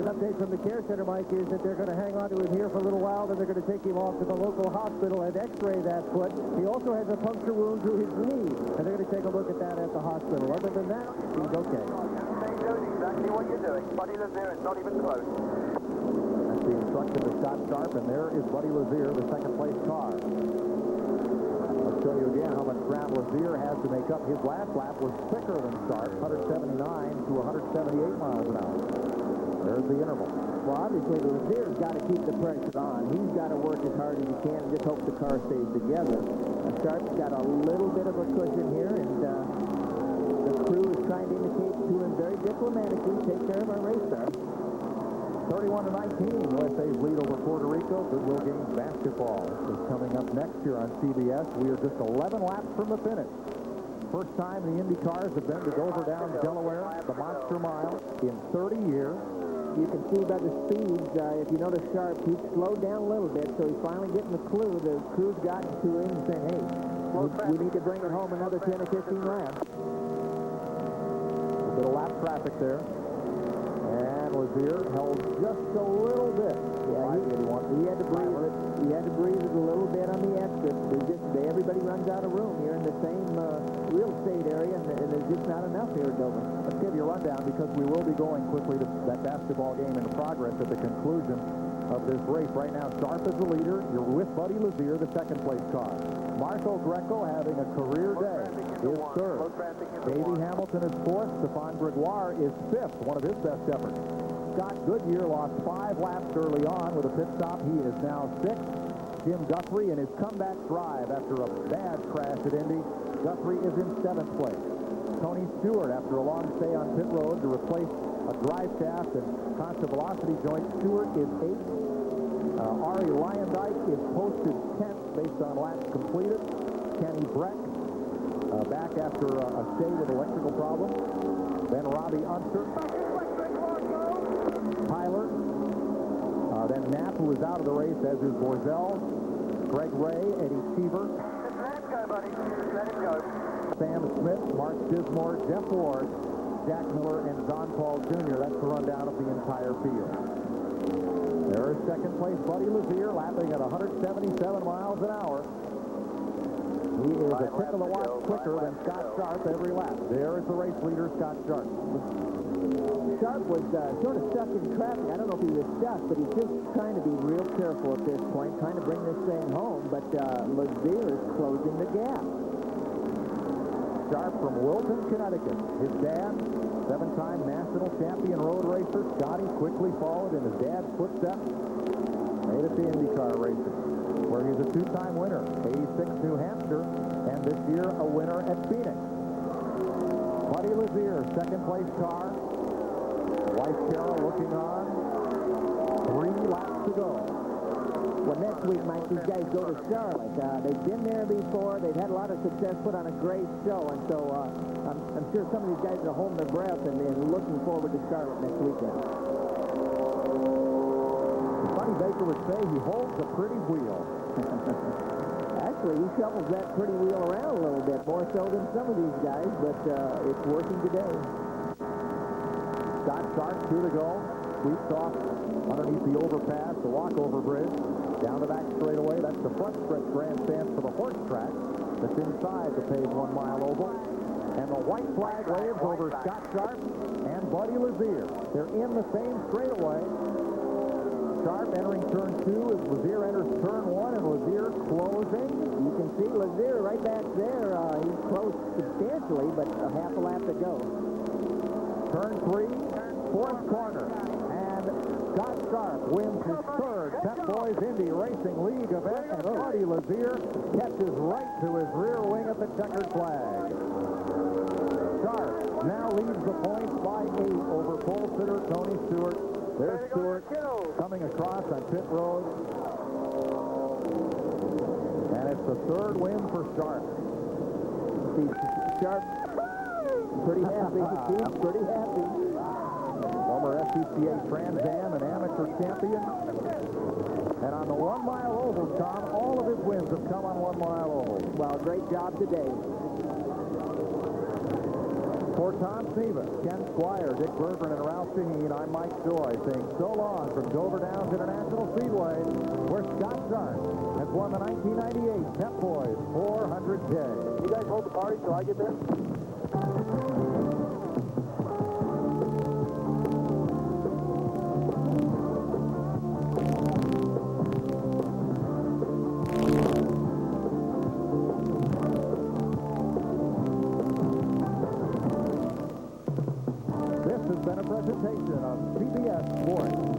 An update from the care center, Mike, is that they're going to hang on to him here for a little while, then they're going to take him off to the local hospital and x-ray that foot. He also has a puncture wound to his knee, and they're going to take a look at that at the hospital. Other than that, he's okay. Stay doing exactly what you're doing. Buddy Lazier is not even close. That's the instruction to Scott Sharp, and there is Buddy Lazier, the second-place car. I'll show you again how much ground Lazier has to make up. His last lap was quicker than Sharp, 179 to 178 miles an hour. There's the interval. Well, obviously, Lazier's got to keep the pressure on. He's got to work as hard as he can and just hope the car stays together. Sharp's got a little bit of a cushion here, and the crew is trying to indicate to him very diplomatically, take care of our race car. 31-19, USA's lead over Puerto Rico. Goodwill Games basketball is coming up next here on CBS. We are just 11 laps from the finish. First time the Indy cars have been to Dover Downs, Delaware, the Monster Mile, in 30 years. You can see by the speeds, if you notice Sharp, he's slowed down a little bit, so he's finally getting the clue. The crew's gotten to him and saying, hey, we need to bring it home another 10 or 15 laps. A bit of lap traffic there. And Lazier held just a little bit. Yeah, he had to breathe it. He had to breathe it a little bit on the exit. Everybody runs out of room here in the same real estate area, and there's just not enough here at Dover. Let's give you a rundown because we will be going quickly to that basketball game in progress at the conclusion of this race. Right now, Sharp is the leader. You're with Buddy Lazier, the second-place car. Marco Greco having a career day is third. Davey Hamilton is fourth. Stefan Gregoire is fifth, one of his best efforts. Scott Goodyear lost 5 laps early on with a pit stop. He is now sixth. Jim Guthrie in his comeback drive after a bad crash at Indy. Guthrie is in 7th place. Tony Stewart, after a long stay on pit road to replace a drive shaft and constant velocity joint, Stewart is 8th. Ari Lyondike is posted 10th based on laps completed. Kenny Breck back after a stay with electrical problems. Then Robbie Unser. Tyler. Then Knapp, who is out of the race, as is Borzell. Greg Ray, Eddie Cheever. Let him go, buddy. Let him go. Sam Smith, Mark Dismore, Jeff Ward, Jack Miller, and John Paul Jr. That's the rundown of the entire field. There is second place Buddy Lazier, lapping at 177 miles an hour. He is a tick of the watch quicker than Scott Sharp every lap. There is the race leader, Scott Sharp. Sharp was sort of stuck in traffic. I don't know if he was stuck, but he's just trying to be real careful at this point, trying to bring this thing home, but Lazier is closing the gap. Sharp from Wilton, Connecticut. His dad, 7-time national champion road racer. Scotty quickly followed in his dad's footsteps. Made it to IndyCar racing, where he's a 2-time winner. 86 New Hampshire, and this year a winner at Phoenix. Buddy Lazier, second-place car. Wife Carol looking on. 3 laps to go. Well, next week, Mike, these guys go to Charlotte. They've been there before. They've had a lot of success, put on a great show, and so I'm I'm sure some of these guys are holding their breath and looking forward to Charlotte next weekend. Sonny Baker would say he holds a pretty wheel. Actually, he shovels that pretty wheel around a little bit, more so than some of these guys, but it's working today. Scott Sharp, 2 to go. Sweeps off underneath the overpass, the walkover bridge. Down the back straightaway. That's the front stretch grandstand for the horse track that's inside the paved 1 mile oval. And the white flag waves over Scott Sharp and Buddy Lazier. They're in the same straightaway. Sharp entering turn 2 as Lazier enters turn 1, and Lazier closing. You can see Lazier right back there. He's close substantially, but a half a lap to go. Turn 3, fourth corner. And Scott Sharp wins his third Pep Boys Indy Racing League event, and Buddy Lazier catches right to his rear wing at the checkered flag. Sharp now leads the points by 8 over pole sitter Tony Stewart. There's Stewart coming across on pit road. And it's the third win for Sharp. See, Sharp, pretty happy. He's pretty happy. Former SCCA Trans Am and amateur champion. And on the 1 mile oval, Tom, all of his wins have come on 1 mile oval. Well, great job today. For Tom Seaver, Ken Squire, Dick Bergeron, and Ralph Shaheen, I'm Mike Joy saying so long from Dover Downs International Speedway, where Scott Sharp has won the 1998 Pep Boys 400K. You guys hold the party till I get there? This has been a presentation of CBS Sports.